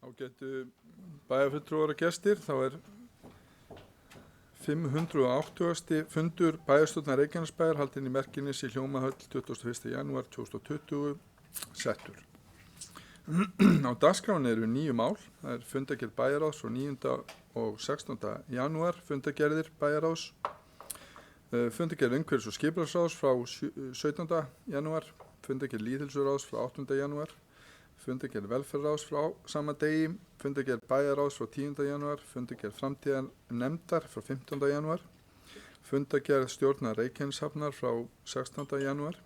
Ágætu bæjarfulltrúar og gestir, þá er 580. fundur bæjarstjórnar Reykjanesbæjar haldinn í Merkinesi í Hljómahöll 21. janúar 2020 settur. Á dagskránni eru 9 mál, það er fundargerð bæjarráðs frá 9. og 16. janúar, fundargerðir bæjarráðs, fundargerð umhverfis- og skipulagsráðs frá 17. janúar, fundargerð lýðheilsuráðs frá 8. janúar, fundargerð velferðarráðs frá sama degi, fundargerð bæjarráðs frá 10. janúar, fundargerð framtíðarnefndar frá 15. janúar, fundargerð stjórnar Reykjaneshafnar frá 16. janúar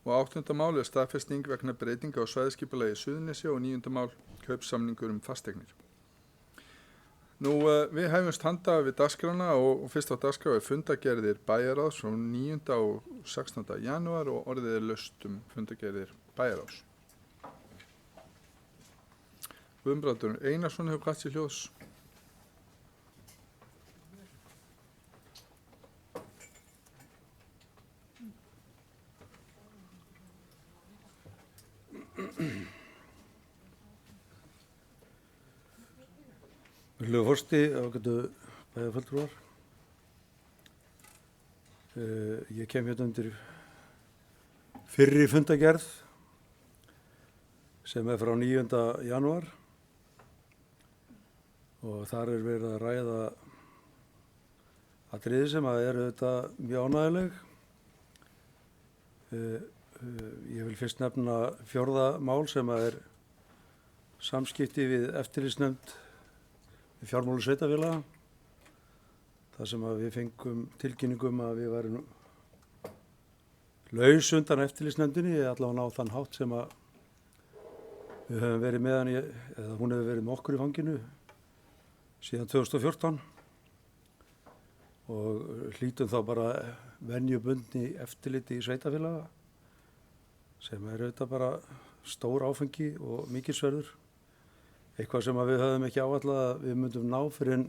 og 8. mál er staðfesting vegna breytinga á svæðisskipulagi Suðurnesja og 9. mál kaupsamningur fasteignir. Við hefjumst handa við dagskrána og fyrst á dagskrá er fundargerðir bæjarráðs frá 9. og 16. janúar og orðið er laust fundargerðir bæjarráðs. Guðbrandur Einarsson hefur kvatt sér hljóðs. Virðulegur forseti, ágætu bæjarfulltrúar. Ég kem hérna undir fyrri fundargerð sem er frá 9. janúar og þar er verið að ræða atriði sem eru auðvitað mjög ánægjuleg. Ég vil fyrst nefna 4. mál sem er samskipti við eftirlitsnefnd fjármála sveitarfélaga, þar sem við fengum tilkynningum að við værum laus undan eftirlitsnefndinni, allavega á þann hátt sem að við höfum verið með hann eða hún hefur verið með okkur í fanginu síðan 2014 og hlýtum þá bara venjubundni eftirliti í sveitarfélaga sem er auðvitað bara stór áfengi og mikilsverður. Eitthvað sem við höfum ekki áætlað að við myndum ná fyrir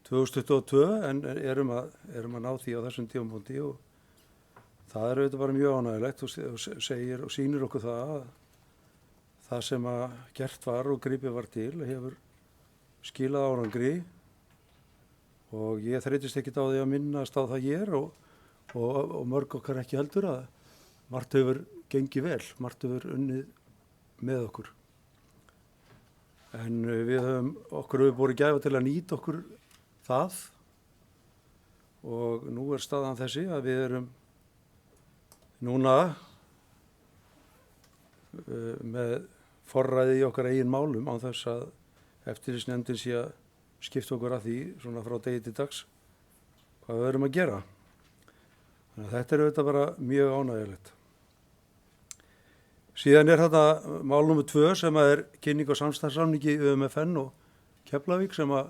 2022 en erum að ná því á þessum tímapunkti og það er auðvitað bara mjög ánægjulegt og sýnir okkur það að það sem að gert var og gripið var til hefur skilað árangri og ég þreytist ekkert á því að minnast á það hér og mörg okkar ekki heldur að margt hefur gengið vel, margt hefur unnið með okkur. En okkur hefur borið gæfa til að nýta okkur það og nú er staðan þessi að við erum núna með forræði í okkar eigin málum án þess að eftirlitsnefndin sé að skipta okkur að því svona frá degi til dags hvað við erum að gera. Þannig að þetta er auðvitað bara mjög ánægjulegt. Síðan er þetta mál nr. 2 sem er kynning á samstarfssamningi UMFN og Keflavík sem var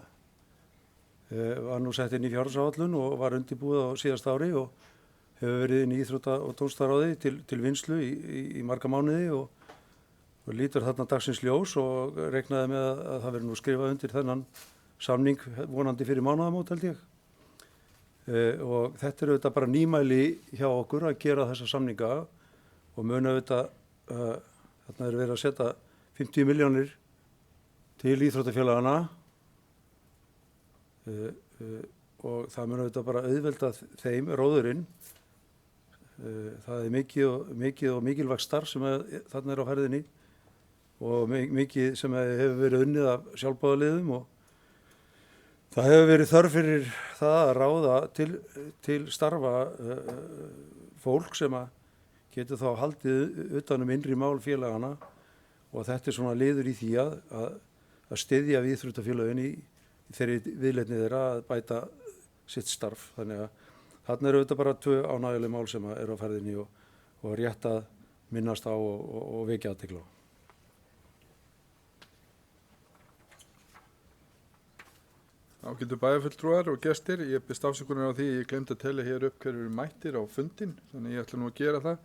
nú sett inn í fjárhagsáætlun og var undirbúið á síðasta ári og hefur verið inn í íþrótta- og tónlistarráði til vinnslu í marga mánuði og lítur þarna dagsins ljós og reiknaði með að það verið nú skrifað undir þennan samning vonandi fyrir mánaðamót held ég. Og þetta er auðvitað bara nýmæli hjá okkur að gera þessa samninga og mun auðvitað þarna er verið að setja 50 milljónir til íþróttafélagana og það mun auðvitað bara auðvelda þeim róðurinn. Það er mikið og mikilvægt starf sem þarna er á ferðinni og mikið sem hefur verið unnið af sjálfboðaliðum og það hefur verið þörf fyrir það að ráða til starfa fólk sem að getur þá haldið utan innri mál félagana og þetta er svona liður í því að styðja við íþróttafélögin í þeirri viðleitni þeirra að bæta sitt starf. Þannig að þarna eru auðvitað bara 2 ánægjuleg mál sem eru á ferðinni og rétt að minnast á og vekja athygli á. Ágætu bæjarfulltrúar og gestir, ég biðst afsökunar á því ég glemdi að telja hér upp hverju eru mættir á fundin, þannig ég ætla nú að gera það.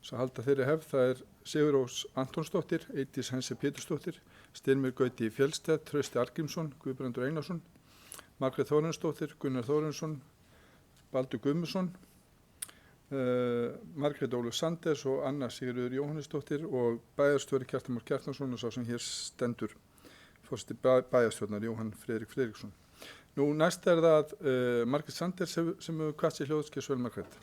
Svo halda þeirri hefð, það er Sigurrós Antonsdóttir, Eydís Hensi Pétursdóttir, Styrmir Gauti Fjellstedt, Trausti Arngrímsson, Guðbrandur Einarsson, Margrét Þórarinsdóttir, Gunnar Þórarinsson, Baldur Guðmundsson, Margrét Ólöf Sanders og Anna Sigríður Jóhannesdóttir og bæjarstjóri Kjartan Már Kjartansson og sá sem hér stendur. forseti bæjarstjórnar Jóhann Friðrik Friðriksson. Nú næst það Margrét Sanders sem hefur kvatt sér hljóðskeið. Margrét.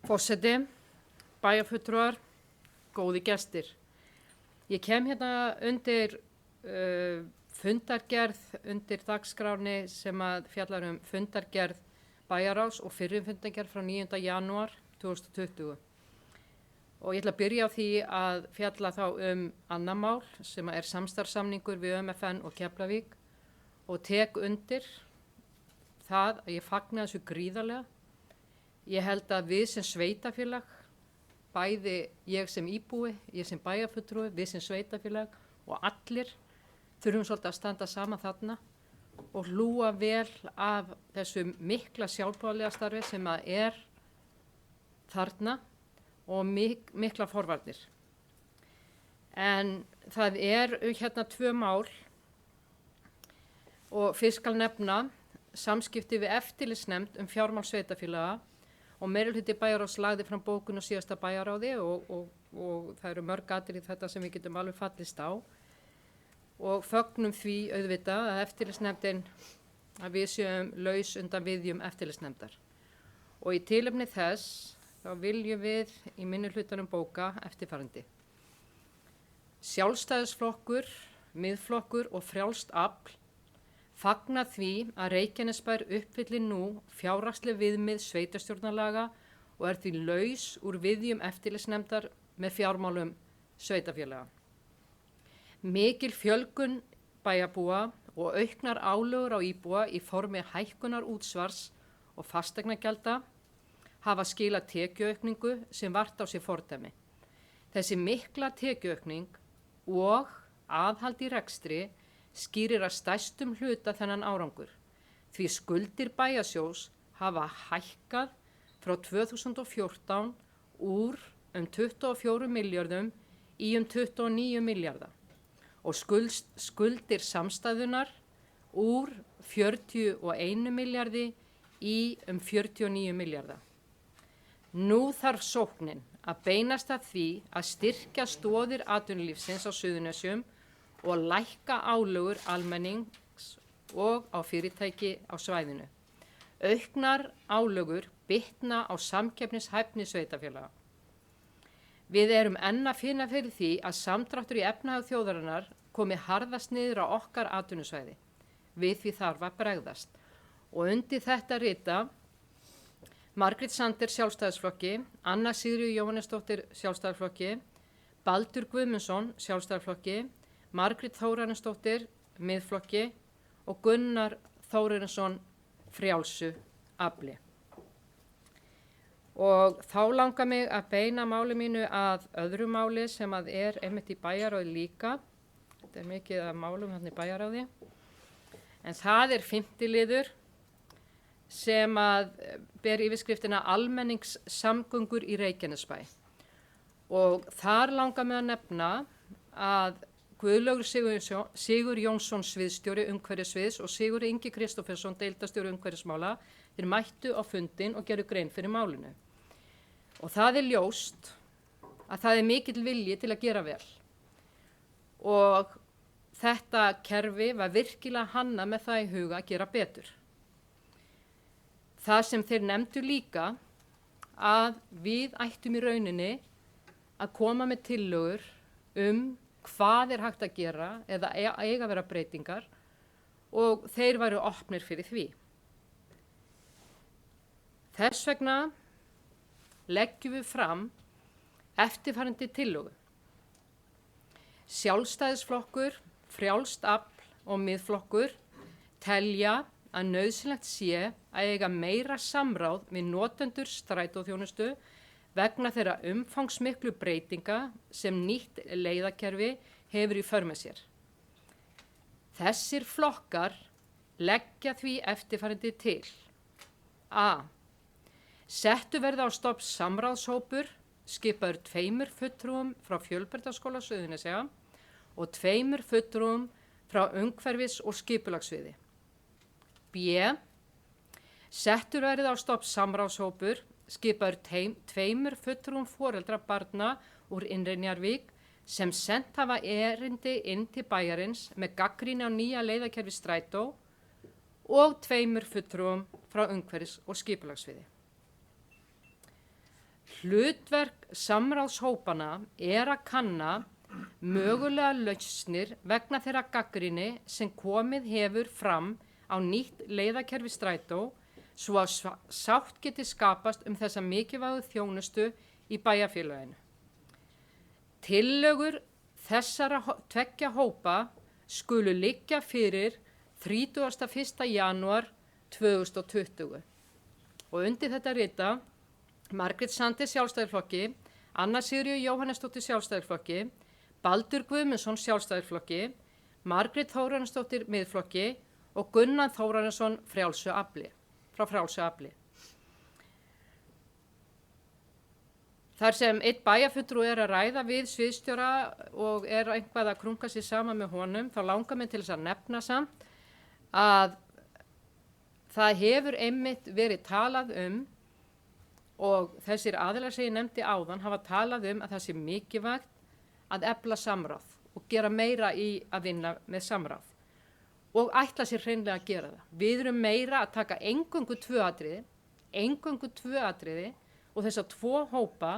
Forseti, bæjarfulltrúar, góði gestir. Ég kem hérna undir fundargerð undir dagskránni sem að fjallar fundargerð bæjarráðs og fyrri fundargerð frá 9. janúar 2020. Og ég ætla að byrja á því að fjalla þá annað mál sem er samstarfssamningur við ÖMFN og Keflavík og tek undir það að ég fagna þessu gríðarlega. Ég held að við sem sveitafélag, bæði ég sem íbúi, ég sem bæjarfulltrúi, við sem sveitafélag og allir þurfum svolítið að standa saman þarna og hlúa vel af þessu mikla sjálfboðaliða starfi sem að er þarna og mikla forvarnir. En það hérna 2 mál og fyrst skal nefna samskipti við eftirlitsnefnd fjármál sveitafélaga og meirihluti bæjarráðs lagði fram bókun á síðasta bæjarráði og það eru mörg atriði þetta sem við getum alveg fallist á og fögnum því auðvitað að eftirlitsnefndin að við séum laus undan viðjum eftirlitsnefndar. Og í tilefni þess þá viljum við í minnihlutanum bóka eftirfarandi. Sjálfstæðisflokkur, miðflokkur og frjálst afl fagna því að Reykjanesbær uppfyllir nú fjárhagsleg viðmið sveitarstjórnarlaga og því laus úr viðjum eftirlitsnefndar með fjármálum sveitafélaga. Mikil fjölgun bæjarbúa og auknar álögur á íbúa í formi hækkunar útsvars og fasteignagjalda hafa skilað tekjuaukningu sem vart á sér fordæmi. Þessi mikla tekjuaukning og aðhald í rekstri skýrir að stærstum hluta þennan árangur. Því skuldir bæjarsjóðs hafa hækkað frá 2014 úr 24 milljörðum í 29 milljarða og skuldir samstæðunar úr 41 milljarði í 49 milljarða. Nú þarf sóknin að beinast að því að styrkja stoðir atvinnulífsins á Suðurnesjum og lækka álögur almennings og á fyrirtæki á svæðinu. Auknar álögur bitna á samkeppnishæfni sveitafélaga. Við erum enn að finna fyrir því að samdráttur í efnahag þjóðarinnar komi harðast niður á okkar atvinnusvæði. Við því þarf að bregðast. Og undir þetta rita Margrét Sanders Sjálfstæðisflokki, Anna Sigríður Jóhannesdóttir Sjálfstæðisflokki, Baldur Guðmundsson Sjálfstæðisflokki, Margrét Þórarinsdóttir Miðflokki og Gunnar Þórarinsson Frjálsu afli. Og þá langar mig að beina máli mínu að öðru máli sem að einmitt í bæjarráði líka. Þetta mikið að málum hérna í bæjarráði. En það 5. liður sem að ber yfirskriftina almenningssamgöngur í Reykjanesbæ. Og þar langar mig að nefna að Guðlaugur Sigur Jónsson sviðstjóri umhverfissviðs og Sigur Ingi Kristófersson deildarstjóri umhverfismála þeir mættu á fundin og gerðu grein fyrir málinu. Og það ljóst að það mikill vilji til að gera vel. Og þetta kerfi var virkilega hannað með það í huga að gera betur. Það sem þeir nefndu líka að við ættum í rauninni að koma með tillögur hvað hægt að gera eða eiga að vera breytingar og þeir væru opnir fyrir því. Þess vegna leggjum við fram eftirfarandi tillögu. Sjálfstæðisflokkur, frjálst afl og miðflokkur telja að nauðsynlegt sé að eiga meira samráð við notendur strætóþjónustu vegna þeirra umfangsmiklu breytinga sem nýtt leiðakerfi hefur í för með sér. Þessir flokkar leggja því eftirfarandi til. A. Settu verði á stofn samráðshópur, skipaður 2 fulltrúum frá Fjölbrautaskóla Suðurnesja og 2 fulltrúum frá umhverfis- og skipulagssviði. B. Settur verið á stofn samráðshópur, skipaður tveimur fulltrúum foreldra barna úr Innri-Njarðvík sem sent hafa erindi inn til bæjarins með gagnrýni á nýja leiðakerfi strætó og tveimur fulltrúum frá umhverfis- og skipulagsviði. Hlutverk samráðshópana er að kanna mögulega lausnir vegna þeirra gagnrýni sem komið hefur fram á nýtt leiðakerfi strætó svo að sátt geti skapast þessa mikilvægu þjónustu í bæjarfélaginu. Tillögur þessara tveggja hópa skulu liggja fyrir 31. janúar 2020 og undir þetta rita Margrét Sandé Sjálfstæðisflokki, Anna Sigríður Jóhannesdóttir Sjálfstæðisflokki, Baldur Guðmundsson Sjálfstæðisflokki, Margrét Þórarinsdóttir Miðflokki og Gunnar Þórarinsson frá Frjálsu afli. Þar sem einn bæjarfulltrúi að ræða við sviðsstjóra og eitthvað að krunga sér saman með honum, þá langar mig til þess að nefna samt að það hefur einmitt verið talað og þessir aðilar sem ég nefndi áðan hafa talað að það sé mikilvægt að efla samráð og gera meira í að vinna með samráð og ætla sér hreinlega að gera það. Við erum meira að taka eingöngu tvö atriði og þessar tvo hópa,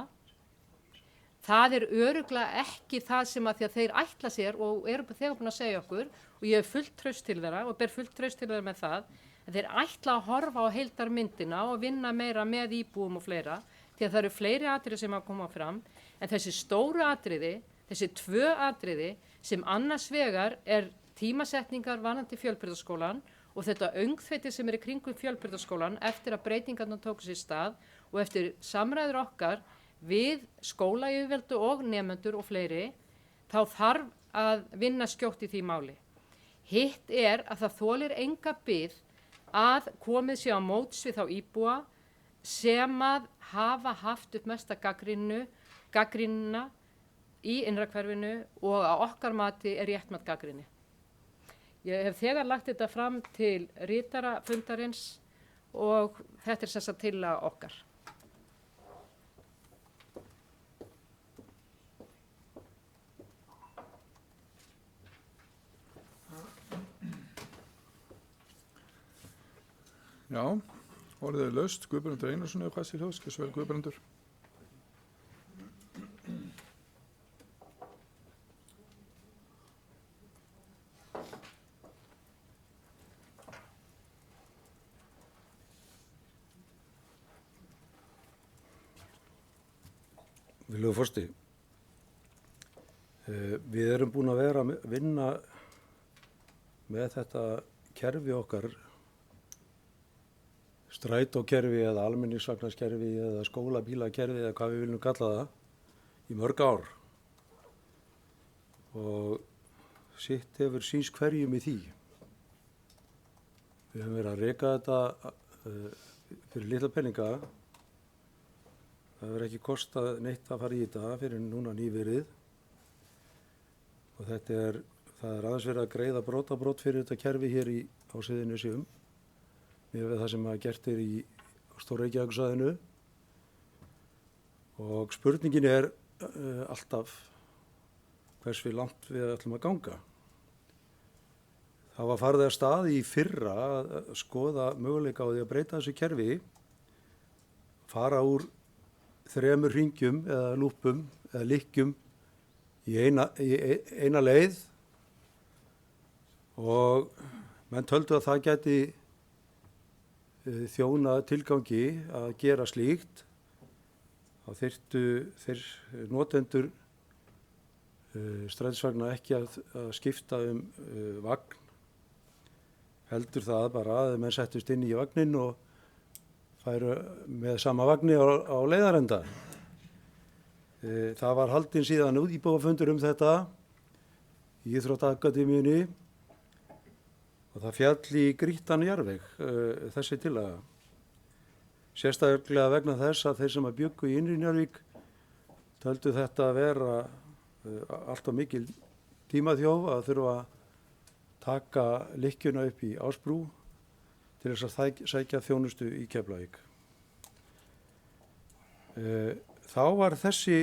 það er örugglega ekki það sem að því að þeir ætla sér og eru þegar búin að segja okkur og ég hef fullt traust til þeirra og ber fullt traust til þeirra með það að þeir ætla að horfa á heildarmyndina og vinna meira með íbúum og fleira því að það eru fleiri atriði sem að koma fram en þessi stóru atriði, þessi tvö atriði sem annars vegar er tímasetningar varðandi Fjölbrautaskólann og þetta öngþveiti sem er í kringum Fjölbrautaskólann eftir að breytingarnar tóku sér stað og eftir samræður okkar við skólayfirvöld og nemendur og fleiri, þá þarf að vinna skjótt í því máli. Hitt er að það þolir enga bið að komið sé á móts við þá íbúa sem að hafa haft upp mesta gaggrínina í innrakverfinu og að okkar mati er réttmætt gagnrýni. Ég hef þegar lagt þetta fram til ritara fundarins og þetta er þess að tillaga okkar. Já, orðið er laust. Guðbrandur Einarsson hefur hvað sér hljóðs. Hversu vel Guðbrandur? Virðulegur forseti, við erum búin að vera að vinna með þetta kerfi okkar, strætókerfi eða almenningsvagnarskerfi eða skólabílakerfi eða hvað við viljum kalla það, í mörg ár. Og sitt hefur sýnst hverjum í því. Við höfum verið að reka þetta fyrir litla peninga. Það verður ekki kostað neitt að fara í þetta fyrir núna nýverið og það er aðeins verið að greiða brot fyrir þetta kerfi hér á Suðurnesjum með það sem að gert er í Stór-Reykjavíkursvæðinu og spurningin er alltaf hversu langt við ætlum að ganga. Það var farið af stað í fyrra að skoða möguleika á því að breyta þessu kerfi, fara úr 3 hringjum eða lúpum eða lykkjum í eina leið og menn töldu að það gæti þjóna tilgangi að gera slíkt. Þá þyrftu þeir notendur strætisvagna ekki að skipta vagn, heldur það bara að menn settust inn í vagnin og færu með sama vagni á leiðarenda. Það var haldinn síðan íbúafundur þetta í Íþróttaakademíunni og það féll í grýttan jarðveg þessi tillaga. Sérstaklega vegna þess að þeir sem að bjuggu í Innri-Njarðvík töldu þetta að vera alltaf mikil tímaþjóf að þurfa að taka lykkjuna upp í Ásbrú til þess að sækja þjónustu í Keflavík. Þá var þessi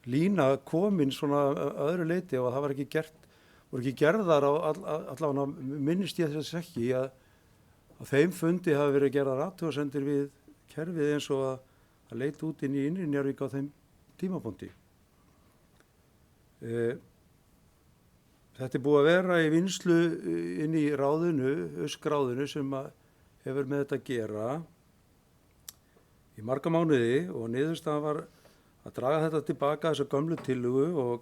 lína komin svona öðru leiti og það var voru ekki gerðar á allavega minnist ég þess ekki að þeim fundi hafi verið gerðar athugasemdir við kerfið eins og að leita út inn í innri Njarðvík á þeim tímapunkti. Þetta búið að vera í vinnslu inn í ráðinu, öskráðinu sem hefur með þetta að gera í marga mánuði og niðurstaðan var að draga þetta tilbaka þessa gömlu tillögu og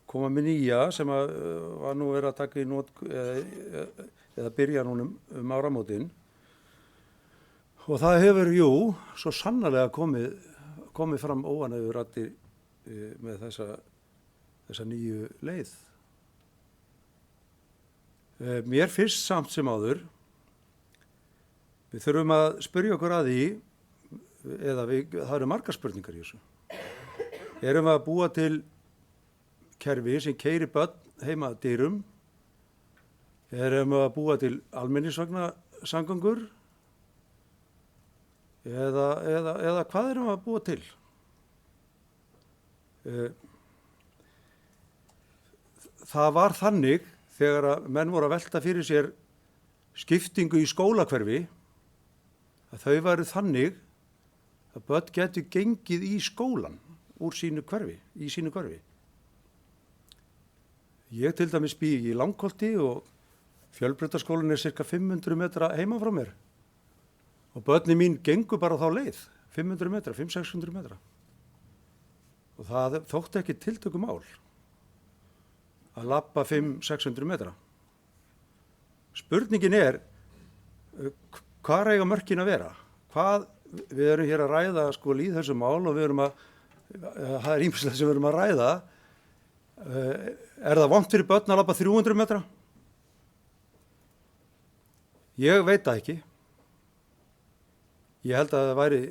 koma með nýja sem var nú verið að taka í eða byrja núna áramótin. Og það hefur, svo sannarlega komið fram óánægjur raddir með þessa nýju leið. Mér finnst samt sem áður, við þurfum að spyrja okkur að því, það eru margar spurningar í þessu. Erum við að búa til kerfi sem keyrir börn heima að dyrum? Erum við að búa til almenningsvagnasamgöngur? Eða hvað erum við að búa til? Það var þannig þegar að menn voru að velta fyrir sér skiptingu í skólahverfi að þau væru þannig að börn getur gengið í skólan úr sínu hverfi. Ég til dæmis bý í Langholti og Fjölbrautaskólinn cirka 500 metra heima frá mér og börnin mín gengu bara þá leið 500-600 metra og það þótti ekki tiltökumál að labba 500-600 metra. Spurningin hvar eiga mörkin að vera? Við erum hér að ræða lýðheilsumál og það er ýmislegt sem við erum að ræða. Er það vont fyrir börn að labba 300 metra? Ég veit það ekki. Ég held að það væri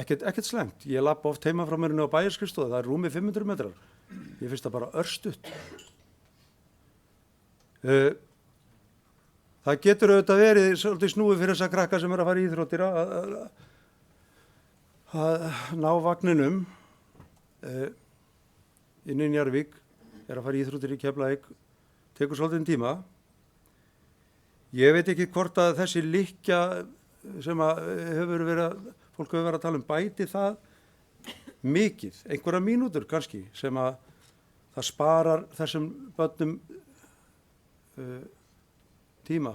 ekkert slæmt. Ég labba oft heima frá mér á bæjarskrifstofu, það er rúmi 500 metrar. Ég finnst það bara örstutt. Það getur auðvitað verið svolítið snúið fyrir þessa krakka sem að fara í íþróttir að ná vagninum inn í Njarðvík, að fara í íþróttir í Keflavík, tekur svolítið tíma. Ég veit ekki hvort að þessi lykkja sem fólk hefur verið að tala bæti það mikið, einhverja mínútur kannski, sem að það sparar þessum börnum tíma.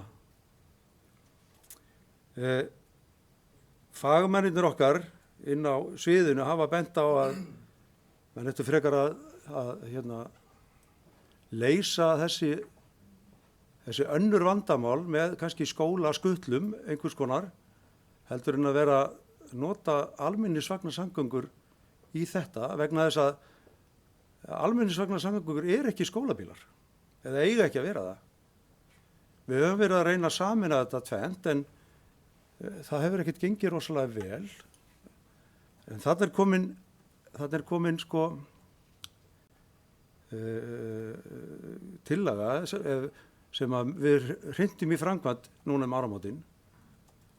Fagmennirnir okkar inn á sviðinu hafa bent á að menn ættu frekar að leysa þessi önnur vandamál með kannski skólaskutlum einhvers konar heldur en að vera nota almenningsvagnasamgöngur í þetta vegna þess að almenningsvagnasamgöngur ekki skólabílar eða eiga ekki að vera það. Við höfum verið að reyna að sameina þetta tvennt en það hefur ekkert gengið rosalega vel. En þarna er komin tillaga sem að við hrindum í framkvæmd núna áramótin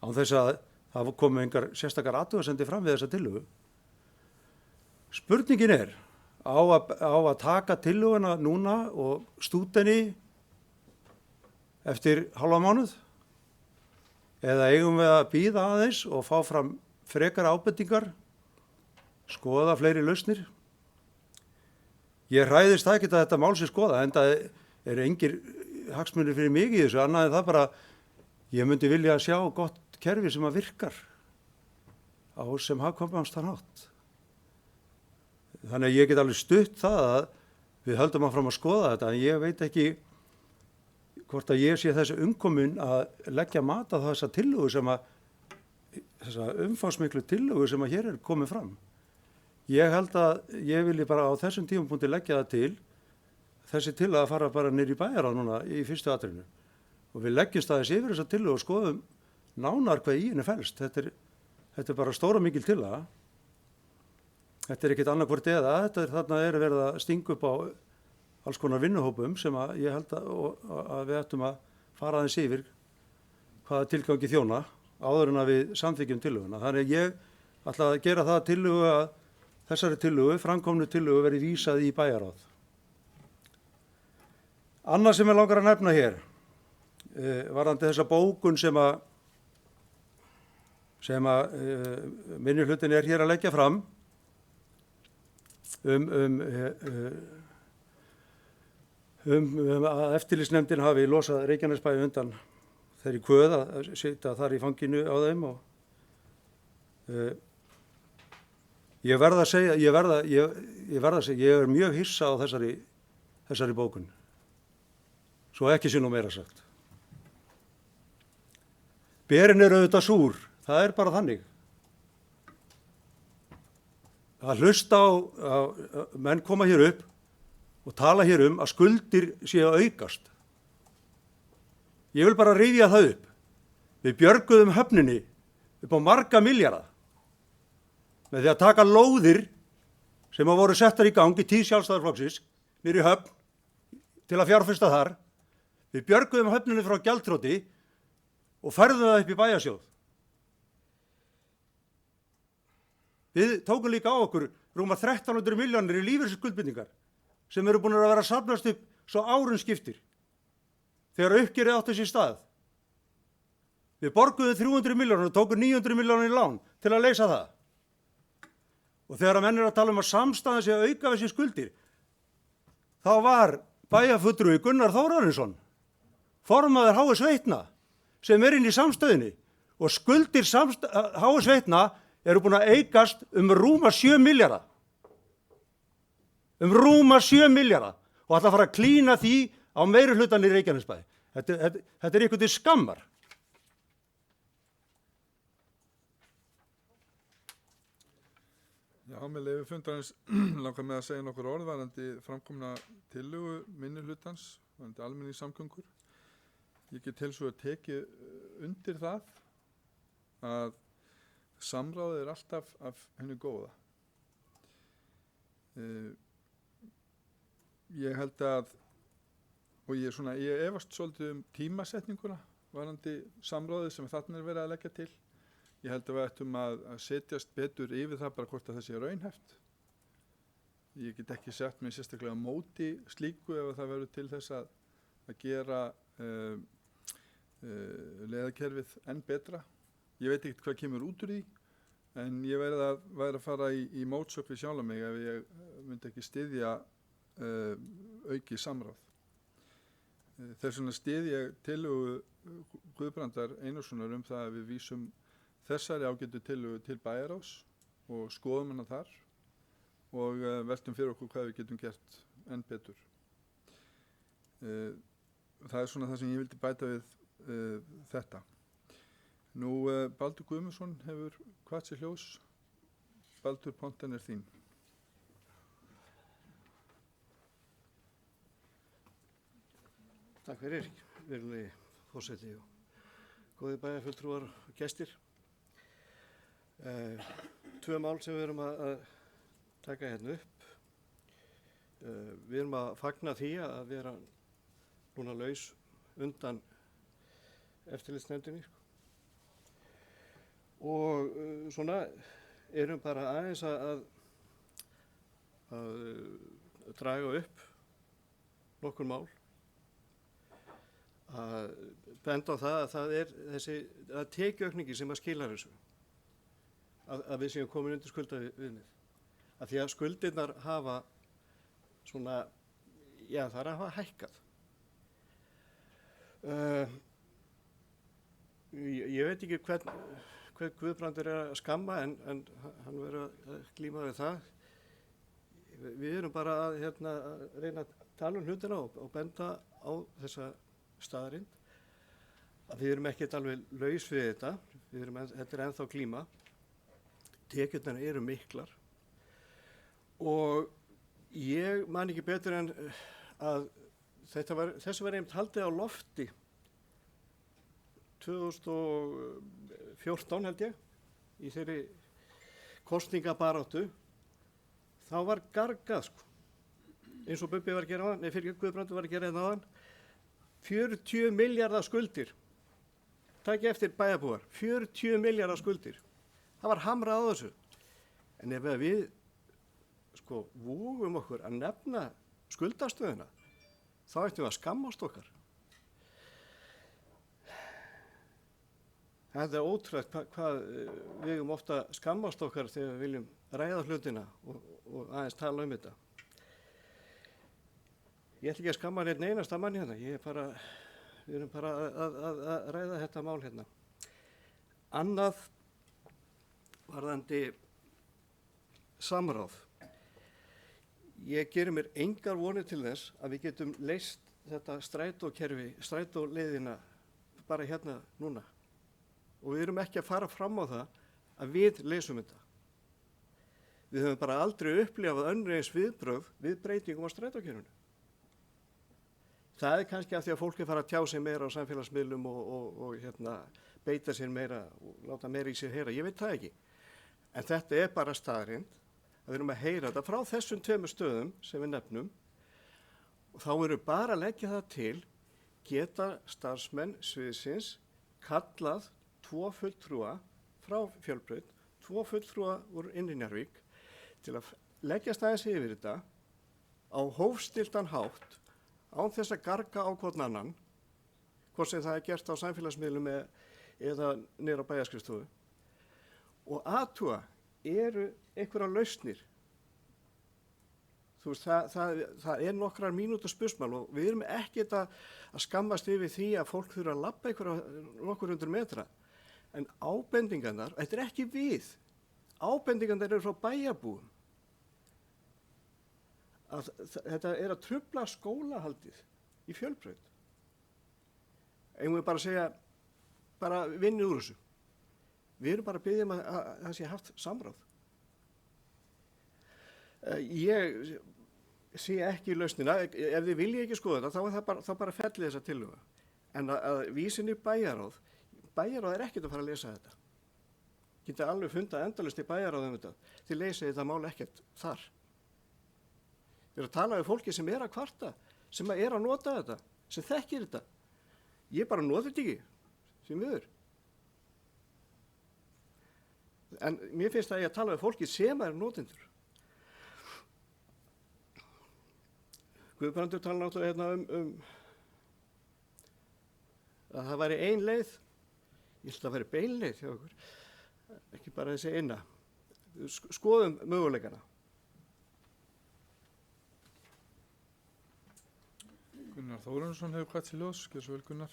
án þess að það komu engar sérstakar athugasemdir fram við þessa tillögu. Spurningin á að taka tillöguna núna og stúta henni eftir hálfa mánuð eða eigum við að bíða aðeins og fá fram frekar ábendingar, skoða fleiri lausnir. Ég hræðist það ekki að þetta mál sé skoða, en það engir hagsmunir fyrir mig í þessu, annað en það bara, ég myndi vilja sjá gott kerfi sem að virkar á sem hagkvæmastan hátt. Þannig að ég get alveg stutt það að við höldum áfram að skoða þetta, en ég veit ekki hvort að ég sé þessi umkomin að leggja mat á þessa tillögu þessa umfangsmiklu tillögu sem að hér komið fram. Ég held að ég vilji bara á þessum tímapunkti leggja það til, þessi tillaga að fara bara niður í bæjarráð núna í fyrstu atriðinu. Og við leggjumst aðeins yfir þessa tillögu og skoðum nánar hvað í henni felst. Þetta er bara stóra mikil tillaga. Þetta er ekkert annarkvort þarna verið að stinga upp á alls konar vinnuhópum sem að ég held að við ættum að fara aðeins yfir hvaða tilgangi þjóna áður en að við samþykjum tillöguna. Þannig ég ætla að gera það tillögu að þessari tillögu, framkomnu tillögu, verði vísað í bæjarráð. Annað sem ég langar að nefna hér, varðandi þessa bókun sem minnihlutin hér að leggja fram að eftirlitsnefndin hafi losað Reykjanesbæ undan þeirri kvöð að sitja þar í fanginu á þeim. Og ég verð að segja, ég er mjög hissa á þessari bókun, svo ekki sé nú meira sagt. Berin eru auðvitað súr, það er bara þannig. Að hlusta á menn koma hér upp og tala hér að skuldir séu að aukast. Ég vil bara rifja það upp. Við björguðum höfninni upp á marga milljarða með því að taka lóðir sem voru settar í gang í tíð Sjálfstæðisflokksins niður í höfn til að fjárfesta þar. Við björguðum höfninni frá gjaldþroti og færðum það upp í bæjarsjóð. Við tókum líka á okkur rúma 1300 milljónir í lífeyrisskuldbindingar sem eru búin að vera safnast upp svo árum skiptir þegar uppgjörið átti sér stað. Við borguðum 300 milljónir og tókum 900 milljónir í lán til að leysa það. Og þegar menn eru að tala að samstæðan sé að auka við sér skuldir, þá var bæjarfulltrúi Gunnar Þórarinsson, formaður HS Veitna, sem er inn í samstöðinni, og skuldir HS Veitna eru búin að aukast rúma 7 milljarða. Rúma 7 milljarða og ætla að fara að klína því á meiri hlutan í Reykjanesbæ. Þetta er eitthvað til skammar. Já, með leyfi fundarins langar með að segja nokkur orð varðandi framkomna tillögu minnihlutans, varðandi almenningssamgöngur. Ég get hins vegar tekið undir það að samráðið er alltaf af henni góða. Ég held að, og ég efast svolítið tímasetninguna varðandi samráðið sem þarna er verið að leggja til. Ég held að við ættum að setjast betur yfir það bara hvort að það sé raunhæft. Ég get ekki sett mig sérstaklega á móti slíku ef það verður til þess að gera leiðakerfið enn betra. Ég veit ekkert hvað kemur út úr því, en ég væri að fara í mótsögn við sjálfa mig ef ég myndi ekki styðja auki samráð. Þess vegna styð ég tillögu Guðbrandar Einarssonar það að við vísum þessari ágætu tillögu til bæjarráðs og skoðum hana þar og veltum fyrir okkur hvað við getum gert enn betur. Það er það sem ég vildi bæta við þetta. Nú, Baldur Guðmundsson hefur hvatt sér hljós. Baldur, pontan er þín. Takk fyrir, virðulegi forseti og góðir bæjarfulltrúar og gestir. 2 mál sem við erum að taka hérna upp. Við erum að fagna því að vera núna laus undan eftirlitsnefndinni og erum bara aðeins að draga upp nokkur mál, að benda á það að það er þessi tekjuaukningi sem að skila þessu, að við séum komin undir skuldaviðmið, að því að skuldirnar hafa þar hafa hækkað. Ég veit ekki hvern Guðbrandur er að skamma en hann verður að glíma við það. Við erum bara að reyna að tala hlutina og benda á þessa staðarind að við erum ekkert alveg laus við þetta. Þetta er ennþá glíma. Tekjurnar eru miklar og ég man ekki betur en að þessu var einmitt haldið á lofti 2014 held ég, í þeirri kosningabaráttu. Þá var gargað eins og Bubbi var að gera áðan, Guðbrandur var að gera þetta áðan. 40 miljardar skuldir. Takk eftir bæjarbúar, 40 miljardar skuldir. Það var hamrað á þessu. En ef við vógum okkur að nefna skuldastöðuna, þá ættum við að skammast okkar. Það er ótrúlegt hvað við eigum ofta skammast okkar þegar við viljum ræða hlutina og aðeins tala um þetta. Ég ætla ekki að skamma neitt einasta mann hérna, við erum bara að ræða þetta mál hérna. Annað varðandi samráð. Ég gerir mér engar vonir til þess að við getum leyst þetta strætókerfi, strætóleiðina bara hérna núna. Og við erum ekki að fara fram á það að við leysum þetta. Við höfum bara aldrei upplifað önnur eins viðbrögð við breytingum á strætókerfinu. Það er kannski af því að fólk er fara að tjá sig meira á samfélagsmiðlum og beita sér meira og láta meira í sér heyra. Ég veit það ekki. En þetta er bara staðreynd að við erum að heyra þetta frá þessum 2 stöðum sem við nefnum. Og þá erum bara að leggja það til, geta starfsmenn sviðsins kallað 2 fulltrúa frá Fjölbraut, 2 fulltrúa úr Innri-Njarðvík til að leggjast aðeins yfir þetta á hófstiltan hátt án þess að garga á hvorn annan, hvort sem það er gert á samfélagsmiðlum eða niður á bæjarskrifstofu. Og athuga, eru einhverjar lausnir? Þú veist, það er nokkrar mínútur spursmál og við erum ekkert að skammast yfir því að fólk þurfa að labba nokkur 100 metra. En ábendingarnar, þetta er ekki við, ábendingarnar eru frá bæjarbúum. Þetta er að trufla skólahaldið í Fjölbraut. Eigum við bara að segja, bara vinnið úr þessu. Við erum bara að biðja að það sé haft samráð. Ég sé ekki lausnina, ef þið vilja ekki skoða þetta, þá bara fellið þessa tillögu. En að vísinni bæjarráð er ekkert að fara að lesa þetta. Geta alveg fundað endalaust í bæjarráðum þetta. Þið leysið þetta mál ekkert þar. Við erum að tala við fólki sem er að kvarta, sem er að nota þetta, sem þekkir þetta. Ég bara nota þetta ekki, sem viður. En mér finnst það að ég að tala við fólki sem er notendur. Guðbrandur tala náttúrulega hérna að það væri ein leið. Ég held að það væri bein leið hjá okkur, ekki bara þessi eina. Skoðum möguleikana. Gunnar Þórunnsson hefur hvatt til ljós. Gjör svo vel, Gunnar.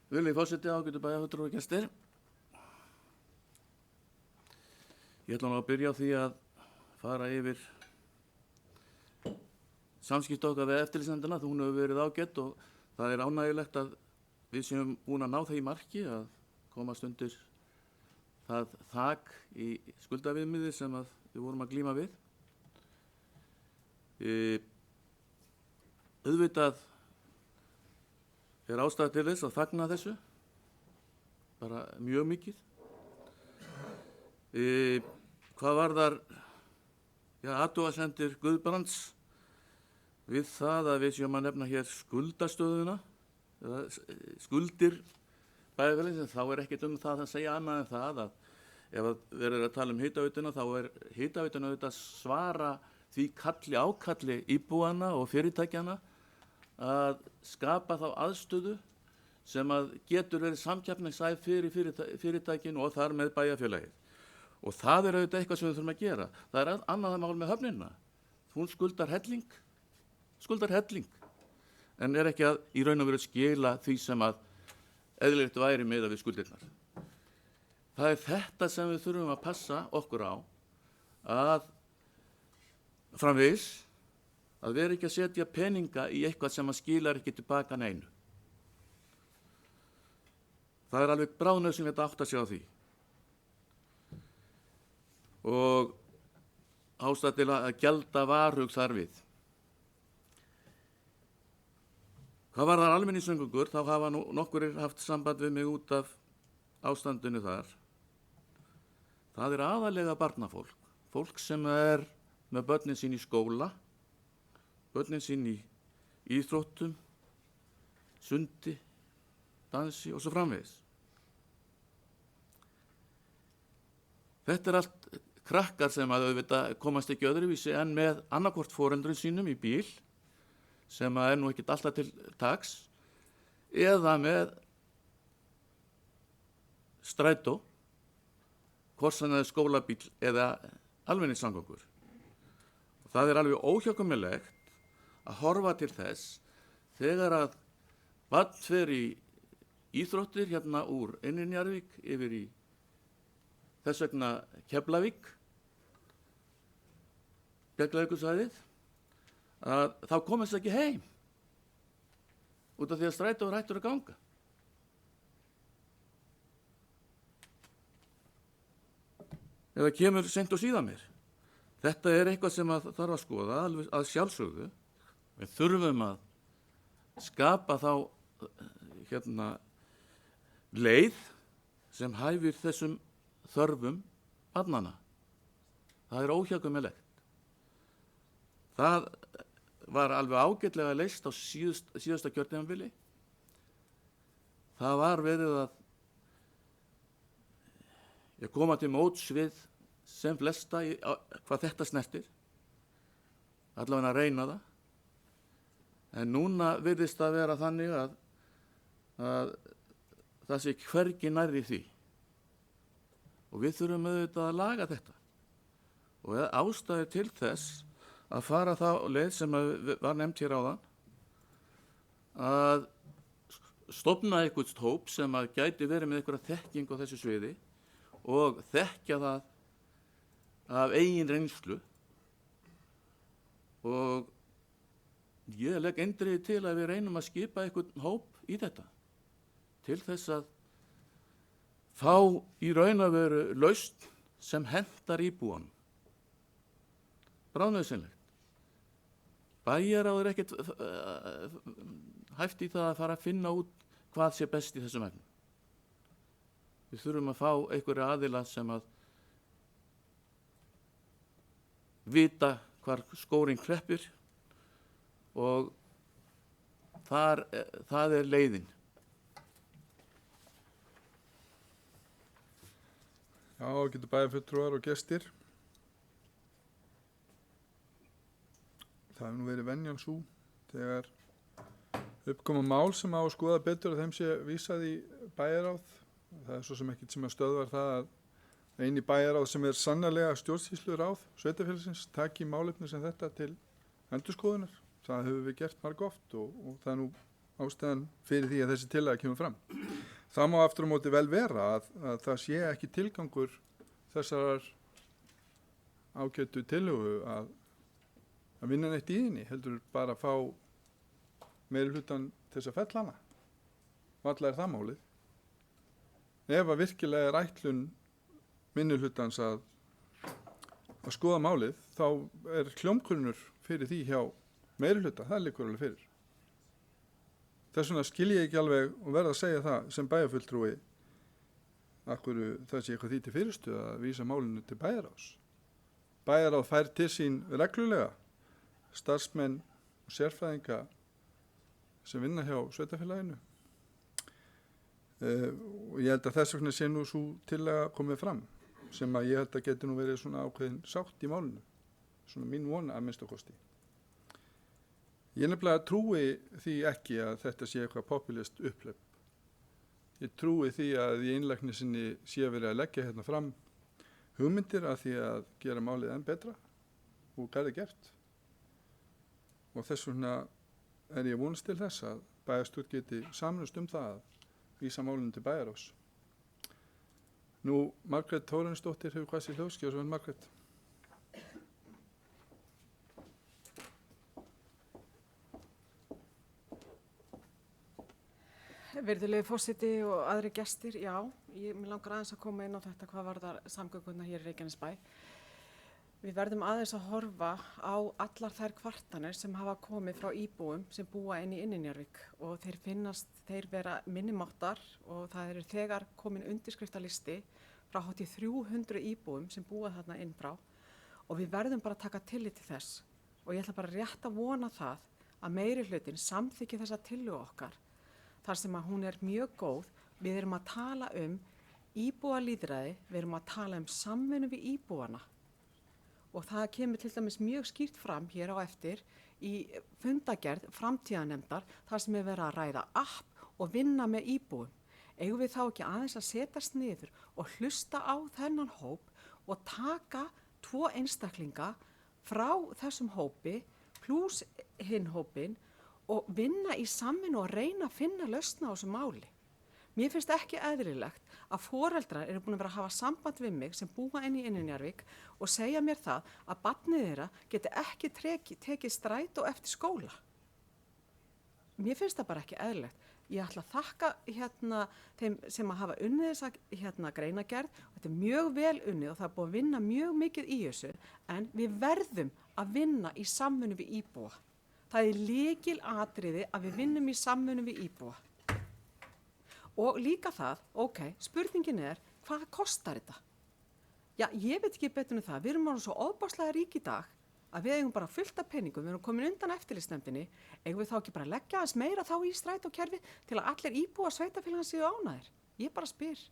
Virðulegi forseti, ágætu bæjarfulltrúar og gestir. Ég ætla nú að byrja á því að fara yfir samskipti okkar við eftirlitsnefndina. Hún hefur verið ágætt og það er ánægjulegt að við séum búin að ná það í marki að komast undir það þak í skuldaviðmiði sem við vorum að glíma við. Auðvitað er ástæða til þess að fagna þessu, bara mjög mikið. Hvað varðar athugasemdir Guðbrands við það að við séum að nefna hér skuldastöðuna, eða skuldir bæjarfélagsins, þá er ekkert það að segja annað en það að ef verður að tala um hitaveituna, þá er hitaveituna auðvitað svara því ákalli íbúanna og fyrirtækjana að skapa þá aðstöðu sem að getur verið samkeppnishæf fyrir fyrirtækin og þar með bæjarfélagið. Og það er auðvitað eitthvað sem við þurfum að gera. Það er annað mál með höfnina. Hún skuldar helling, en er ekki að í raun og veru skila því sem að eðlilegt væri miðað við skuldirnar. Það er þetta sem við þurfum að passa okkur á, að framvegis að vera ekki að setja peninga í eitthvað sem að skilar ekki tilbaka neinu. Það er alveg bráðnauðsynlegt að átta sig á því. Og ástæða til að gjalda varhug þar við. Hvað var það almenningssöngungur, þá hafa nokkurir haft samband við mig út af ástandinu þar. Það er aðalega barnafólk, fólk sem er með börnin sín í skóla, börnin sín í íþróttum, sundi, dansi og svo framvegis. Þetta er allt krakkar sem að auðvitað komast ekki öðruvísi en með annarkvort foreldrum sínum í bíl, sem að er nú ekkert alltaf til taks, eða með strætó, hvort sem það er skólabíl eða almenningssamgöngur. Það er alveg óhjákvæmilegt að horfa til þess þegar að barn fer í íþróttir hérna úr Innri-Njarðvík yfir í þess vegna Keflavík, Keflavíkursvæðið, að þá komast ekki heim út af því að strætó er hættur að ganga. Eða kemur seint og síðan mér. Þetta er eitthvað sem að þarf að skoða að sjálfsögðu. Við þurfum að skapa þá leið sem hæfir þessum þörfum barnanna. Það er óhjákvæmilegt. Það var alveg ágætlega leyst á síðasta kjörtímabili. Það var verið að koma til móts við sem flesta hvað þetta snertir. Allavega að reyna það. En núna virðist það vera þannig að það sé hvergi nærri því. Og við þurfum auðvitað að laga þetta. Og ástæður til þess að fara þá leið sem var nefnt hér áðan, að stofna einhvern hóp sem að gæti verið með einhverja þekking á þessu sviði og þekkja það af eigin reynslu. Og ég legg eindregið til að við reynum að skipa einhvern hóp í þetta til þess að fá í raun að veru lausn sem hentar íbúanum. Bráðnauðsynlegt. Bæjarráð er ekkert hæft í það að fara að finna út hvað sé best í þessum efnum. Við þurfum að fá einhverja aðila sem að vita hvar skórinn kreppir og það er leiðin. Já, getur bæjarfulltrúar og gestir. Það hefur nú verið venjan svo þegar uppkoma mál sem á að skoða betur að þeim sé vísað í bæjarráð. Það er svo sem ekkert sem að stöðvar það að eini bæjarráð sem er sannarlega stjórnsýsluráð sveitarfélagsins taki málefni sem þetta til endurskoðunar. Það hefur við gert margoft og það er nú ástæðan fyrir því að þessi tillaga kemur fram. Það má aftur á móti vel vera að það sé ekki tilgangur þessar ágætu tillögu að vinna neitt í henni, heldur bara að fá meiri hlutan til þess að fella hana. Varla er það málið. Ef að virkilega er ætlun minni hlutans að skoða málið, þá er hljómgrunnur fyrir því hjá meiri hluta, það liggur alveg fyrir. Þess vegna skil ég ekki alveg og verð að segja það sem bæjarfulltrúi að það sé eitthvað því til fyrirstuð að vísa málinu til bæjarráðs. Bæjarráð fær til sín reglulega starfsmenn og sérfræðinga sem vinna hjá sveitarfélaginu. Og ég held að þess vegna sé nú svo tillaga komið fram sem að ég held að geti nú verið svona ákveðin sátt í málinu. Svona mín vona að minnsta kosti. Ég nefnilega trúi því ekki að þetta sé eitthvað populist upphlaup. Ég trúi því að í innlægni sinni sé verið að leggja hérna fram hugmyndir að því að gera málið enn betra og hvað er gert. Og þess vegna er ég vonast til þess að bæjarstjórn geti samnust það að vísa málinu til bæjarráðs. Nú, Margrét Þórarinsdóttir hefur hvað sér hljóðskjá, svo Margrét. Virðulegi forseti og aðri gestir, já, mér langar aðeins að koma inn á þetta hvað varðar samgönguna hér í Reykjanesbæ. Við verðum aðeins að horfa á allar þær kvartanir sem hafa komið frá íbúum sem búa inn í Njarðvík og þeir vera minnimáttar og það eru þegar komin undirskriftalisti frá hátt í 300 íbúum sem búa þarna inn frá og við verðum bara að taka tillit til þess og ég ætla bara rétt að vona það að meiri hlutin samþykki þessa tillögu okkar þar sem að hún er mjög góð. Við erum að tala íbúalýðræði, við erum að tala samvinnu við íbúana. Og það kemur til dæmis mjög skýrt fram hér á eftir í fundagerð framtíðarnefndar þar sem er verið að ræða app og vinna með íbúum. Eigum við þá ekki aðeins að setjast niður og hlusta á þennan hóp og taka 2 einstaklinga frá þessum hópi plús hinn hópin og vinna í samvinnu og reyna að finna lausna á þessu máli. Mér finnst ekki eðlilegt að foreldrar eru búin að vera að hafa samband við mig sem búa inn í Njarðvík og segja mér það að barnið þeirra geti ekki tekið strætó eftir skóla. Mér finnst það bara ekki eðlilegt. Ég ætla að þakka þeim sem að hafa unnið þessa greinagerð og þetta er mjög vel unnið og það er búið að vinna mjög mikið í þessu en við verðum að vinna í samvinnu við íbúa. Það er lykilatriði að við vinnum í samvinnu við íbúa. Og líka það, spurningin er, hvað kostar þetta? Já, ég veit ekki betur en það, við erum svo ofboðslega rík í dag að við eigum bara fullt af peningum, við erum komin undan eftirlitsnefndinni, eigum við þá ekki bara leggja aðeins meira þá í strætókerfi til að allir íbúar sveitarfélagans séu ánægðir? Ég bara spyr.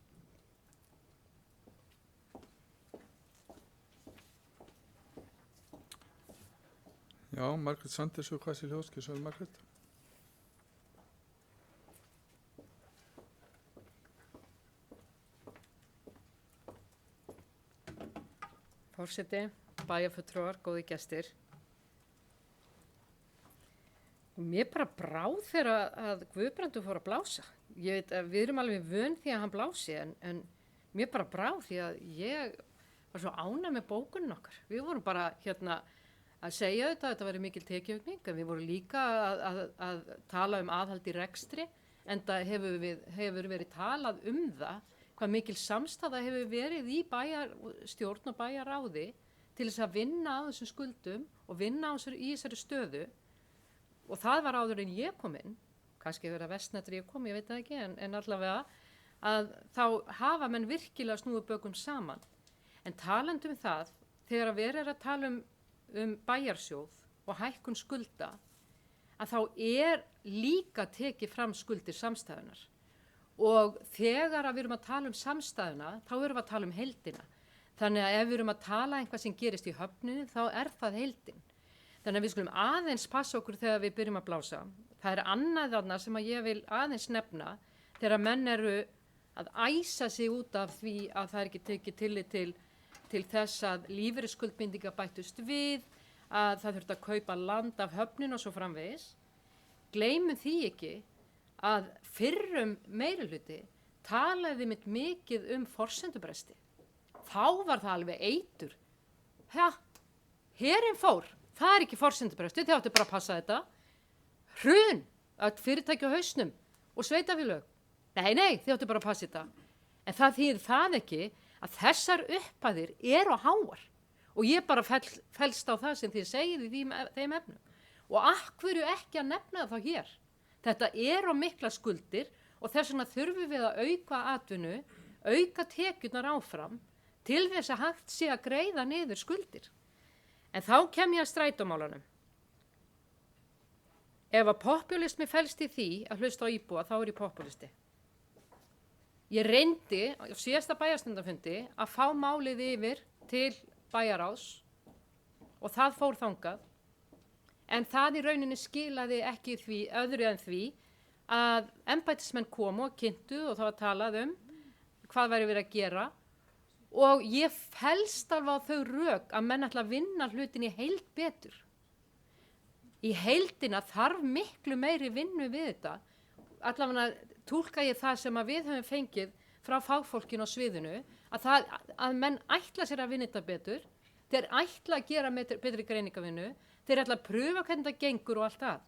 Já, Margrét Sanders og hvað sé hljóðski, svo Margrét. Forseti, bæjarfulltrúar, góði gestir. Mér bara brá þegar að Guðbrandur fór að blása. Ég veit að við erum alveg vön því að hann blási en mér bara brá því að ég var svo ánægð með bókunin okkar. Við vorum bara að segja þetta væri mikil tekjuaukning en við vorum líka að tala aðhald í rekstri en það hefur verið talað það hvað mikil samstaða hefur verið í bæjarstjórn og bæjarráði til þess að vinna á þessum skuldum og vinna í þessari stöðu og það var áður en ég kom inn, kannski verið að vestnættur ég kom, ég veit það ekki, en allavega að þá hafa menn virkilega snúið bökum saman. En talandi það, þegar verið að tala bæjarsjóð og hækkun skulda, að þá líka tekið fram skuldir samstæðunar. Og þegar við erum að tala samstæðuna, þá erum við að tala heildina. Þannig að ef við erum að tala eitthvað sem gerist í höfninu, þá það heildin. Þannig að við skulum aðeins passa okkur þegar við byrjum að blása. Það annað þarna sem að ég vil aðeins nefna, þegar menn eru að æsa sig út af því að það ekki tekið tillit til þess að lífeyrisskuldbindingar bættust við, að það þurfti að kaupa land af höfninu og svo framvegis. Gleymum því ekki að fyrrum meirihluti talaði mikið forsendubresti. Þá var það alveg eitur. Herinn fór, það ekki forsendubresti, þið áttu bara að passa þetta. Hrun, öll fyrirtæki á hausnum og sveitafélög. Nei, þið áttu bara að passa þetta. En það þýðir það ekki að þessar upphæðir eru háar. Og ég bara fellst á það sem þið segið í þeim efnum. Og af hverju ekki að nefna það þá hér? Þetta á mikla skuldir og þess vegna þurfum við að auka atvinnu, auka tekjurnar áfram til þess að hægt sé að greiða niður skuldir. En þá kem ég að strætómálunum. Ef að populismi felst í því að hlusta á íbúa, þá ég populisti. Ég reyndi á síðasta bæjarstjórnarfundi að fá málið yfir til bæjarráðs og það fór þangað. En það í rauninni skilaði ekki því öðru en því að embættismenn komu og kynntu og það var talað hvað væri verið að gera og ég fellst alveg á þau rök að menn ætla að vinna hlutin í heild betur. Í heildina þarf miklu meiri vinnu við þetta. Allavega túlka ég það sem að við höfum fengið frá fagfólkinu á sviðinu að menn ætla sér að vinna þetta betur, þeir ætla að gera betri greiningavinnu, þeir ætla að pröfa hvernig það gengur og allt það.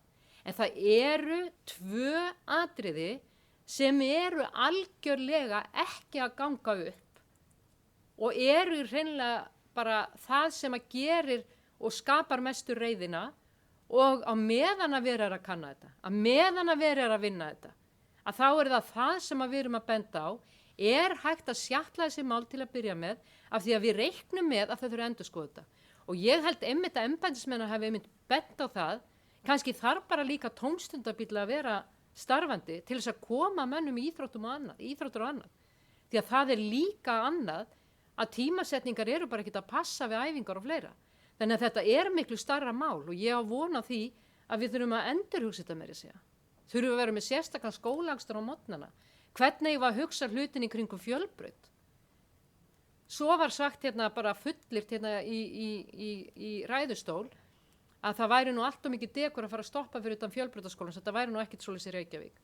En það eru 2 atriði sem eru algjörlega ekki að ganga upp og eru hreinlega bara það sem að gerir og skapar mestu reiðina og á meðan að vera að kanna þetta, að meðan að vera að vinna þetta, að þá það sem að við erum að benda á, hægt að sjatla þessi mál til að byrja með af því að við reiknum með að þau þurfa að endurskoða þetta. Og ég held einmitt að embættismenn hafi einmitt bent á það, kannski þarf bara líka tómstundabíll að vera starfandi til þess að koma mönnum í íþróttur og annað. Því að það líka annað að tímasetningar eru bara ekkert að passa við æfingar og fleira. Þannig að þetta miklu starra mál og ég á von á því að við þurfum að endurhugsa þetta meira að segja. Þurfum að vera með sérstakann skólagstur á morgnana. Hvernig var að hugsa hlutin í kringum fjölbraut? Svo var sagt hérna bara fullirt hérna í ræðustól að það væri nú allt og mikið dekur að fara að stoppa fyrir utan fjölbrautaskólan, þetta væri nú ekkert svoleiðis í Reykjavík.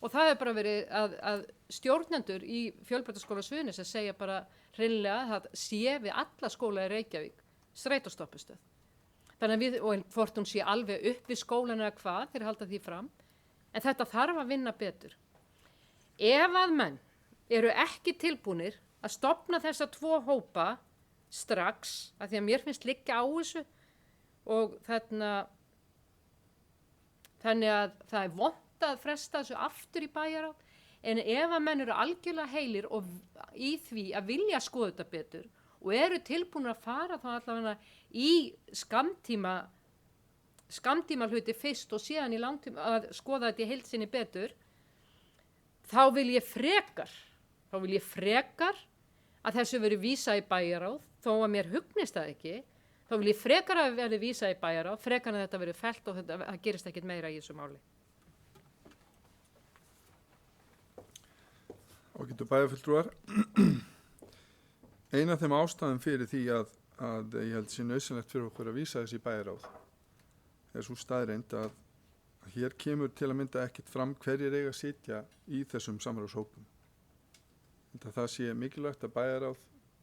Og það bara verið að stjórnendur í fjölbrautaskóla Suðurnesja að segja bara hreinlega að það sé við alla skóla í Reykjavík strætóstoppustöð. Þannig og hvort hún sé alveg upp við skólan eða hvað, þeir halda því fram, en þetta þarf að vinna betur. Ef að menn eru ekki tilbúnir að stofna þessa 2 hópa strax, af því að mér finnst liggja á þessu og þannig að það vont að fresta þessu aftur í bæjarráð, en ef að menn eru algjörlega heilir og í því að vilja skoða þetta betur og eru tilbúin að fara þá allavega í skammtíma hluti fyrst og síðan í langtíma að skoða þetta í heild sinni betur, þá vil ég frekar að þessu veri vísa í bæjarráð, þó að mér hugnist það ekki, þá vil ég frekar að verði vísa í bæjarráð, frekar að þetta veri fellt og það gerist ekkert meira í þessu máli. Og getur bæjarfulltrúar. Ein af þeim ástæðum fyrir því að ég held sé nauðsynlegt fyrir okkur að vísa þessi bæjarráð svo staðreynd að hér kemur til að mynda ekkert fram hverjir eiga að sitja í þessum samráðshópum. Það sé mikilvægt að bæjarráð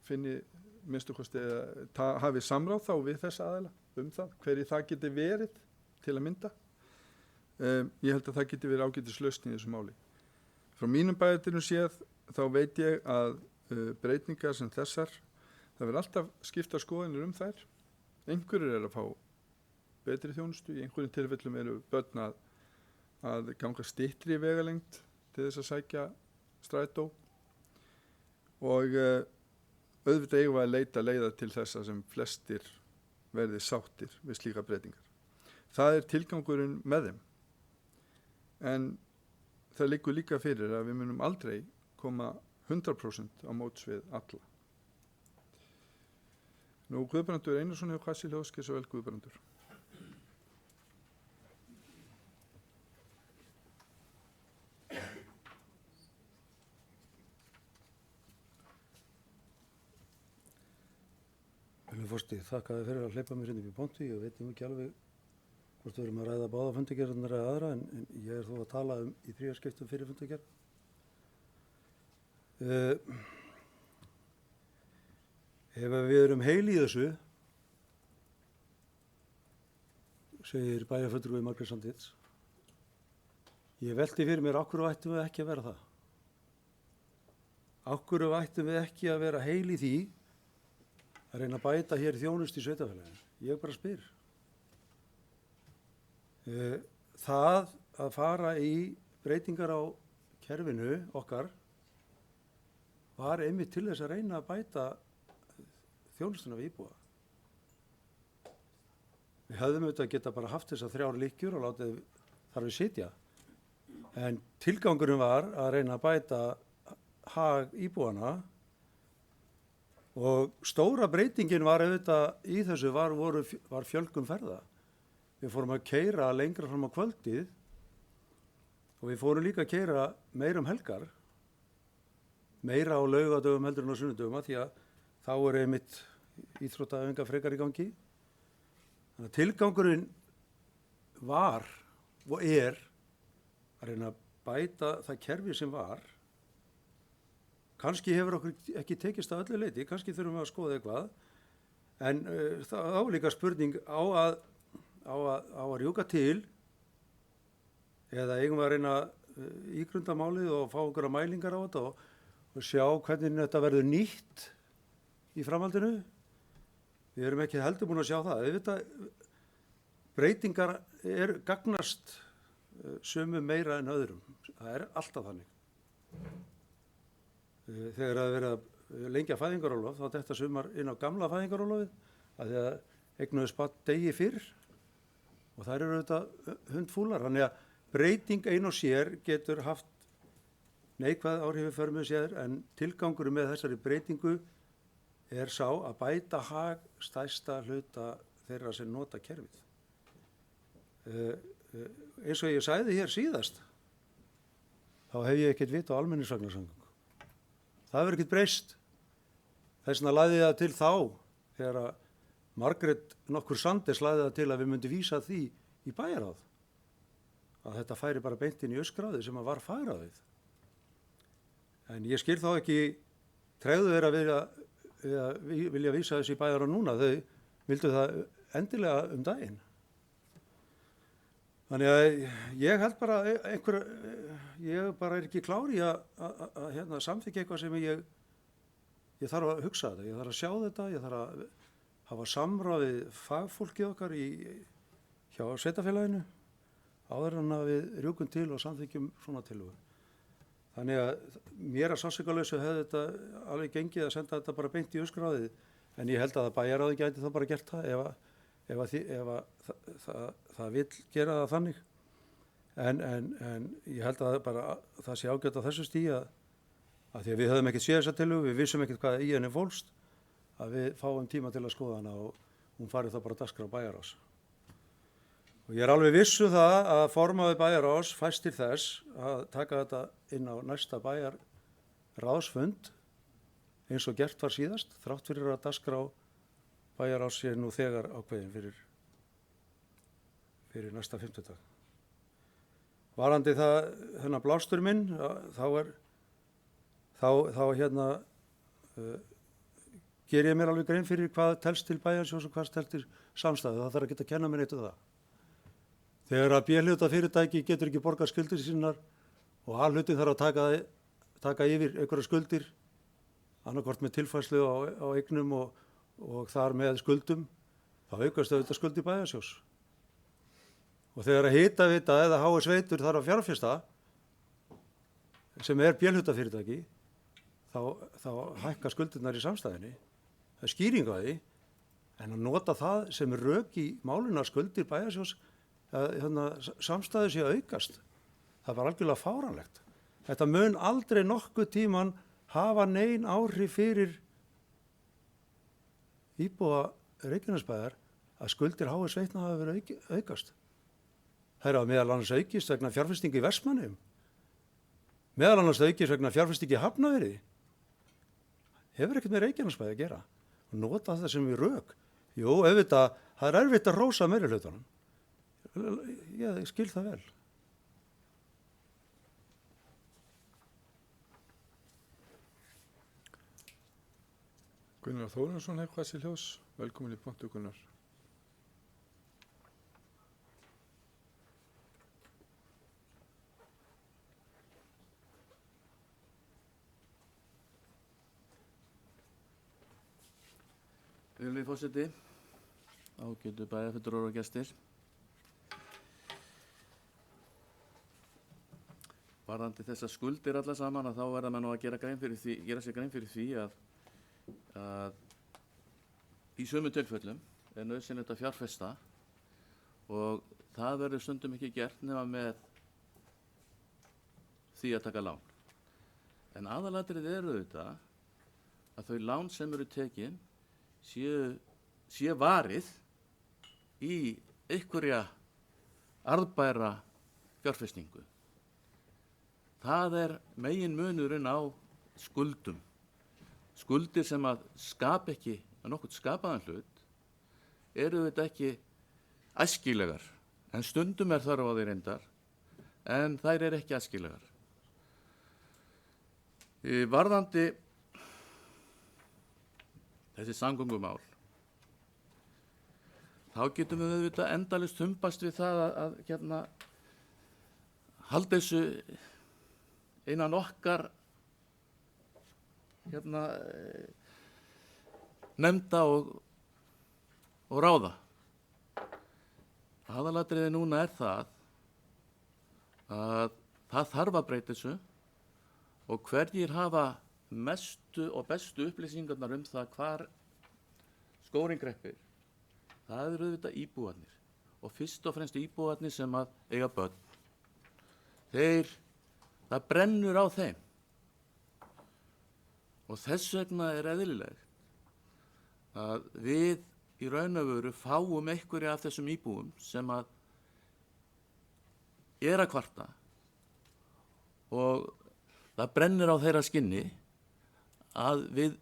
finni minnstu kosti eða hafi samráð þá við þessa aðila það, hverjir það geti verið til að mynda. Ég held að það geti verið ágætislausn í þessu máli. Frá mínum bæjardyrum séð þá veit ég að breytingar sem þessar, það verður alltaf skipta skoðanir þær. Einhverjir að fá betri þjónustu, í einhverjum tilfellum eru börn að ganga styttri vegalengd til þess að sækja strætó og auðvitað eigum við að leita leiða til þessa sem flestir verði sáttir við slíka breytingar. Það tilgangurinn með þeim, en það liggur líka fyrir að við munum aldrei koma 100% á móts við alla. Nú, Guðbrandur Einarsson hefur hvað sér hljóðskið svo vel, Guðbrandur. Fórsti, þakka þið fyrir að hleypa mér inn upp í pontu. Ég veit ekki alveg hvort við erum að ræða báða fundargerðirnar eða aðra, en ég þó að tala í 3 skiptum fyrir fundargerð. Ef við erum heil í þessu, segir bæjarfulltrúi Margrét Sandits, ég velti fyrir mér, af hverju ættum við ekki að vera það? Af hverju ættum við ekki að vera heil í því að reyna að bæta hér þjónustu í sveitarfélaginu? Ég bara spyr. Það að fara í breytingar á kerfinu okkar var einmitt til þess að reyna að bæta þjónustuna við íbúa. Við höfðum auðvitað geta bara haft þess að 3 lykkjur og látið þar við sitja. En tilgangurinn var að reyna að bæta hag íbúana. Og stóra breytingin var auðvitað í þessu var fjölgun ferða. Við fórum að keyra lengra fram á kvöldið og við fórum líka að keyra meira helgar, meira á laugadögum heldur en á sunnudögum, því að þá einmitt íþróttaæfingar frekar í gangi. Þannig að tilgangurinn var og að reyna að bæta það kerfi sem var. Kannski hefur okkur ekki tekist að öllu leyti, kannski þurfum við að skoða eitthvað, en það var líka spurning á að rjúka til eða eigum við að reyna ígrunda málið og fá einhverja mælingar á þetta og sjá hvernig þetta verður nýtt í framhaldinu. Við erum ekki heldur búin að sjá það. Auðvitað breytingar gagnast sumum meira en öðrum. Það er alltaf þannig. Þegar það verið að lengja fæðingarorlof, þá detta sumar inn á gamla fæðingarorlofið, að því að eignuðust barn degi fyrr og þær eru auðvitað hundfúlar. Þannig að breyting ein og sér getur haft neikvæð áhrif í för með sér, en tilgangurum með þessari breytingu er sá að bæta hag stærsta hluta þeirra sem nota kerfið. Eins og ég sagði hér síðast, þá hef ég ekkert vit á almenningsvagnarsamgöngum. Það hefur ekkert breyst. Þess vegna lagði það til þá, þegar að Margrét nokkur Sanders lagði það til að við myndum vísa því í bæjarráð, að þetta færi bara beint inn í öskráði sem að var fagráðið. En ég skil þá ekki tregðu þeirra vilja vísa þessu í bæjarráð núna. Þau vildu það endilega um daginn. Þannig að ég held bara ég bara er ekki klár í að samþykkja eitthvað sem ég þarf að hugsa þetta, ég þarf að sjá þetta, ég þarf að hafa samráð við fagfólkið okkar hjá sveitarfélaginu áður en að við rjúkum til og samþykkjum svona tillögu. Þannig að mér að sársaukalausu hefði þetta alveg gengið að senda þetta bara beint í öskráðið, en ég held að bæjarráðið gæti þá bara gert það ef það vill gera það þannig. En ég held að það sé ágætt á þessu stigi að því að við höfum ekkert séð þessa tillögu, við vissum ekkert hvað í henni fólst, að við fáum tíma til að skoða hana og hún farið þá bara á dagskrá bæjarráðs. Og ég er alveg vissu það að formaður bæjarráðs fæstir þess að taka þetta inn á næsta bæjarráðsfund eins og gert var síðast, þrátt fyrir að dagskrá bæjarráðs sé nú þegar ákveðin fyrir næsta fimmtudag. Varandi það blástur minn, þá ger ég mér alveg grein fyrir hvað telst til bæjarsjós og hvað telst til samstæðu. Það þarf að geta að kenna mér eitt það. Þegar að B-hluta fyrirtæki getur ekki borgað skuldir sínar og A-hluti þarf að taka yfir einhverja skuldir, annarkvort með tilfærslu á eignum og þar með skuldum, þá aukast auðvitað skuldi bæjarsjós. Og þegar að Hitaveita eða HS Veitur þarf að fjárfesta, sem er B-hluta fyrirtæki, þá hækka skuldirnar í samstæðinni. Það er skýring á því, en að nota það sem rök í máluna skuldir bæjarsjós, samstæðu sé aukast. Það var algjörlega fáránlegt. Þetta mun aldrei nokkuð tíman hafa nein áhrif fyrir íbúa Reykjanesbæjar að skuldir HS Veitna hafa verið aukast. Það er að meðal annars aukist vegna fjárfestingu í Vestmannaeyjum. Meðal annars aukist vegna fjárfestingu í Hafnarfirði. Hefur ekkert með Reykjanesbæ að gera. Og nota þetta sem við rök. Jú, auðvitað, það er erfitt að rósa meirihlutanum. Ég skil það vel. Gunnar Þórarinsson eitthvað sér ljós. Velkomin í Pontu, Gunnar. Virðulegi forseti, ágætu bæjarfulltrúar og gestir. Varðandi þessar skuldir alla saman, að þá verða menn að gera sér grein fyrir því að í sömu tilfellum er nauðsynlegt að fjárfesta og það verður stundum ekki gert nema með því að taka lán. En aðalatrið eru auðvitað að þau lán sem eru tekin sé varið í einhverja arðbæra fjárfestingu. Það er megin munurinn á skuldum. Skuldir sem að skapa ekki nokkuð skapaðan hlut eru þetta ekki æskilegar, en stundum er þörf á því reyndar, en þær eru ekki æskilegar. Varðandi þessi samgöngumál, þá getum við auðvitað endalaust humpast við það að halda þessu innan okkar nefnda og og ráða. Aðalatriði núna er það að það þarf að breyta þessu og hverjir hafa mestu og bestu upplýsingarnar það hvar skórinn greppir. Það eru auðvitað íbúarnir og fyrst og fremst íbúarnir sem að eiga börn. Það brennur á þeim og þess vegna er eðlilegt að við í raun og veru fáum einhverja af þessum íbúum sem að kvarta og það brennur á þeirra skinni að við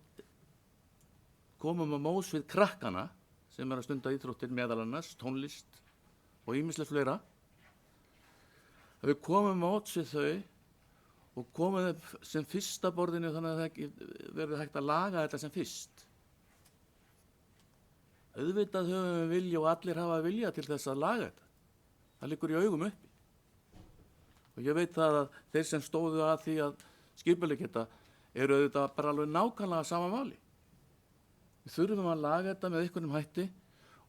komum að móts við krakkana sem að stunda íþróttir meðal annars, tónlist og ýmislegt fleira. Að við komum að móts við þau og komum þeim sem fyrsta borðinu þannig að það verður hægt að laga þetta sem fyrst. Auðvitað höfum við vilja og allir hafa vilja til þess að laga þetta. Það liggur í augum uppi. Og ég veit það að þeir sem stóðu að því að skipuleggja þetta eru auðvitað bara alveg nákvæmlega sama máli. Við þurfum að laga þetta með einhvernum hætti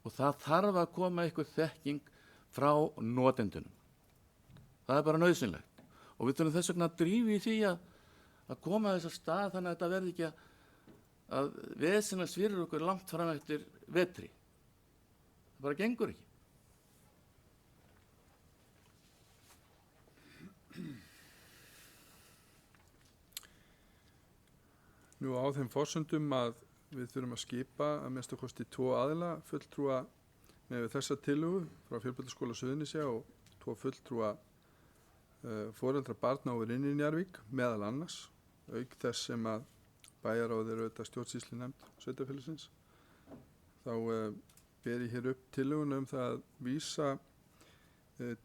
og það þarf að koma einhver þekking frá notendunum. Það er bara nauðsynlegt. Og við þurfum þess vegna að drífa í því að koma þess að stað þannig að þetta verði ekki að vesenast fyrir okkur langt fram eftir vetri. Það bara gengur ekki. Nú á þeim forsendum að við þurfum að skipa að minnsta kosti 2 aðila fulltrúa með þessa tillögu frá Fjölbrautaskóla Suðurnesja og 2 fulltrúa foreldra barna over inn í Njarðvík meðal annars, auk þess sem að bæjarráð eru auðvitað stjórnsýslunefnd sveitarfélagsins. Þá ber ég hér upp tillöguna það að vísa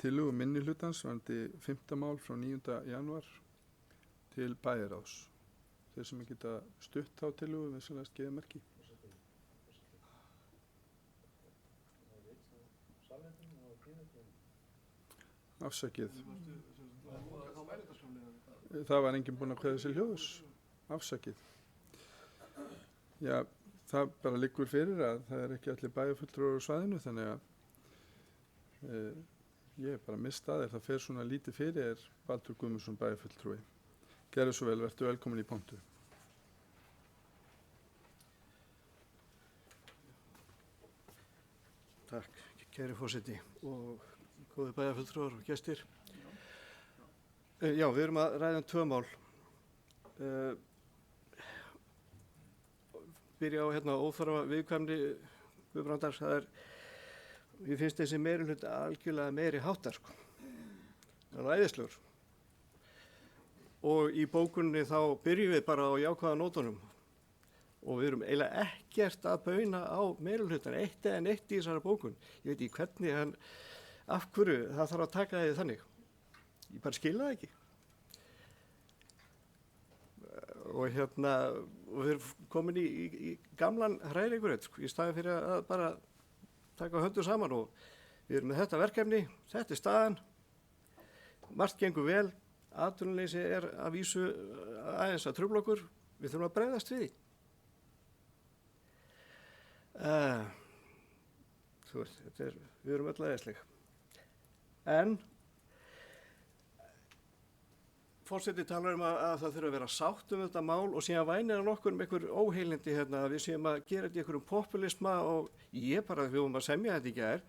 tillögu minnihlutans varðandi 5. mál frá 9. janúar til bæjarráðs. Þeir sem geta stutt á tillögu við sem gefa merki. Afsakið. Það var enginn búinn að kveða sér hljóðs. Afsakið. Já, það bara liggur fyrir að það er ekki allir bæjarfulltrúar á svæðinu þannig að ég er bara mist að það fer svona lítið fyrir Baldur Guðmundsson bæjarfulltrúi. Gerðu svo vel, vertu velkomin í pontu. Takk, kæri forseti og góði bæjarfulltrúar og gestir. Já, við erum að ræða 2 mál. Byrja á óþarfa viðkvæmni Guðbrandar. Ég finnst þessi meirihluti algjörlega meiri háttar, sko. Það er æðislegur. Og í bókunni þá byrjum við bara á jákvæða nótunum og við erum eiginlega ekkert að bauna á meirihlutan, eitt en eitt í þessari bókun. Ég veit ekki hvernig af hverju það þarf að taka því þannig. Ég bara skil það ekki. Og og við erum komin í gamlan hrærigröð, sko, í staðin fyrir að bara taka höndum saman og við erum með þetta verkefni, þetta er staðan, margt gengur vel, atvinnuleysi er að vísu aðeins að trufla okkur, við þurfum að bregðast við því. Við erum öll aðeinsleg. En forseti talar að það þurfa að vera sátt þetta mál og síðan vænir hann okkur einhver óheilindi að við séum að gera þetta í einhverjum populisma og ég bara, við höfum að semja þetta í gær,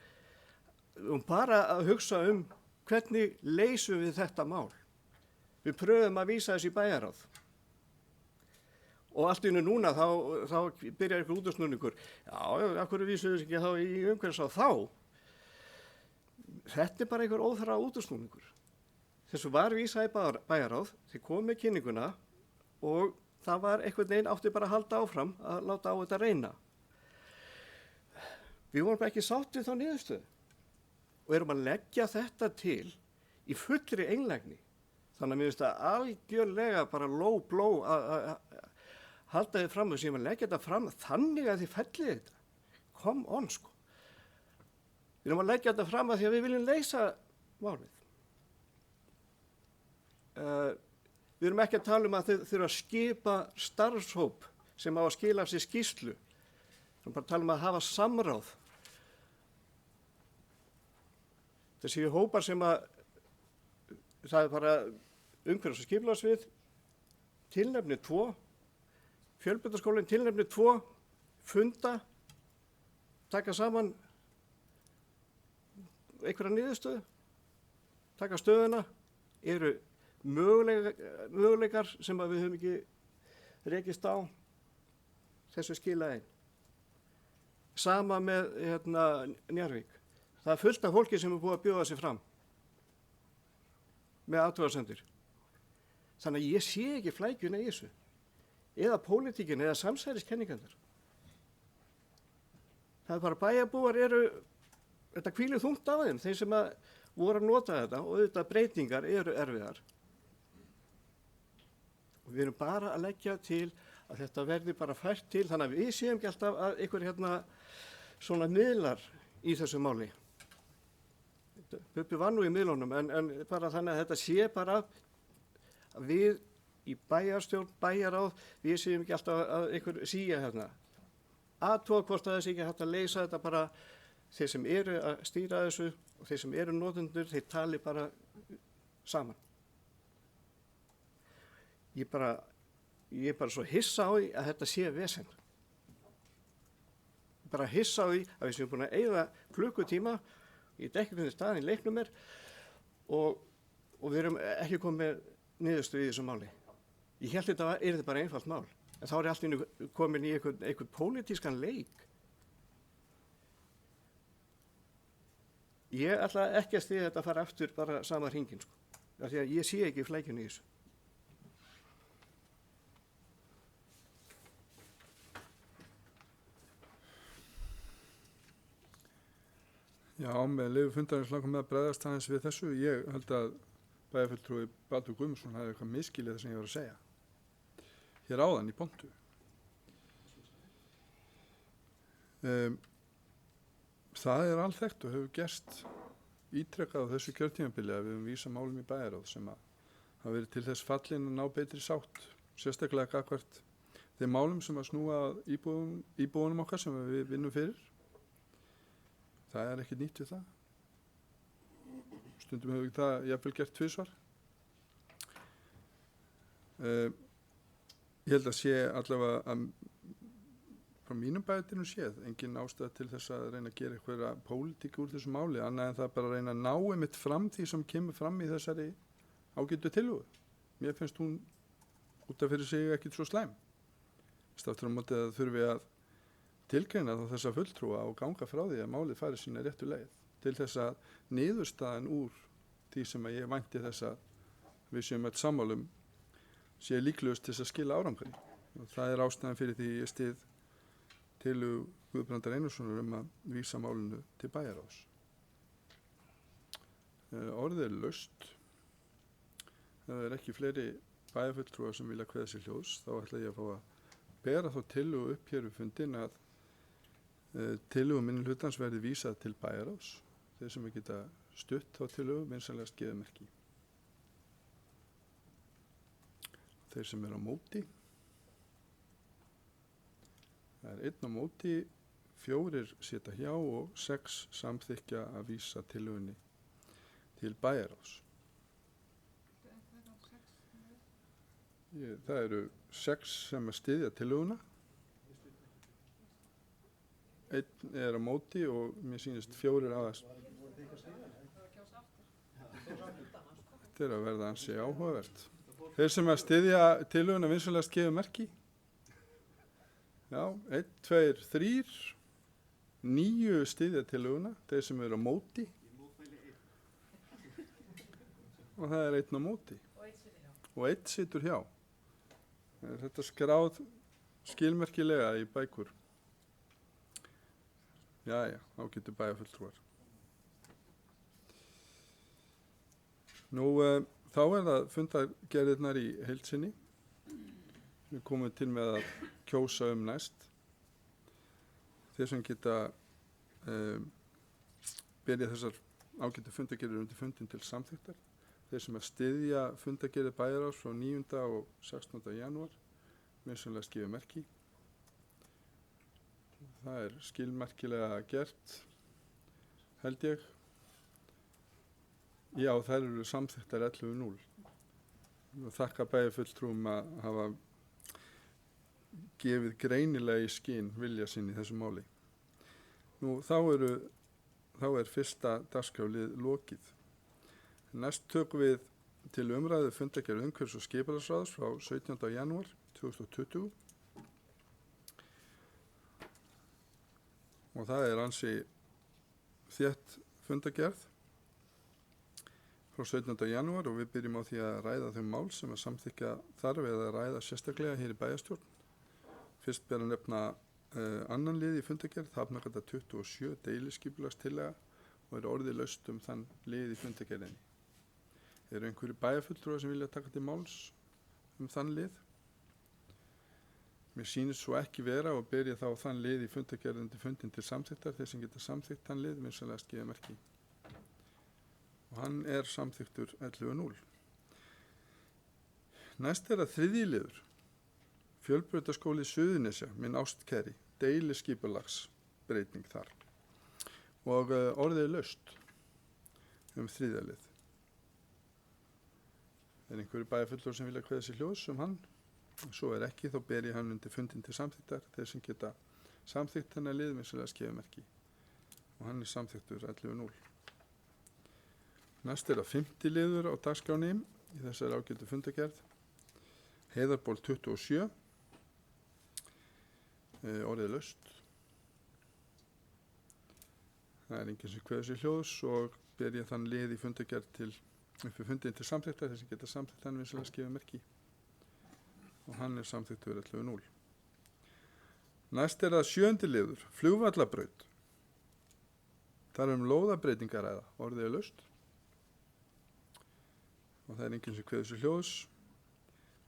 við höfum bara að hugsa hvernig leysum við þetta mál. Við pröfum að vísa þessu í bæjarráð. Og allt í einu núna þá byrjar einhver útúrsnúningur. Já, af hverju vísum við ekki þá í umhverfisráð þá? Þetta er bara einhver óþarfa útúrsnúningur. Þessu var vísað í bæjarráð, þeir kom með kynninguna og það var einhvern veginn átti bara að halda áfram að láta á þetta reyna. Við vorum ekki sáttið þá niðurstöðu og erum að leggja þetta til í fullri einlægni. Þannig að mér finnst það algjörlega bara low blow að halda þið fram og sem að leggja þetta fram þannig að þið fellið þetta. Come on, sko. Við erum að leggja þetta fram að því að við viljum leysa málið. Við erum ekki að tala um að þið þurfa að skipa starfshóp sem á að skila af sér skýrslu. Við erum bara að tala um að hafa samráð Það séu hópar sem að það er bara umhverfis- og skipulagssvið tilnefni 2, fjölbrautaskólinn tilnefni 2, funda, taka saman einhverja niðurstöðu, taka stöðuna, eru möguleikar sem að við höfum ekki rekist á, þessu skilaði. Sama með Njarðvík. Það er fullt af fólki sem er búið að bjóða sig fram með athugasemdir. Þannig að ég sé ekki flækjuna í þessu, eða pólitíkin eða samsæriskenningarnar. Það er bara bæjarbúar þetta hvílir þungt á þeim, þeir sem að voru að nota þetta, og auðvitað breytingar eru erfiðar. Og við erum bara að leggja til að þetta verði bara fært til, þannig að við séum ekki alltaf að einhver svona miðlar í þessu máli. Bubbi var nú í miðlunum, en bara þannig að þetta sé bara að við í bæjarstjórn, bæjaráð, við séum ekki alltaf að einhver síja hérna. Athuga hvort að þessi ekki hægt að leysa þetta bara, þeir sem eru að stýra þessu og þeir sem eru notendur, þeir tali bara saman. Ég er bara svo hissa á því að þetta sé vesen. Bara hissa á því að við séum búin að eyða klukkutíma, ég get ekki hvernig staðan í leiknum og við erum ekki komið niðurstöðu í þessu máli. Ég held þetta yrði bara einfalt mál, en þá er allt í einu komin í einhvern pólitískan leik. Ég ætla ekki að styðja þetta að fara aftur bara sama hringinn, sko. Því að ég sé ekki flækjunni í þessu. Já, með leyfi fundarins langar með að bregðast aðeins við þessu. Ég held að bæjarfulltrúi Baldur Guðmundsson hafi eitthvað misskilið það sem ég var að segja. Hér áðan í pontu. Það er alþekkt og hefur gerst ítrekkað á þessu kjörtímabili að við höfum vísað málum í bæjaráð sem að hafa verið til þess fallin að ná betri sátt, sérstaklega gagnvart þeim málum sem að snúa íbúunum okkar sem við vinnum fyrir. Það er ekki nýtt við það. Stundum hefur það jafnvel gert tvisvar. Ég held að sé allavega að frá mínum bæjardyrum séð engin ástæða til þess að reyna að gera eitthvað pólitík úr þessu máli, annað en það bara að reyna að ná einmitt fram því sem kemur fram í þessari ágætu tillögu. Mér finnst hún út af fyrir sig ekkit svo slæm. Staftur á móti að þurfi að tilgreina þá þessa fulltrúa og ganga frá því að málið fari sína réttu leið til þess að niðurstaðan úr því sem að ég vænti þess að við séum öll sammálum sé líklegust til þess að skila árangri. Og það er ástæðan fyrir því ég styð tillögu Guðbrandar Einarssonar að vísa málinu til bæjarráðs. Orðið er laust. Það er ekki fleiri bæjarfulltrúar sem vilja kveða sér hljóðs, þá ætla ég að fá að bera þá tillögu upp hér við fundin að tillögu minnihlutans verði vísað til bæjarráðs. Þeir sem geta stutt þá tillögu vinsamlegast gefa merki. Þeir sem eru á móti, það er 1 á móti, 4 sitja hjá og 6 samþykkja að vísa tillögunni til bæjarráðs. Það eru 6 sem að styðja tillöguna. 1 er á móti og mér sýnist 4 aðeins. Þetta er að verða ansi áhugavert. Þeir sem að styðja tillöguna vinsamlegast gefa merki. Já, 1, 2, 3, 9 styðja tillöguna, þeir sem eru á móti. Og það er 1 á móti. Og 1 situr hjá. Þetta skráð skilmerkilega í bækur. Jæja, þá getur bæjarfulltrúar. Nú, þá er það fundargerðirnar í heild sinni. Við komum til með að kjósa næst. Þeir sem geta byrja þessar ágætu fundargerðir undir fundin til samþykktar. Þeir sem að styðja fundargerðir bæjarráðs frá 9. og 16. janúar, vinsamlegast gefa merki. Það er skilmerkilega gert, held ég. Já, þær eru samþykktar 11-0. Þakka bæjarfulltrúum að hafa gefið greinilega í skyn vilja sinn í þessu máli. Nú, þá er fyrsta dagskrárlið lokið. Næst tökum við til umræðu fundargerð umhverfis- og skipulagsráðs frá 17. janúar 2020. Og það er ansi þétt fundargerð frá 17. janúar og við byrjum á því að ræða þau mál sem að samþykja þarf eða ræða sérstaklega hér í bæjarstjórn. Fyrst ber að nefna annan lið í fundargerð, Hafnargata 27 deiliskipulagstillaga og er orðið laust þann lið í fundargerðinni. Eru einhverju bæjarfulltrúar sem vilja taka til máls þann lið? Mér sýnist svo ekki vera og ber ég þá þann lið í fundargerðin til fundin til samþyktar, þeir sem geta samþykkt þann lið, vinsamlegast gefa merki. Og hann er samþyktur 11-0. Næst er að þriðji liður. Fjölbrautaskóli Suðurnesja, minn ástkæri, deiliskipulagsbreyting þar. Og orðið er laust þriðja lið. Er einhverju bæjarfulltrúar sem vilja kveða sér hljóðs hann? Svo er ekki, þá ber ég hann undir fundin til samþyktar, þeir sem geta samþykkt hennar lið, vinsamlegast gefa merki. Og hann er samþyktur 11-0. Næst er að 5. liður á dagskráni í þessari ágætu fundargerð. Heiðarból 27, orðið laust. Það er enginn sem kveður sér hljóðs og ber ég þann lið í fundargerð uppi fundin til samþyktar, þeir sem geta samþykkt hann vinsamlegast gefa merki. Og hann er samþyktur 11-0. Næst er að 7. liður, flugvallabraut. Það er lóðabreytingar ræða, orðið er laust. Og það er enginn sem kveður sér hljóðs.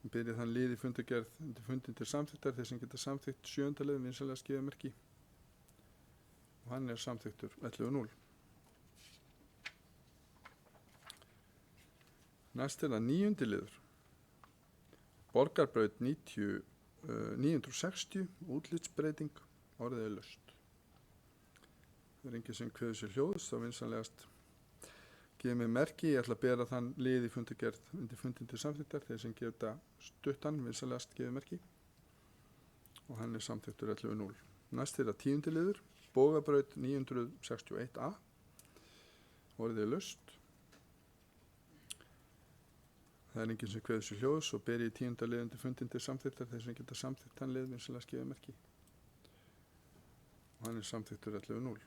Við byrjum þann lið í fundargerð undir fundin til samþyktar, þeir sem geta samþykkt 7. lið vinsamlegast gefa merki. Og hann er samþyktur 11-0. Næst er það 9. liður. Borgarbraut 960, útlitsbreyting, orðið er laust. Það er enginn sem kveður sér hljóðs, þá vinsamlegast gefa mig merki, ég ætla að bera þann lið í fundargerð undir fundin til samþyktar, þeir sem geta stuttan, vinsamlegast gefa merki. Og hann er samþyktur 11-0. Næst er það 10. liður, Bogabraut 961a, orðið er laust. Það er enginn sem kveður sér hljóðs og ber ég 10. lið undir fundin til samþyktar, þeir sem geta samþykkt hann lið, vinsamlegast gefa merki. Og hann er samþyktur 11-0.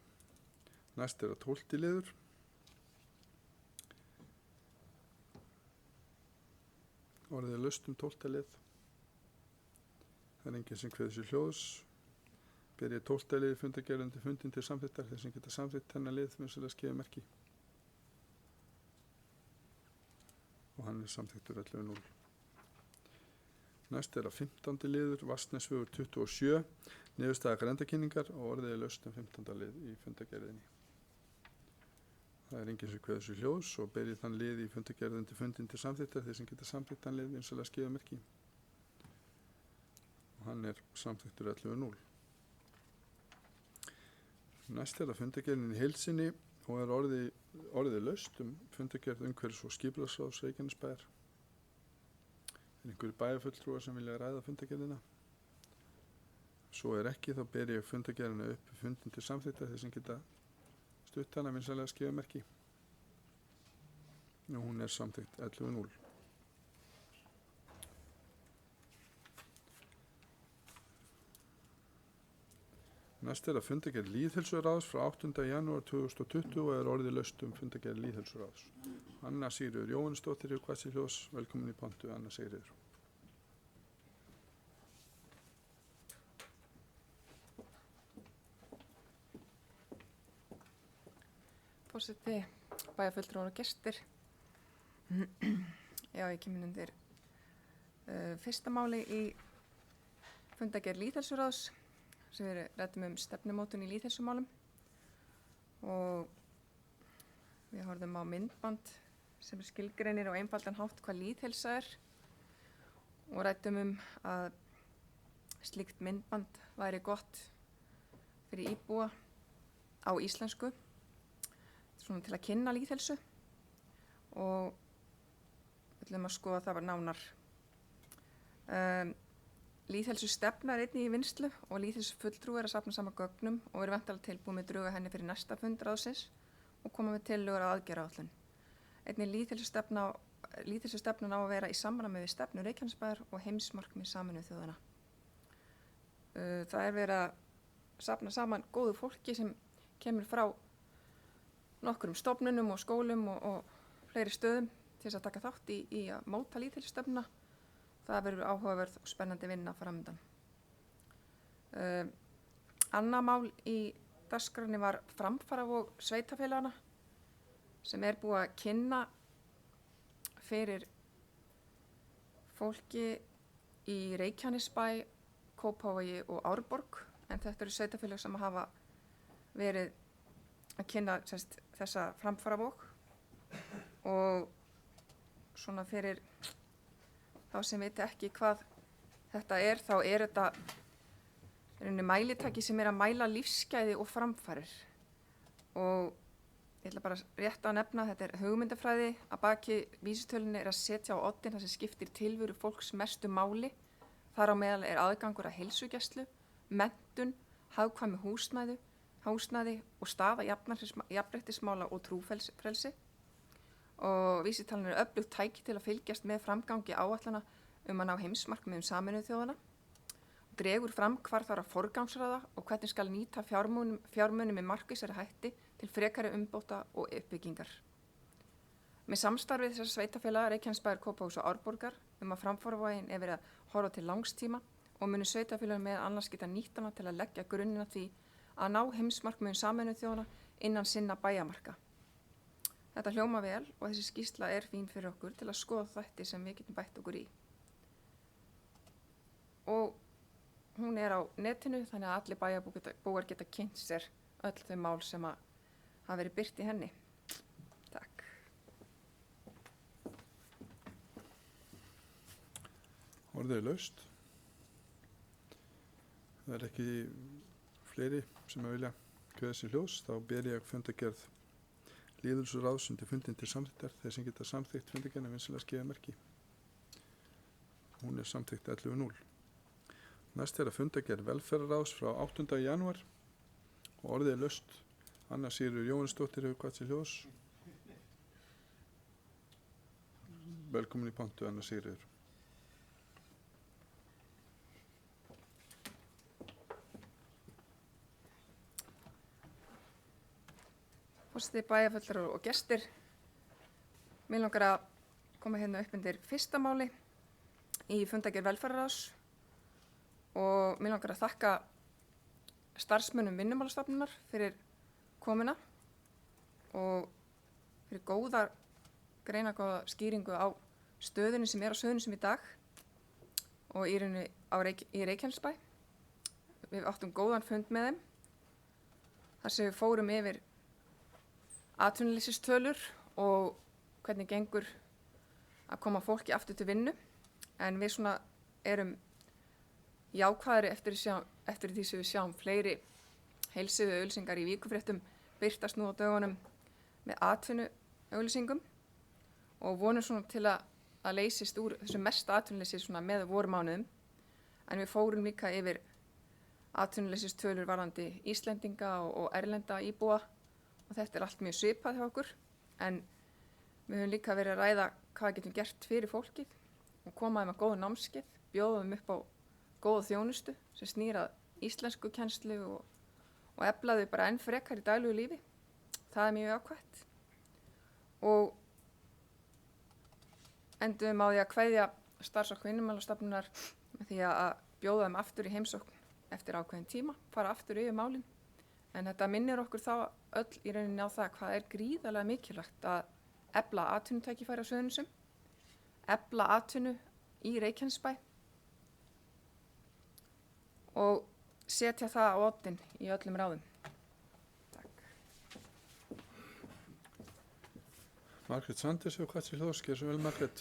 Næst er það 12. liður. Orðið er laust 12. lið. Það er enginn sem kveður sér hljóðs. Ber ég 12. lið í fundargerð undir fundin til samþyktar, þeir sem geta samþykkt hennar lið, vinsamlegast gefa merki. Og hann er samþyktur 11-0. Næst er að 15. liður, Vatnsnesvegur 27, niðurstaða grenndarkynningar og orðið er laust 15. lið í fundargerðinni. Það er enginn sem kveður sér hljóðs og ber ég þann lið í fundargerð undir fundin til samþyktar, þeir sem geta samþykkt hann lið, vinsamlegast gefa merki. Og hann er samþyktur 11-0. Næst er að fundargerðin í heild sinni og er orðið laust fundargerð umhverfis- og skipulagsráðs Reykjanesbæjar. Er einhverju bæjarfulltrúar sem vilja ræða fundargerðina? Svo er ekki, þá ber ég fundargerðina upp fundin til samþyktar, þeir sem geta stutt hana vinsamlegast gefa merki. Og hún er samþykkt 11-0. Næst er að fundargerð lýðheilsuráðs frá 8. janúar 2020 og er orðið laust fundargerð lýðheilsuráðs. Anna Sigríður Jóhannesdóttir er kvassi hljós, velkomin í pontu Anna Sigríður. Forseti, bæjarfulltrúar og gestir. Já, ég kemur undir fyrsta máli í fundargerð lýðheilsuráðs sem við ræddum stefnumótun í lýðheilsumálum og við horfðum á myndband sem skilgreinir á einfaldan hátt hvað lýðheilsa er og ræddum að slíkt myndband væri gott fyrir íbúa á íslensku svona til að kynna lýðheilsu og við ætlum að skoða það var nánar. Lýðheilsustefna er einnig í vinnslu og lýðheilsufulltrúi er að safna saman gögnum og er væntanlega tilbúið með drög að henni fyrir næsta fund ráðsins og koma með tillögur að aðgerðaáætlun. Einnig lýðheilsustefnan á að vera í samræmi við stefnu Reykjanesbæjar og heimsmarkmið Sameinuðu þjóðanna. Það er verið að safna saman góðu fólki sem kemur frá nokkrum stofnunum og skólum og fleiri stöðum til þess að taka þátt í að móta lýðheilsustefnuna. Það verður áhugaverð og spennandi vinna framöndan. Annað mál í dagskránni var framfaravog sveitarfélagana sem er búið að kynna fyrir fólki í Reykjanesbæ, Kópavogi og Árborg, en þetta eru sveitarfélag sem hafa verið að kynna þessa framfaravog og svona fyrir þá sem veit ekki hvað þetta er, þá er þetta mælitæki sem er að mæla lífsgæði og framfarir. Og ég ætla bara rétt að nefna að þetta er hugmyndafræði að baki vísitölunni er að setja á oddinn það sem skiptir tilveru fólks mestu máli. Þar á meðal er aðgangur að heilsugæslu, menntun, hagkvæmu húsnæði og staða jafnréttismála og trúfrelsi. Og vísitalan er öflugt tæki til að fylgjast með framgangi áætlana að ná heimsmarkmiðum Sameinuðu þjóðanna, dregur fram hvar þarf að forgangsraða og hvernig skal nýta fjármunum með markvissari hætti til frekari umbóta og uppbyggingar. Með samstarfið þessar sveitarfélaga Reykjanesbæjar, Kópavogs og Árborgar að framfaravogin er verið að horfa til langstíma og munu sveitarfélögin með annars geta nýtt hana til að leggja grunninn að því að ná heimsmarkmiðum Sameinuðu þjóðanna innan sinna bæjamarka. Þetta hljóma vel og þessi skýrsla er fín fyrir okkur til að skoða þætti sem við getum bætt okkur í. Og hún er á netinu þannig að allir bæjarbúar geta kynnt sér öll þau mál sem hafa verið birt í henni. Takk. Orðið er laust. Það er ekki fleiri sem vilja kveða sér hljós, þá ber ég fundargerð lýðheilsuráðs undir fundin til samþykktar. Þeir sem geta samþykkt fundargerðina vinsamlega skeiða merki. Hún er samþykkt 11.0. Næst er að fundargerð velferðarráðs frá 8. janúar og orðið er laust. Anna Sigríður Jóhannsdóttir hefur kvatt sér hljós. Velkomin í pontu, Anna Sigríður. Forseti, bæjarfulltrúar og gestir. Mig langar að koma hérna upp undir fyrsta máli í fundargerð velferðarráðs og mig langar að þakka starfsmönnum Vinnumálastofnunar fyrir komuna og fyrir góða skýringu á stöðunni sem er á Suðurnesjum í dag og í Reykjanesbæ. Við áttum góðan fund með þeim þar sem við fórum yfir atvinnuleysistölur og hvernig gengur að koma fólki aftur til vinnu, en við svona erum jákvæðari eftir því sem við sjáum fleiri heilsíðu auglýsingar í vikufréttum birtast nú á dögunum með atvinnuauglýsingum og vonum svona til að leysist úr þessu mesta atvinnuleysi svona með vormánuðum, en við fórum líka yfir atvinnuleysistölur varðandi Íslendinga og erlenda íbúa og þetta er allt mjög svipað hjá okkur, en við höfum líka verið að ræða hvað við getum gert fyrir fólkið og koma þeim að góðu námskeið, bjóða þeim upp á góða þjónustu sem snýr að íslenskukennslu og efla þau bara enn frekar í daglegu lífi. Það er mjög jákvætt. Og endum á því að kveðja starfsfólk Vinnumálastofnunar með því að bjóða þeim aftur í heimsókn eftir ákveðin tíma, fara aftur yfir málin. En þetta minnir okkur þá öll í rauninni á það hvað er gríðarlega mikilvægt að efla atvinnutækifæri á Suðurnesjum, efla atvinnu í Reykjanesbæ og setja það á oddinn í öllum ráðum. Takk. Margrét Sanders hefur kvatt sér hljós. Gjörðu svo vel, Margrét.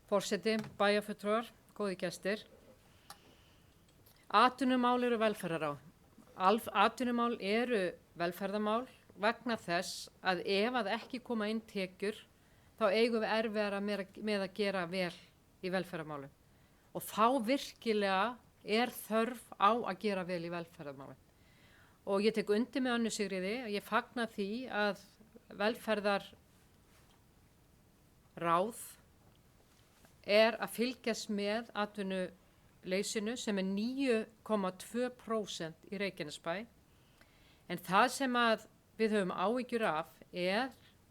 Forseti, bæjarfulltrúar, góði gestir. Atvinnumál eru Atvinnumál eru velferðarmál vegna þess að ef að ekki koma inn tekjur þá eigum við erfiðara með að gera vel í velferðarmálum. Og þá virkilega er þörf á að gera vel í velferðarmálum. Og ég tek undir með Önnu Sigríði að ég fagna því að velferðarráð er að fylgjast með atvinnuleysinu sem er 9,2% í Reykjanesbæ. En það sem að við höfum áhyggjur af er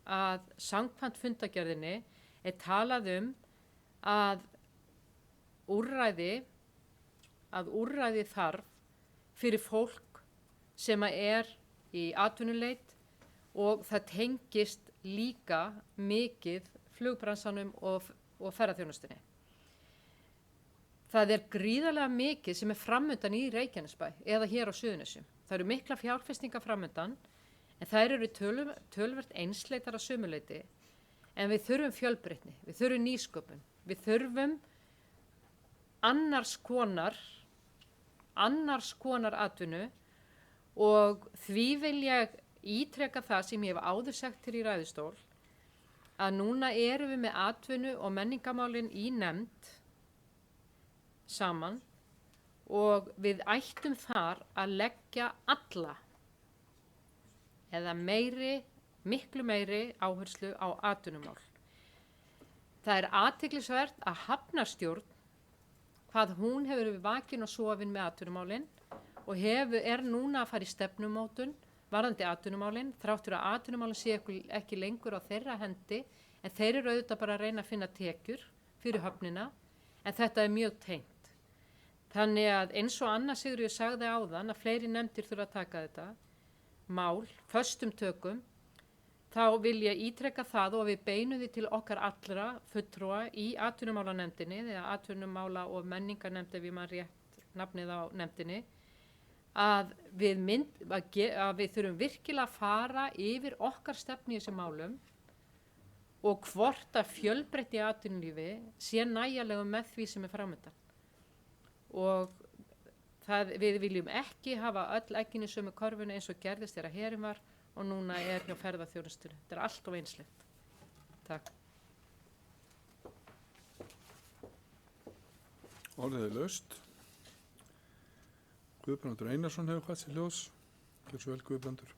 að samkvæmt fundargerðinni er talað að úrræði þarf fyrir fólk sem er í atvinnuleit og það tengist líka mikið flugbransanum og ferðaþjónustunni. Það er gríðarlega mikið sem er framundan í Reykjanesbæ eða hér á Suðurnesjum. Það eru mikla fjárfestingar framundan en þær eru töluvert einsleitar að sumuleyti en við þurfum fjölbreytni, við þurfum nýsköpun, við þurfum annars konar atvinnu og því vil ég ítreka það sem ég hef áður sagt hér í ræðustól að núna erum við með atvinnu og menningamálin í nefnd saman og við ættum þar að leggja alla eða miklu meiri áherslu á atvinnumál. Það er athyglisvert að Hafnarstjórn, hvað hún hefur verið vakin og sofin með atvinnumálin og er núna að fara í stefnumótun varðandi atvinnumálin, þráttur að atvinnumálin sé ekki lengur á þeirra hendi, en þeir eru auðvitað bara að reyna að finna tekjur fyrir höfnina, en þetta er mjög tengt. Þannig að eins og Anna Sigríður sagði áðan að fleiri nefndir þurfa að taka þetta mál, föstum tökum, þá vil ég ítreka það og við beinum því til okkar allra fulltrúa í atvinnumálanefndinni, eða atvinnumála og menningarnefnd ef ég man rétt nafnið á nefndinni, að við þurfum virkilega að fara yfir okkar stefnu í þessum málum og hvort að fjölbreytni í atvinnulífi sé nægjanlega með því sem er framundan. Og við viljum ekki hafa öll eggin í sömu körfunni eins og gerðist þegar herinn var og núna er hjá ferðaþjónustunni. Þetta er allt of einslegt. Takk. Orðið er laust. Guðbrandur Einarsson hefur hvað sér ljós. Gjör svo vel, Guðbrandur.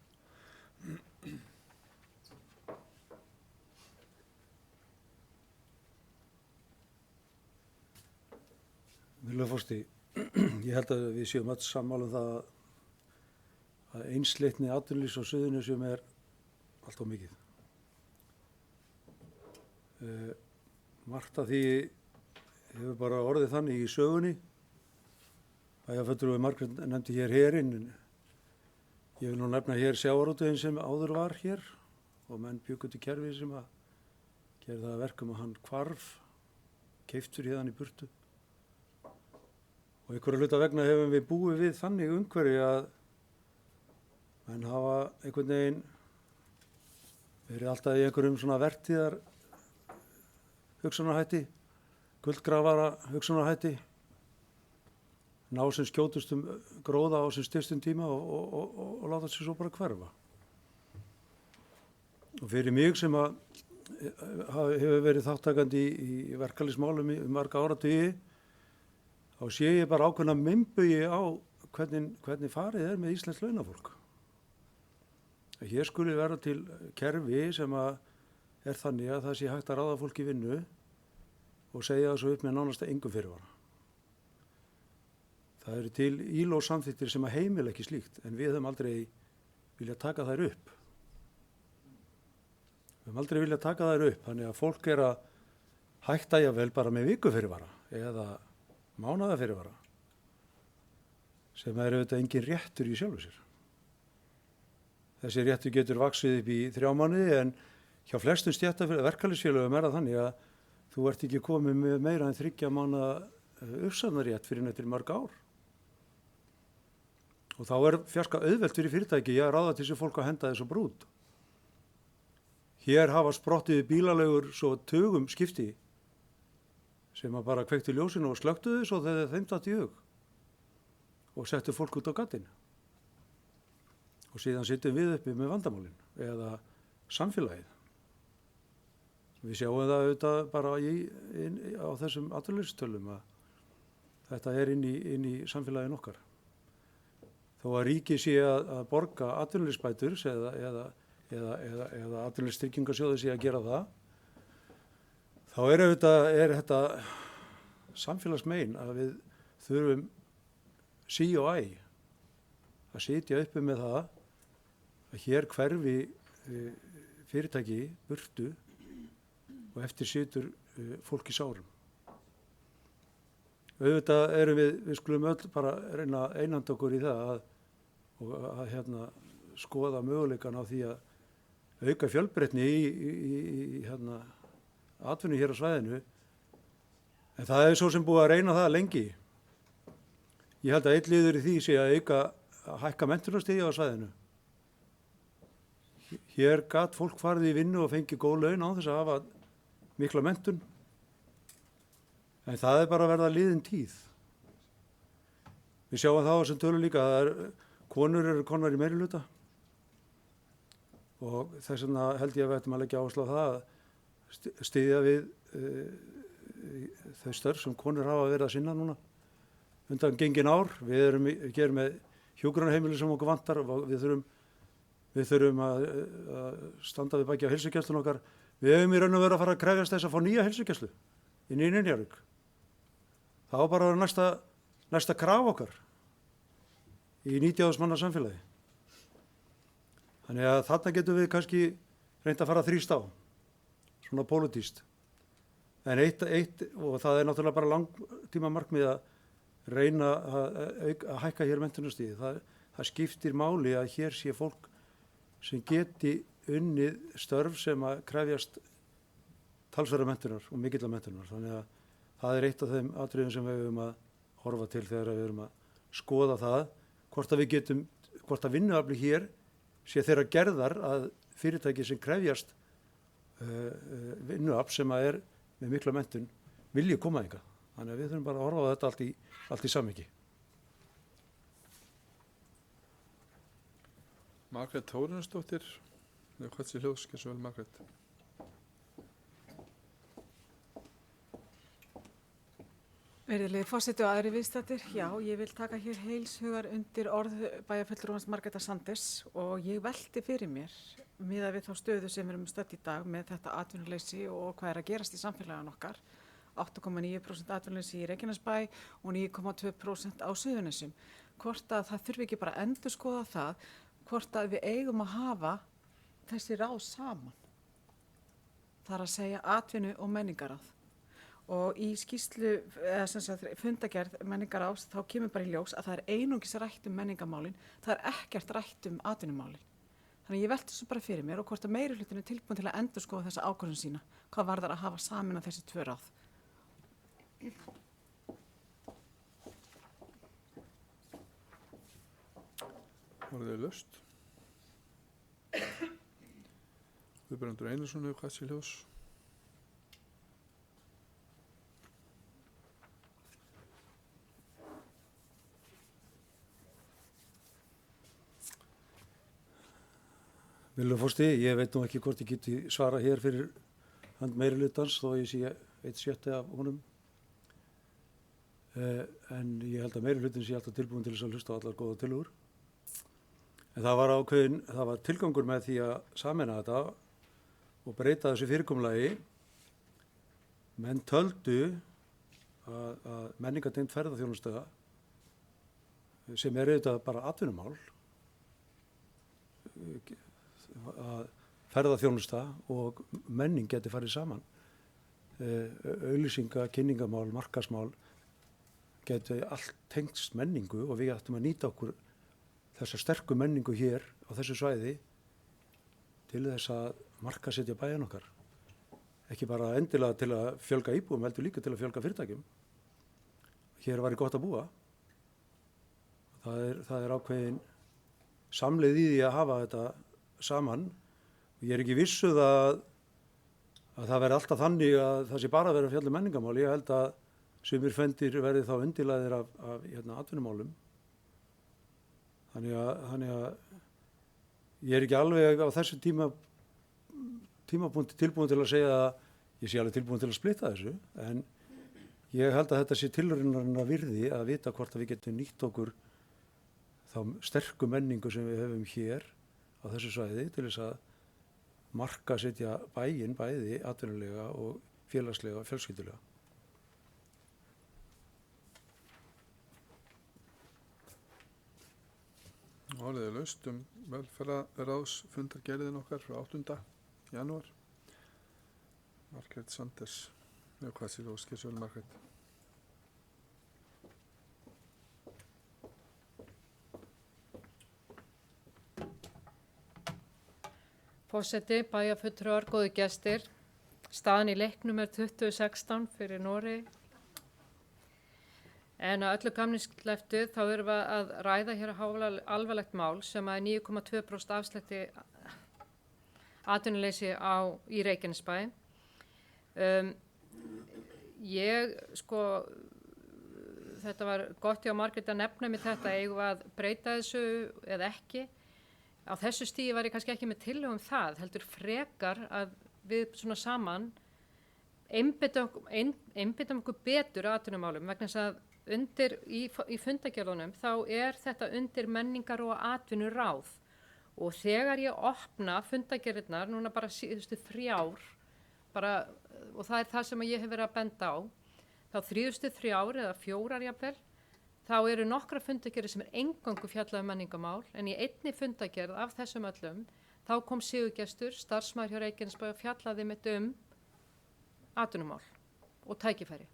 Virðulegur forseti, ég held að við séum öll sammála það að einsleitni atvinnulífs á Suðurnesjum er allt of mikið. Margt af því hefur bara orðið þannig í sögunni. Bæjarfulltrúi Margrét nefndi hér herinn, en ég vil nú nefna hér sjávarútveginn sem áður var hér og menn bjuggu til kerfi sem að gera það að verkum að hann hvarf, keyptur hérðan í burtu. Og einhverja hluta vegna hefum við búið við þannig umhverfi að menn hafa einhvern veginn verið alltaf í einhverjum svona vertíðar hugsunarhætti, gullgrafara hugsunarhætti, ná sem skjótustum gróða á sem styrstum tíma og láta sig svo bara hverfa. Og fyrir mig sem að hefur verið þáttakandi í verkalýðsmálum í marga áratugi, þá sé ég bara ákveðna meinbugi á hvernig farið er með íslenskt launafólk. Hér skuli vera til kerfi sem að er þannig að það sé hægt að ráða fólk í vinnu og segja það svo upp með nánast engum fyrirvara. Það eru til ILO-samþykktir sem að heimila ekki slíkt, en við höfum aldrei viljað taka þær upp. Við höfum aldrei viljað taka þær upp, þannig að fólk er að hætta jafnvel bara með vikufyrirvara eða mánaðafyrirvara, sem er auðvitað engin réttur í sjálfu sér. Þessi réttur getur vaxið upp í 3 mánuði, en hjá flestum verkalýðsfélögum er það þannig að þú ert ekki komið með meira en 3 mánaða uppsafnarétt fyrir eftir mörg ár. Og þá er fjarska auðvelt fyrir fyrirtæki að ráða til þessu fólk að henda þessu brút. Hér hafa sprottið bílaleigur svo tugum skipti sem að bara kveikti ljósinu og slökktu þau svo þegar þeim datt í hug. og settu fólk út á gatinn. Og síðan sittum við uppi með vandamálin eða samfélagið. Við sjáum það auðvitað bara á þessum atvinnuleysistölum að þetta er inn í samfélagin okkar. Þó að ríkið sé að borga atvinnuleysisbætur eða atvinnuleysistryggingasjóður sé að gera það, þá er þetta samfélagsmein að við þurfum sí og æ að sitja uppi með það að hér hverfi fyrirtæki burtu og eftir situr fólk í sárum. Auðvitað erum við skulum öll bara reyna að einanda okkur í það að skoða möguleikan á því að auka fjölbreytni í atvinnu hér á svæðinu. En það er svo sem búið að reyna það lengi. Ég held að einn liður í því sé að hækka menntunarstig á svæðinu. Hér gat fólk farið í vinnu og fengið góð laun án þess að hafa mikla menntun. En það er bara að verða liðin tíð. Við sjáum það á þessum tölum líka að konur eru komnar í meirihluta og þess vegna held ég að við ættum að leggja áherslu á það að styðja við þau störf sem konur hafa verið að sinna núna undan gengin ár. Við erum með hjúkrunarheimili sem okkur vantar og við þurfum að standa við baki á heilsugæslun okkar. Við hefum í raun og veru að fara að krefjast þess að fá nýja heilsugæslu í Nýja-Njarðvík. Það var bara að vera næsta kraf okkar í 90.000 manna samfélagi. Þannig að þarna getum við kannski reynt að fara að þrýsta á, svona pólitískt. En eitt, og það er náttúrulega bara langtíma markmið að reyna að hækka hér menntunarstigið. Það skiptir máli að hér sé fólk sem geti unnið störf sem að krefjast talsverðar menntunar og mikillar menntunar. Þannig að það er eitt af þeim atriðum sem við höfum að horfa til þegar við höfum að skoða það hvort að vinnuafli hér sé þeirra gerðar að fyrirtæki sem krefjast vinnuafl sem að er með mikla menntun vilji koma hingað. Þannig að við þurfum bara að horfa á þetta allt í samhengi. Margrét Þórarinsdóttir, hvað sé hljóðs, hversu vel Margrét? Virðulegi forseti og aðrir viðstaddir, já, ég vil taka hér heilshugar undir orð bæjarfulltrúans Margrétar Sanders og ég velti fyrir mér, miðað við þá stöðu sem við erum stödd í dag með þetta atvinnuleysi og hvað er að gerast í samfélaginu okkar, 8,9% atvinnuleysi í Reykjanesbæ og 9,2% á Suðurnesjum. Hvort að það þurfi ekki bara að endurskoða það, hvort að við eigum að hafa þessi ráð saman. Það er að segja atvinnu og menningaráð. Og í skýrslu, eða sem sagt fundagerð menningaráðs, þá kemur bara í ljós að það er einungis rætt menningamálin, það er ekkert rætt atvinnumálin. Þannig ég velti þessu bara fyrir mér og hvort að meirihlutinn er tilbúin til að endurskoða þessa ákvörðun sína, hvað varðar að hafa saman þessi tvö ráð. Voru þau laust? Guðbrandur Einarsson hefur hvað sé hljóðs. Virðulegur forseti, ég veit nú ekki hvort ég geti svara hér fyrir hand meirihlutans þó ég sé 1/6 af honum. En ég held að meirihlutin sé alltaf tilbúin til þess að hlusta á allar góða tillögur. En það var tilgangur með því að sameina þetta og breyta þessu fyrirkomulagi. Menn töldu að menningartengd ferðaþjónusta sem er auðvitað bara atvinnumál, að ferðaþjónusta og menning geti farið saman. Auglýsinga, kynningamál, markaðsmál geti allt tengst menningu og við ættum að nýta okkur þessa sterku menningu hér á þessu svæði til þess að markaðssetja bæinn okkar. Ekki bara endilega til að fjölga íbúum, heldur líka til að fjölga fyrirtækjum. Hér væri gott að búa. Það er ákveðin samleið í því að hafa þetta saman. Ég er ekki vissuð að það verði alltaf þannig að það sé bara verið að fjalla menningamál. Ég held að sumir fendir verði þá undirlæðir af atvinnumálum Þannig að ég er ekki alveg á þessu tímapunkti tilbúin til að segja að ég sé alveg tilbúin til að splitta þessu, en ég held að þetta sé tilraunarinnar virði að vita hvort að við getum nýtt okkur þá sterku menningu sem við höfum hér á þessu svæði til þess að markasetja bæinn bæði atvinnulega og félagslega og fjölskyldulega. Orðið er laust velferðarráðsfundargerðin okkar frá 8. janúar. Margrét Sanders, hvað sér óskilsvel Margrét? Forseti, bæjarfulltrúar, góðu gestir. Staðan í leiknum er 2016 fyrir Noregi. En að öllu gamni slepptu þá erum við að ræða hér alvarlegt mál sem að 9,2% afslætti atvinnuleysi í Reykjanesbæ. Þetta var gott hjá Margrét að nefna mér þetta, eigum við að breyta þessu eða ekki. Á þessu stígi var ég kannski ekki með tillögu það, heldur frekar að við svona saman einbyttum okkur betur að atvinnumálum vegna þess að undir í fundagerðunum þá er þetta undir menningar og atvinnuráð og þegar ég opna fundagerðirnar núna bara síðustu 3 ár og það er það sem ég hef verið að benda á þá síðustu 3 ár eða 4 jafnvel þá eru nokkra fundagerðir sem eingöngu fjallað menningamál en í einni fundagerð af þessum öllum þá kom sigurgestur, starfsmaður hjá Reykjanesbæ og fjallaði mitt atvinnumál og tækifæri.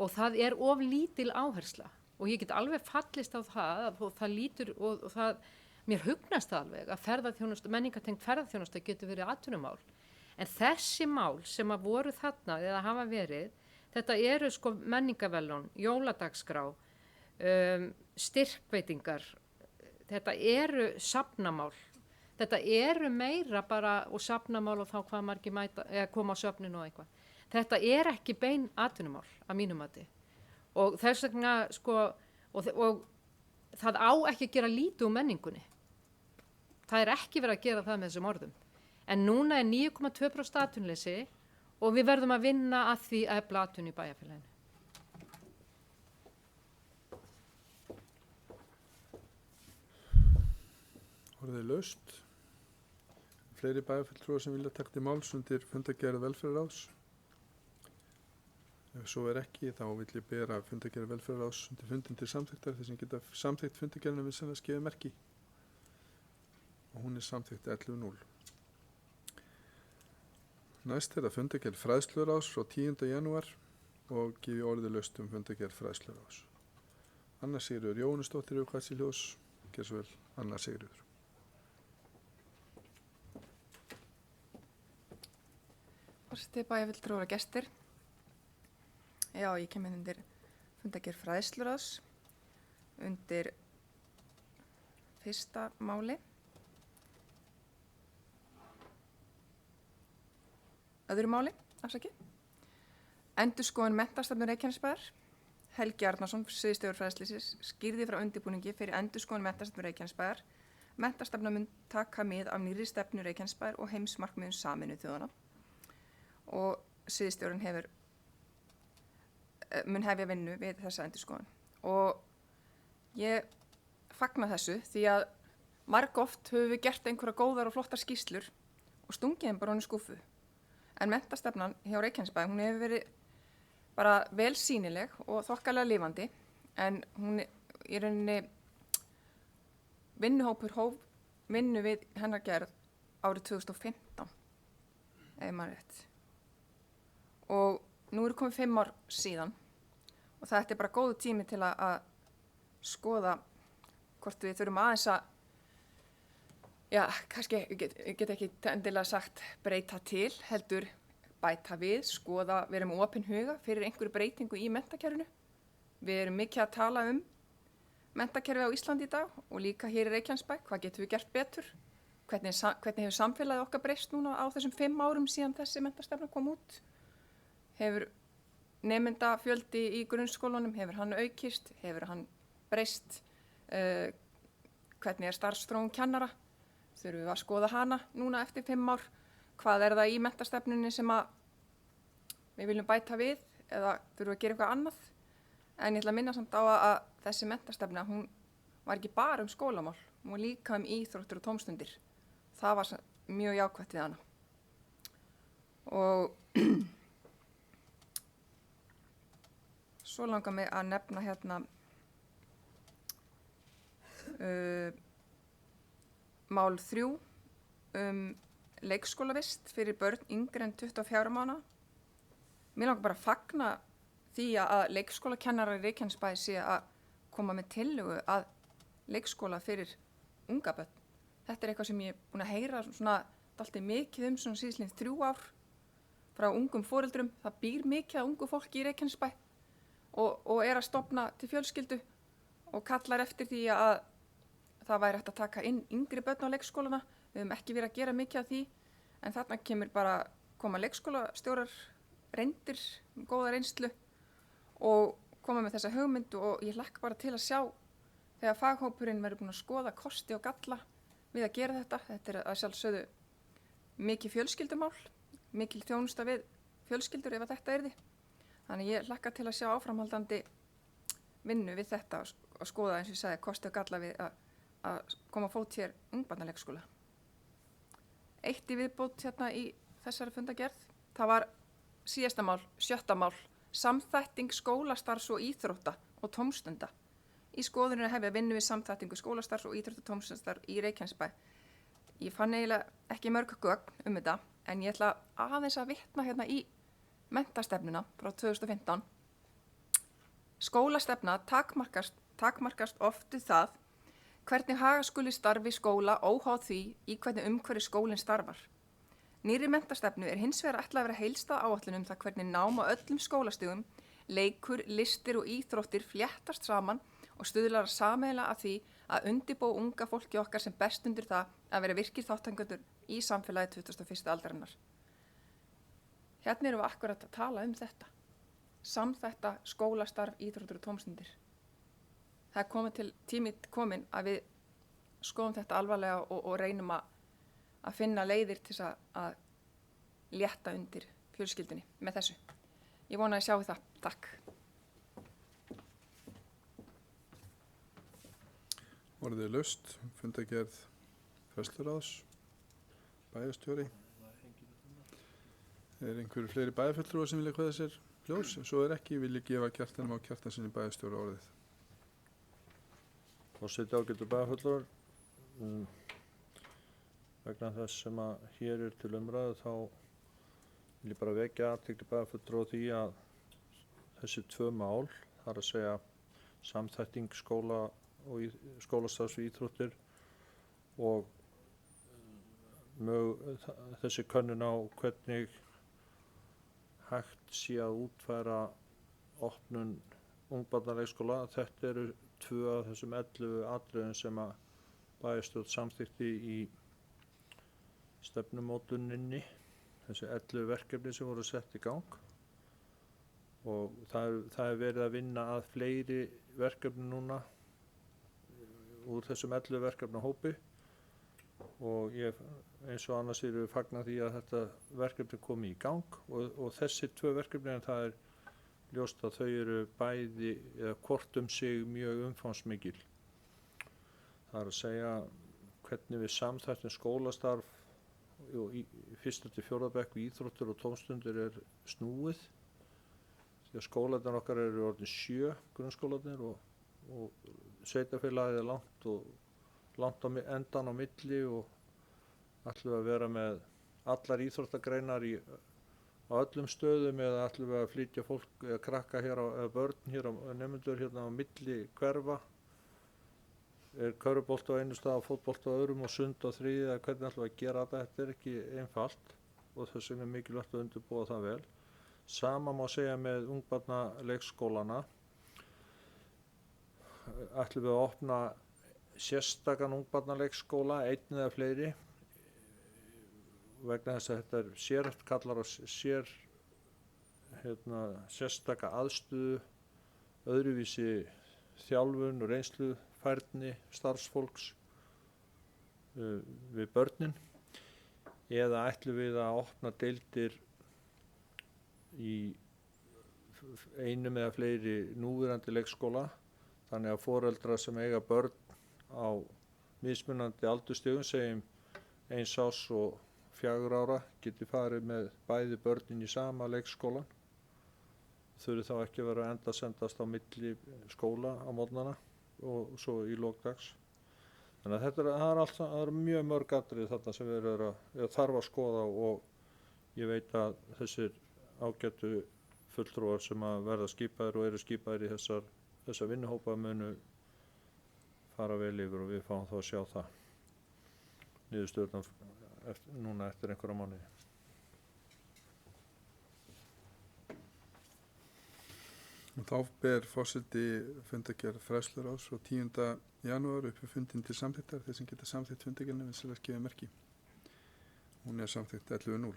Og það er of lítil áhersla og ég get alveg fallist á það og það lítur og það, mér hugnast það alveg að menningartengd ferðaþjónusta getur verið atvinnumál. En þessi mál sem að voru þarna eða hafa verið, þetta eru sko menningaverðlaun, jóladagskrá, styrkveitingar, þetta eru safnamál, þetta eru meira bara og safnamál og þá hvað margir koma á söfnin og eitthvað. Þetta er ekki bein atvinnumál að mínum mati og þess vegna sko og það á ekki að gera lítið úr menningunni. Það er ekki verið að gera það með þessum orðum. En núna er 9,2% atvinnuleysi og við verðum að vinna að því að efla atvinnu í bæjarfélaginu. Orðið er laust. Fleiri bæjarfulltrúar sem vilja taka til máls undir fundagerð velferðarráðs. Ef svo er ekki, þá vil ég bera fundagerð velferðarráðs undir fundin til samþykktar þess að geta samþykkt fundagerðina við sem það skeiði merki. Og hún er samþykkt 11.0. Næst er það fundagerð fræðsluráðs frá 10. janúar og gefi orðið laust fundagerð fræðsluráðs. Anna Sigríður Jóhannesdóttir og hvað sé ljós, gerð svo vel Anna Sigríður. Forseti, bæjarfulltrúar og gestir. Já, ég kem inn undir fundagerð fræðsluráðs undir fyrsta máli. Öðru máli, afsakið. Endurskoðun menntastefnu Reykjanesbæjar. Helgi Arnarsson, sviðsstjóri fræðslusins, skýrði frá undirbúningi fyrir endurskoðun menntastefnu Reykjanesbæjar. Menntastefna mun taka mið af nýrri stefnu Reykjanesbæjar og heimsmarkmiðum Sameinuðu þjóðanna. Og sviðsstjórinn mun hefja vinnu við þessa endurskoðun. Og ég fagna þessu því að margoft höfum við gert einhverja góðar og flottar skýrslur og stungið þeim bara ofan í skúffu. En menntastefnan hjá Reykjanesbæ, hún hefur verið bara vel sýnileg og þokkalega lifandi, en hún í rauninni vinnuhópur hóf vinnu við hennar gerð árið 2015, ef maður rétt. Og nú eru komið 5 ár síðan og þetta er bara góðu tími til að skoða hvort við þurfum aðeins að, já, kannski get ekki endilega sagt breyta til, heldur bæta við, skoða, við erum opin huga fyrir einhverju breytingu í menntakerfinu. Við erum mikið að tala menntakerfi á Íslandi í dag og líka hér í Reykjanesbæ, hvað getum við gert betur? Hvernig hefur samfélagið okkar breyst núna á þessum 5 árum síðan þessi menntastefna kom út? Hefur nemendafjöldi í grunnskólanum, hefur hann aukist, hefur hann breyst? hvernig er starfsþróun kennara, þurfum við að skoða hana núna eftir 5 ár, hvað er það í menntastefnunni sem að við viljum bæta við eða þurfum við að gera eitthvað annað. En ég ætla að minna samt á að þessi menntastefna, hún var ekki bara skólamál, hún var líka íþróttir og tómstundir. Það var mjög jákvætt við hana. Og svo langar mig að nefna hérna mál 3 leikskólavist fyrir börn yngri en 24 mánaða. Mér langar bara að fagna því að leikskólakennarar í Reykjanesbæ sé að koma með tillögu að leikskóla fyrir unga börn. Þetta er eitthvað sem ég er búin að heyra svona dálítið mikið svona síðastliðin 3 ár frá ungum foreldrum. Það býr mikið af ungu fólki í Reykjanesbæ og er að stofna til fjölskyldu og kallar eftir því að það væri hægt að taka inn yngri börn á leikskólana. Við höfum ekki verið að gera mikið af því, en þarna koma leikskólastjórar reyndir, góða reynslu og koma með þessa hugmyndu og ég hlakka bara til að sjá þegar faghópurinn verður búinn að skoða kosti og galla við að gera þetta. Þetta er að sjálfsögðu mikið fjölskyldumál, mikil þjónusta við fjölskyldur ef að þetta yrði. Þannig ég hlakka til að sjá áframhaldandi vinnu við þetta og skoða eins og ég sagði kosti og galla við að koma á fót hér ungbarnaleikskóla. Eitt í viðbót hérna í þessari fundagerð, það var síðasta mál, 7. mál, samþætting skólastarfs og íþrótta og tómstunda. Í skoðuninu hefði að vinna við samþættingu skólastarfs og íþrótta og tómstundastarf í Reykjanesbæ. Ég fann eiginlega ekki mörg gögn þetta, en ég ætla aðeins að vitna hérna í menntastefnuna frá 2015. Skólastefna takmarkast oft við það hvernig haga skuli starfi skóla óháð því í hvernig umhverfi skólinn starfar. Nýrri menntastefnu er hins vegar ætlað að vera heildstæð áætlun það hvernig nám á öllum skólastigum, leikur, listir og íþróttir fléttast saman og stuðlar sameiginlega að því að undirbúa unga fólki okkar sem best undir það að vera virkir þátttakendur í samfélagi 21. aldarinnar. Hérna erum við akkurat að tala þetta. Samþætta skólastarf, íþróttir og tómstundir. Það er tími komin að við skoðum þetta alvarlega og reynum að finna leiðir til að létta undir fjölskyldunni með þessu. Ég vona að sjá það. Takk. Orðið laust, fundagerð fræðsluráðs, bæjarstjóri. Er einhverju fleiri bæjarfulltrúar sem vilja kveða sér ljós? Ef svo er ekki, vil ég gefa Kjartanum á Kjartansinni bæjarstjóra orðið. Forseti ágætu bæjarfulltrúar, vegna þess sem að hér er til umræðu þá vil ég bara vekja athygli bæjarfulltrúa á því að þessi 2 mál, það er að segja samþætting skóla og skólastarfs og íþróttir og þessi könnun á hvernig hægt sé að útfæra opnun ungbarnaleikskóla. Þetta eru 2 af þessum 11 atriðum sem að bæjarstjórn samþykkti í stefnumótuninni, þessi 11 verkefni sem voru sett í gang og það er verið að vinna að fleiri verkefni núna úr þessum 11 verkefna hópi og ég eins og annars erum við fagna því að þetta verkefni komi í gang og þessi 2 verkefni en það er ljóst að þau eru bæði eða hvort sig mjög umfangsmikil. Það er að segja hvernig við samþættum skólastarf og í 1. til 4. bekk við íþróttir og tómstundir er snúið því að skólarnir okkar eru orðin 7 grunnskólarnir og sveitarfélagið er langt á endan á milli og ætlum við að vera með allar íþróttagreinar á öllum stöðum eða ætlum við að flytja fólk eða krakka hér eða börn hér á nemendur hérna á milli hverfa. Er körfubolti á einu stað og fótbolti á öðrum og sund á þriðja eða hvernig ætlum við að gera þetta? Þetta er ekki einfalt og þess vegna er mikilvægt að undirbúa það vel. Sama má segja með ungbarnaleikskólana. Ætlum við að opna sérstakan ungbarnaleikskóla, einn eða fleiri, vegna þess að þetta er sérhæft kallar á sérstaka aðstöðu, öðruvísi þjálfun og reynslufærni starfsfólks við börnin, eða ætlum við að opna deildir í einum eða fleiri núverandi leikskóla, þannig að foreldrar sem eiga börn á mismunandi aldurstigum, segjum 1 árs og 4 ára, geti farið með bæði börnin í sama leikskólan, þurfi þá ekki að vera að endasendast á milli skóla á morgnana og svo í lok dags. Þannig að það er mjög mörg atriði þarna sem við þarf að skoða, og ég veit að þessir ágætu fulltrúar sem að verða skipaðir og eru skipaðir í þessa vinnuhópa munu fara vel yfir, og við fáum þá að sjá það niðurstöðurnar núna eftir einhverja mánuði. Og þá ber forseti fundargerð fræðsluráðs frá 10. janúar upp við fundin til samþykktar. Þeir sem geta samþykkt fundargerðina vinsilega gefa merki. Hún er samþykkt 11.0.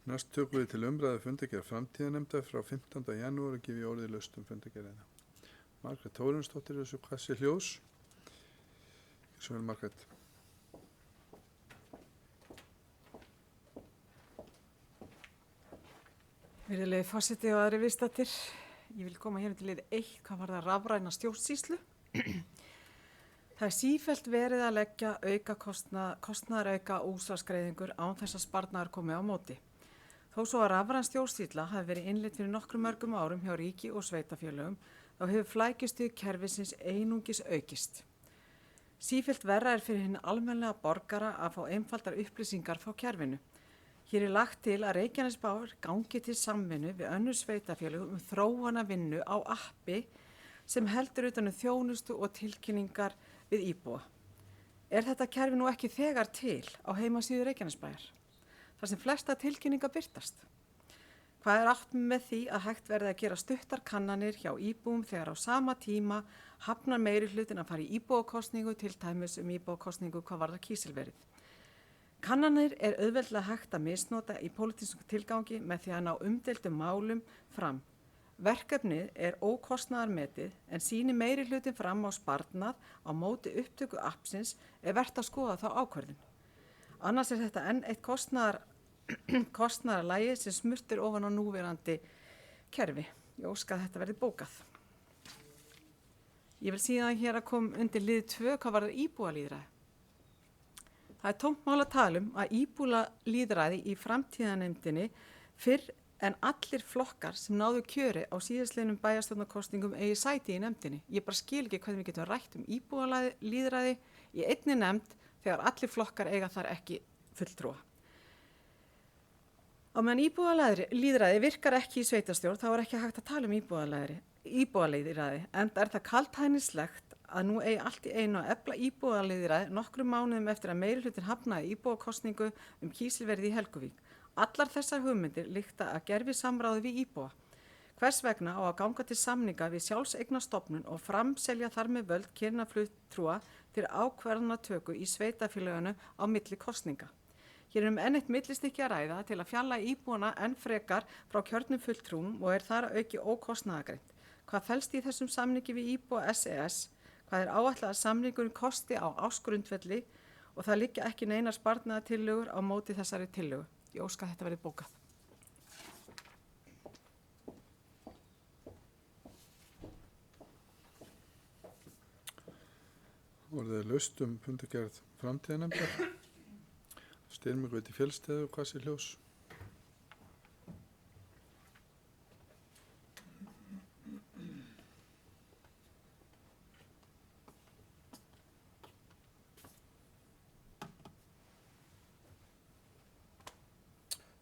Næst tökum við til umræðu fundargerð framtíðanemndar frá 15. janúar og gefi orðið laust fundargerðina. Margrét Þórunnsdóttir þessu kassi hljós. Svo vel, Margrét. Virðulegi forseti og aðri viðstaddir, ég vil koma hér til lið 1 hvað var það rafræna stjórnsýslu. Það er sífellt verið að leggja kostnaðarauka útsvarsgreiðingur án þess að sparnaður komi á móti. Þó svo að rafræn stjórnsýsla hafi verið innleidd fyrir nokkrum mörgum árum hjá ríki og sveitarfélögum, þá hefur flækjustuð kerfisins einungis aukist. Sífellt verra er fyrir hinn almennlega borgara að fá einfaldar upplýsingar frá kerfinu. Hér er lagt til að Reykjanesbær gangi til samvinnu við önnur sveitarfélög þróana vinnu á appi sem heldur utan þjónustu og tilkynningar við íbúa. Er þetta kerfi nú ekki þegar til á heimasíðu Reykjanesbæjar, þar sem flesta tilkynningar birtast? Hvað er átt með því að hægt verði að gera stuttar kannanir hjá íbúum þegar á sama tíma hafnar meiri hlutin að fara í íbúakosningu, til dæmis íbúakosningu hvað varðar kísilverið? Kannanir er auðveldlega hægt að misnota í pólitískum tilgangi með því að ná umdeildum málum fram. Verkefnið er ókostnaðarmetið en sýnir meiri hlutin fram á sparnað á móti upptöku appsins er vert að skoða þá ákvörðun. Annars er þetta enn eitt kostnaðarlægi sem smurtur ofan á núverandi kerfi. Ég óska að þetta verði bókað. Ég vil síðan hér að koma undir lið 2 hvað varðar íbúalýðræði. Það er tómt mál að tala að íbúalýðræði í framtíðanemndinni fyrr en allir flokkar sem náðu kjöri á síðastliðnum bæjarstjórnarkosningum eigi sæti í nefndinni. Ég bara skil ekki hvernig við getum rætt íbúalýðræði í einni nefnd þegar allir flokkar eiga þar ekki fulltrúa. Á meðan íbúalýðræði virkar ekki í sveitarstjórn þá er ekki hægt að tala íbúalýðræði, enda er það kaldhæðnislegt að nú eigi allt í einu að efla íbúalýðræði nokkrum mánuðum eftir að meirihlutin hafnaði íbúakosningu kísilverið í Helguvík. Allar þessar hugmyndir líkta að gerfi samráði við íbúa. Hvers vegna á að ganga til samninga við sjálfseignarstofnun og framselja þar með völd kjörinna fulltrúa fyrir ákvarðanatöku í sveitarfélöginu á milli kosninga. Hér enn eitt millistykki að ræða til að fjalla íbúana enn frekar frá kjörnum fulltrúum og er þar að auki ókostnaðargreint. Hvað felst í þessum samningi við íbúa SES? Hvað er áætlað að samningurinn kosti á ársgrundvelli og það liggja ekki neinar sparnaðartillögur á móti þessari tillögu. Ég óska að þetta verði bókað. Orðið laust fundargerð framtíðanemndar. Styrmir Gauti Fjellsteður og kassi hljós.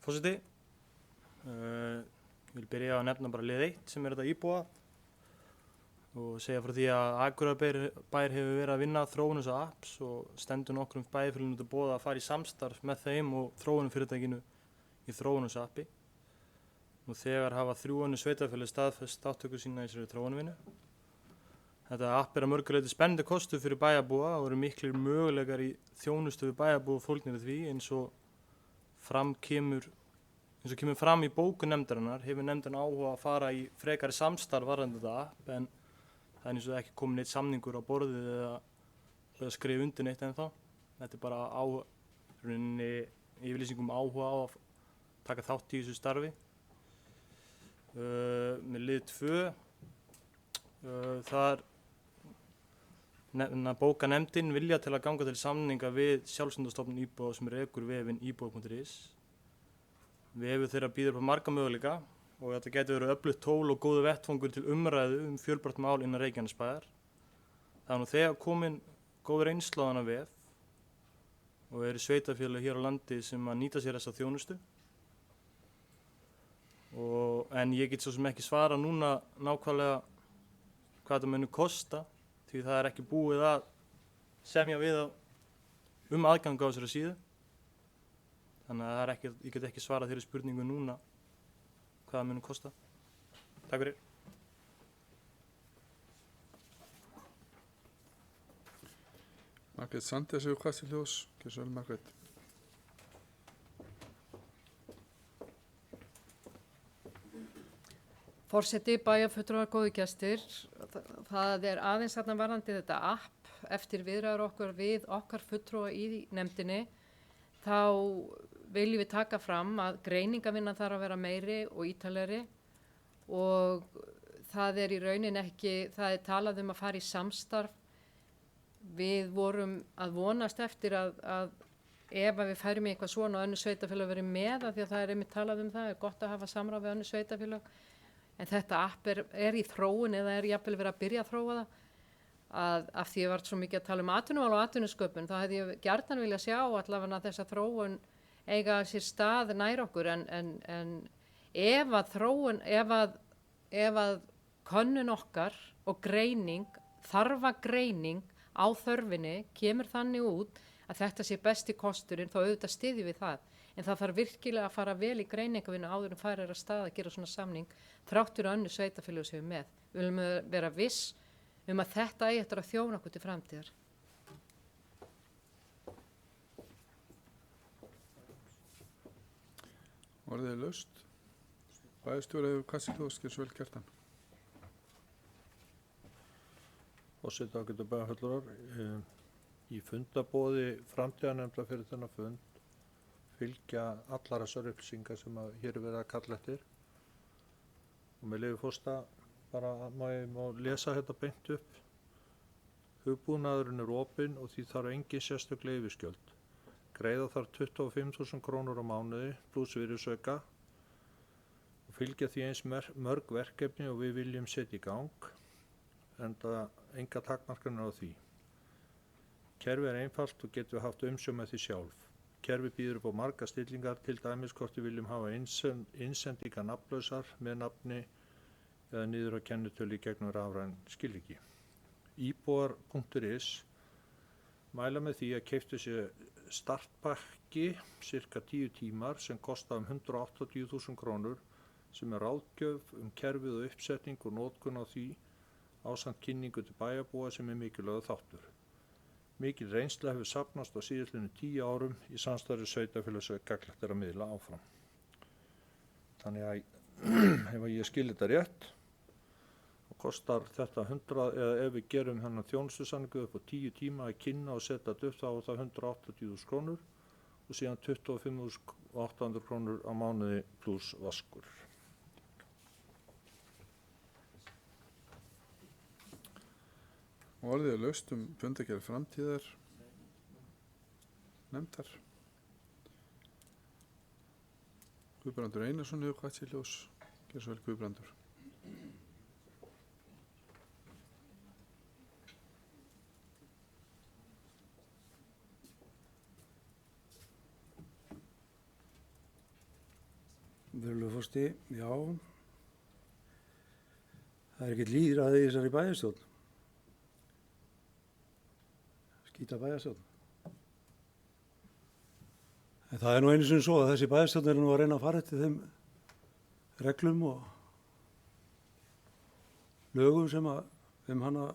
Forseti, ég vil byrja að nefna bara lið 1 sem er þetta íbúa og segja frá því að Akureyrarbær hefur verið að vinna þróun þessa apps og stendur nokkrum bæjarfélögum til boða að fara í samstarf með þeim og þróunarfyrirtækinu í þróun þessa appi. Nú þegar hafa 3 önnur sveitarfélög staðfest þátttöku sína í þessari þróunarvinnu. Þetta app er að mörgu leyti spennandi kostur fyrir bæjarbúa og eru miklir möguleikar í þjónustu við bæjarbúa fólgnir því eins og kemur fram í bókun nefndarinnar hefur nefndin áhuga að fara í frekari samstarf varðandi þetta app en það er eins og ekki komin neitt samningur á borðið eða skrifa undir neitt ennþá. Þetta er bara yfirlýsingum áhuga á að taka þátt í þessu starfi. Með lið 2, þar bóka nefndin vilja til að ganga til samninga við sjálfsendastofnun íbúða sem rekur vefinn íbúða.is. Vefur þeirra býður upp á marga möguleika og þetta getur verið öflugt tól og góðu vettfangur til umræðu fjölbreytt mál innan Reykjanesbæjar. Það er nú þegar komin góð reynsla á þennan vef og eru sveitarfélög hér á landi sem að nýta sér þessa þjónustu. En ég get svo sem ekki svara núna nákvæmlega hvað þetta muni kosta, því það er ekki búið að semja við aðgang á þessari síðu. Þannig að ég get ekki svarað þeirri spurningu núna hvað það muni kosta. Takk fyrir. Margrét Sandnes hefur hvað til ljós. Gjörðu svo vel, Margrét. Forseti, bæjarfulltrúar, góðu gestir, það er aðeins þarna varðandi þetta app eftir viðræður okkar við okkar fulltrúa í nefndinni. Þá viljum við taka fram að greiningavinnan þarf að vera meiri og ítalegri og það er í raunin ekki, það er talað um að fara í samstarf. Við vorum að vonast eftir að ef við færum í eitthvað svona og önnur sveitafélag verið með, af því að það er einmitt talað um það, er gott að hafa samráð við önnur sveitafélag. En þetta app er í þróun eða er jafnvel verið að byrja að þróa það. Af því ég var svo mikið að tala um atvinnumál og atvinnusköpun, þá hefði ég gjarnan vilja sjá allavega þessa þróun eiga sér stað nær okkur. En ef að könnun okkar og greining, þarfa greining á þörfinni kemur þannig út að þetta sé besti kosturinn, þá auðvitað styðjum við það. En það þarf virkilega að fara vel í greiningavinnu áður en færir að stað að gera svona samning þráttur önnur sveitafélög sem við með. Við viljum vera viss að þetta eigi eftir að þjóna okkur til framtíðar. Orðið er laust. Bæjarstjóri hefur hvað til ljós. Gjörðu svo vel, Kjartan. Forseti, ágætu bæjarfulltrúar. Í fundaboði framtíðarnefndar fyrir þennan fund fylgja allar þessar upplýsingar sem hér er verið að kalla eftir. Og með leyfi forseta bara má lesa þetta beint upp. Hugbúnaðurinn er opinn og því þarf engin sérstök leyfisgjöld. Greiða þarf 25.000 krónur á mánuði pluss virðisauka og fylgja því eins mörg verkefni og við viljum setja í gang, enda enga takmarkanir á því. Kerfið er einfalt og getum við haft umsjón með því sjálf. Kerfið býður upp á marga stillingar, til dæmis hvort við viljum hafa innsendingar nafnlausar með nafni eða niður á kennitölu í gegnum rafræn skilríki. Íbúðar.is mæla með því að keyptu sér startpakki cirka 10 tímar sem kosta 180.000 krónur sem er ráðgjöf kerfið og uppsetning og notkun á því ásamt kynningu til bæjarbúa sem er mikilvægur þáttur. Mikil reynsla hefur safnast á síðastliðnum 10 árum í samstarfi sveitafélags sem gagnlegt er að miðla áfram. Þannig að ef ég skil þetta rétt, og kostar þetta 100, eða ef við gerum hennar þjónustusamningu upp á 10 tíma að kynna og setja þetta upp, þá er það 180.000 krónur og síðan 25.800 krónur á mánuði pluss vaskur. Orðið er laust fundargerð framtíðar nefndar. Guðbrandur Einarsson hefur hvað til ljós. Gjörðu svo vel, Guðbrandur. Virðulegur forseti, já. Það er ekkert lýðræði í þessari bæjarstjórn. Skýta bæjarstjórn. En það er nú einu sinni svo að þessi bæjarstjórn er nú að reyna að fara eftir þeim reglum og lögum sem hana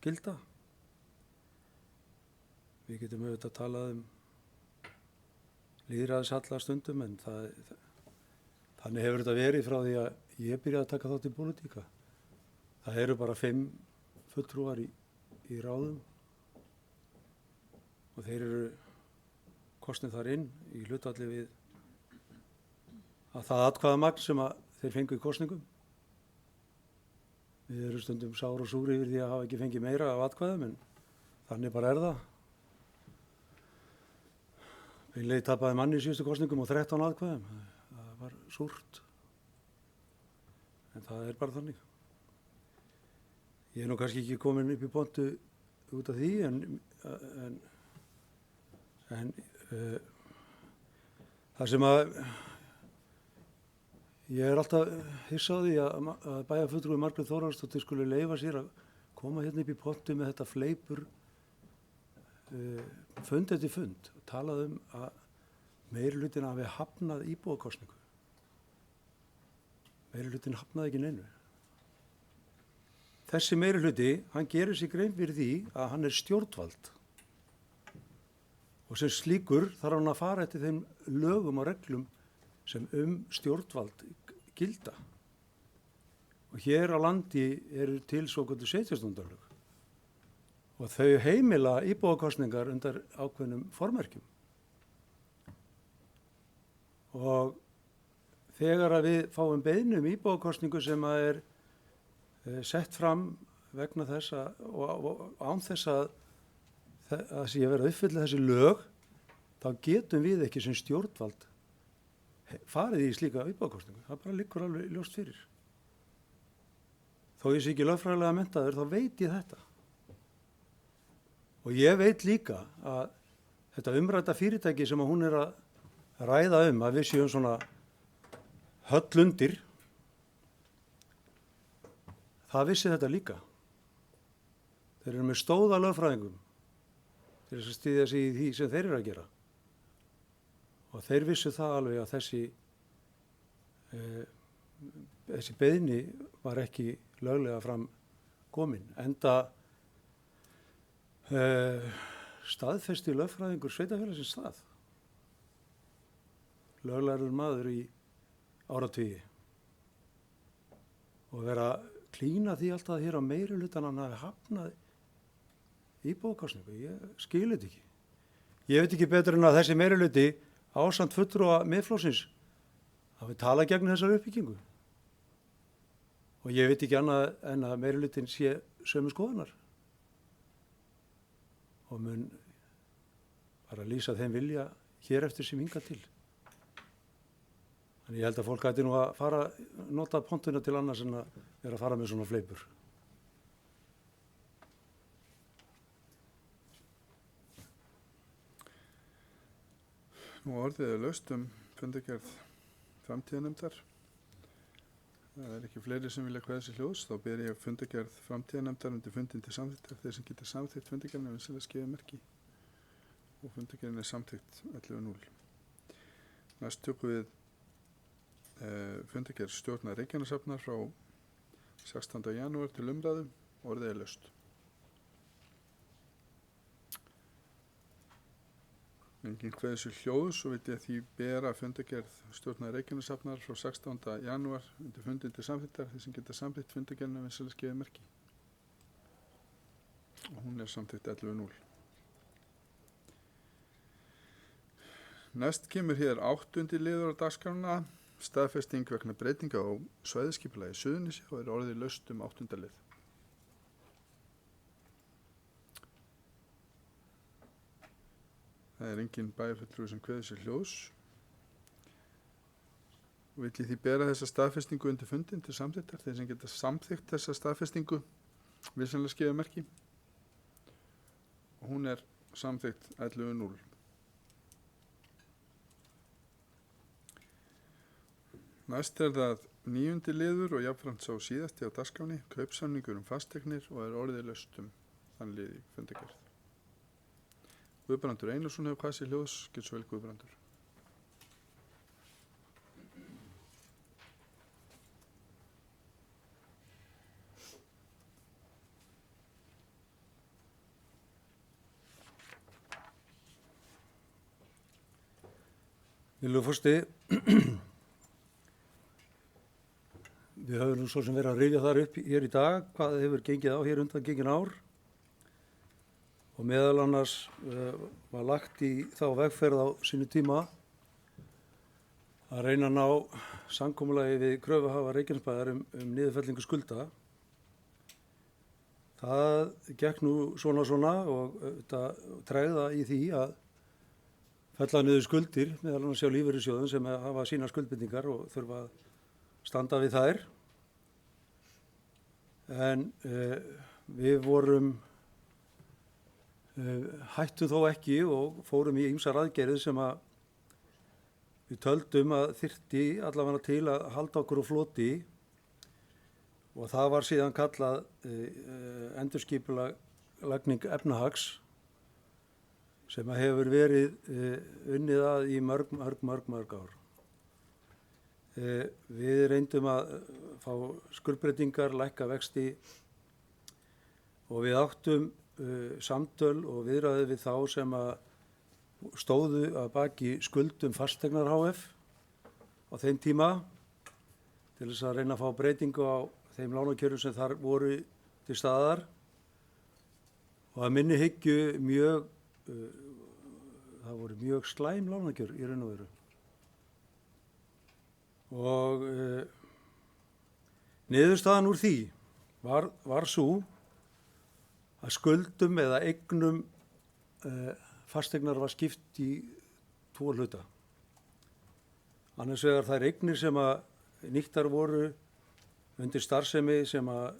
gilda. Við getum auðvitað að tala lýðræðishalla stundum, en þannig hefur þetta verið frá því að ég byrjaði að taka þátt í pólitíka. Það eru bara 5 fulltrúar í ráðum og þeir eru kosnir þar inn í hlutfalli við að það atkvæðamagn sem að þeir fengu í kosningum. Við erum stundum sár og súri yfir því að hafa ekki fengið meira af atkvæðum, en þannig bara er það. Beinlegi tapaði manni í síðustu kosningum og 13 atkvæðum. Það var súrt. En það er bara þannig. Ég er nú kannski ekki komin upp í pontu út af því, en það sem að ég er alltaf hissa á því að bæjarfulltrúi Margrét Þórhallsdóttir skuli leyfa sér að koma hérna upp í pontu með þetta fleipur fund eftir fund og talað að meirihlutin hafi hafnað íbúakosningu. Meirihlutin hafnaði ekki neinu. Þessi meirihluti, hann gerir sig grein fyrir því að hann er stjórnvald og sem slíkur þarf hann að fara eftir þeim lögum og reglum sem stjórnvald gilda. Og hér á landi eru til svokölluð sveitarstjórnarlög og þau heimila íbúakosningar undir ákveðnum formerkjum. Og þegar að við fáum beiðni íbúakosningu sem að sett fram vegna þess og án þess að sé að vera að uppfylla þessi lög, þá getum við ekki sem stjórnvald farið í slíka íbúakosningu. Það bara liggur alveg ljóst fyrir. Þó ég sé ekki lögfræðilega menntaður, þá veit ég þetta. Og ég veit líka að þetta umrædda fyrirtæki sem að hún er að ræða að við séum svona höll undir, það vissi þetta líka. Þeir eru með stóða lögfræðingum til þess að styðja sig í því sem þeir eru að gera. Og þeir vissu það alveg að þessi beiðni var ekki löglega fram komin. Enda staðfesti lögfræðingur sveitarfélagsins það. Löglærður maður í áratugi. Og vera klína því alltaf hér á meirihlutann hann hafi hafnað íbúakosningu. Ég skil þetta ekki. Ég veit ekki betur en að þessi meirihluti ásamt fulltrúa Miðflokksins hafi talað gegn þessar uppbyggingu. Og ég veit ekki annað en að meirihlutin sé sömu skoðunar. Og mun bara lýsa þeim vilja hér eftir sem hingað til. Þannig ég held að fólk ætti nú að nota pontuna til annars en að vera að fara með svona fleipur. Nú orðið er laust fundargerð framtíðarnefndar. Það er ekki fleiri sem vilja kveða sér hljóðs. Þá ber ég fundargerð framtíðarnefndar undir fundin til samþykktar. Þeir sem geta samþykkt fundargerðina vinsamlegast gefa merki. Og fundargerðin er samþykkt 11.0. Næst tökum við fundargerð stjórnar Reykjanesafnar frá 16. janúar til umræðu. Orðið er laust. Enginn kveður sér hljóðs og vil ég því bera fundargerð stjórnar Reykjanesafnar frá 16. janúar undir fundin til samþykktar. Þeir sem geta samþykkt fundargerðina vinsamlegast gefa merki. Og hún er samþykkt 11.0. Næst kemur hér 8. liður á dagskrána, staðfesting vegna breytinga á svæðisskipulagi Suðurnesja og er orðið laust 8. lið. Það er engin bæjarfulltrúi sem kveður sér hljóðs. Og vil ég því bera þessa staðfestingu undir fundin til samþykktar. Þeir sem geta samþykkt þessa staðfestingu vinsamlegast gefa merki. Og hún er samþykkt 11.0. Næst er það 9. liður og jafnframt sá síðasti á dagskráni, kaupsamningur fasteignir og er orðið laust þann lið í fundargerð. Guðbrandur Einarsson hefur hvað sér hljóðs, getur svo vel Guðbrandur. Virðulegur forseti, við höfum nú svo sem verið að rifja þar upp hér í dag hvað hefur gengið á hér undan gengin ár og meðal annars var lagt í þá vegferð á sínu tíma að reyna að ná samkomulagi við kröfuhafa Reykjanesbæjar niðurfellingu skulda. Það gekk nú svona og tregða í því að fella niður skuldir, meðal annars hjá lífeyrissjóðum sem hafa sína skuldbindingar og þurfa að standa við þær. En við vorum hættum þó ekki og fórum í ýmsar aðgerðir sem að við töldum að þyrfti allavega til að halda okkur á floti og það var síðan kallað endurskipulagning efnahags sem að hefur verið unnið að í mörg ár. Við reyndum að fá skuldbreytingar, lækka vexti og við áttum samtöl og viðræði við þá sem að stóðu að baki skuldum Fasteignar HF á þeim tíma til þess að reyna að fá breytingu á þeim lánakjörum sem þar voru til staðar og að minni hyggju það voru mjög slæm lánakjör í raun og veru. Og niðurstaðan úr því var sú að skuldum eða eignum fasteignar var skipt í 2 hluta. Annars vegar þær eignir sem að nýttar voru undir starfsemi sem að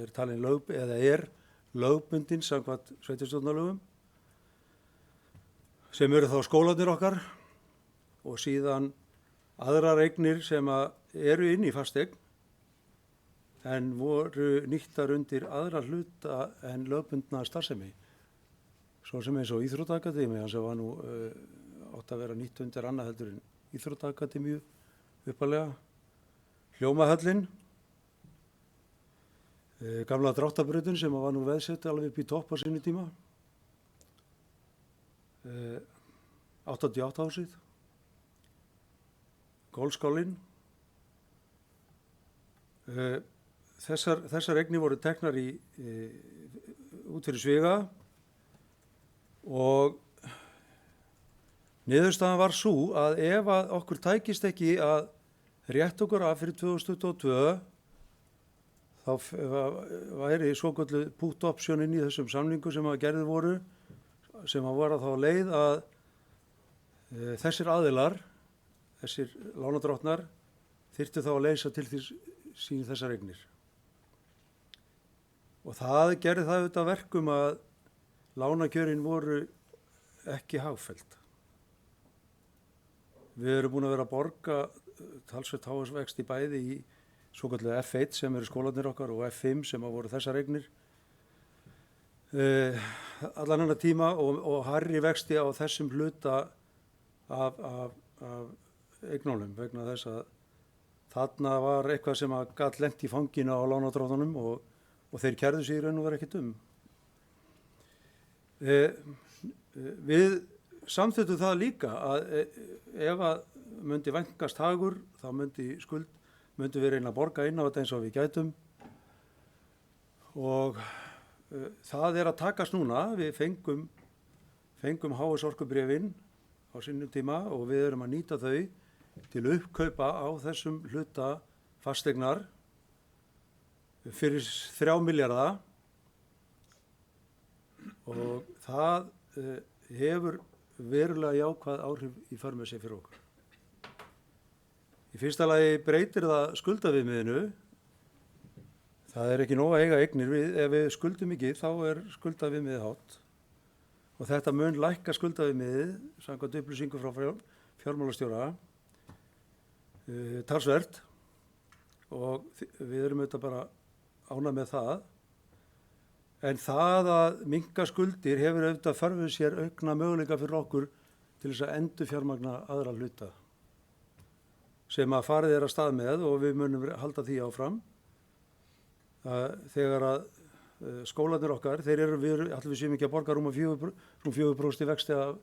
er talin lögbundin samkvæmt sveitarstjórnarlögum sem eru þá skólarnir okkar og síðan aðrar eignir sem að eru inn í fasteign en voru nýttar undir aðra hluta en lögbundna starfsemi. Svo sem eins og Íþróttaakademía sem var nú átt að vera nýtt undir annað heldur en Íþróttaakademíu uppalega. Hljómahöllin, gamla Dráttarbrautin sem var nú veðsett alveg upp í topp á sínu tíma. 88 húsið. Golfskálinn. Þessar eignir voru teknar út fyrir sviga og niðurstaðan var sú að ef að okkur tækist ekki að rétt okkur af fyrir 2022 þá væri svokölluð put option inn í þessum samningum sem að gerðir voru sem að voru þá leið að þessir aðilar, þessir lánadrottnar þyrftu þá að leysa til sín þessar eignir. Og það gerði það auðvitað verkum að lánakjörin voru ekki hagfelld. Við erum búin að vera að borga talsvert hávaxvexti bæði í svokölluðu F1 sem eru skólarnir okkar og F5 sem voru þessar eignir. Allan hennar tíma og hærri vexti á þessum hluta af eignunum vegna þess að þarna var eitthvað sem að gat lent í fanginu á lánadrottnum og þeir kærðu sig í raun og vera ekkert um. Við samþykktum það líka að ef að myndi vænkast hagur þá myndi við reyna að borga inn á þetta eins og við gætum og það er að takast núna. Við fengum HS orkubréfin á sínum tíma og við erum að nýta þau til uppkaupa á þessum hluta fasteignar fyrir 3 milljarða og það hefur verulega jákvæð áhrif í för með sér fyrir okkur. Í fyrsta lagi breytir það skuldaviðmiðinu. Það er ekki nóg að eiga eignir. Ef við skuldum ekki þá er skuldaviðmiðið hátt og þetta mun lækka skuldaviðmiðið samkvæmt upplýsingu frá fjármálastjóra talsvert og við erum auðvitað bara ánægð með það. En það að minnka skuldir hefur auðvitað förfið sér aukna möguleika fyrir okkur til þess að endurfjármagna aðra hluta sem að farið er að stað með og við munum halda því áfram. Þegar að skólarnir okkar, við séum ekki að borga rúm 4% vexti af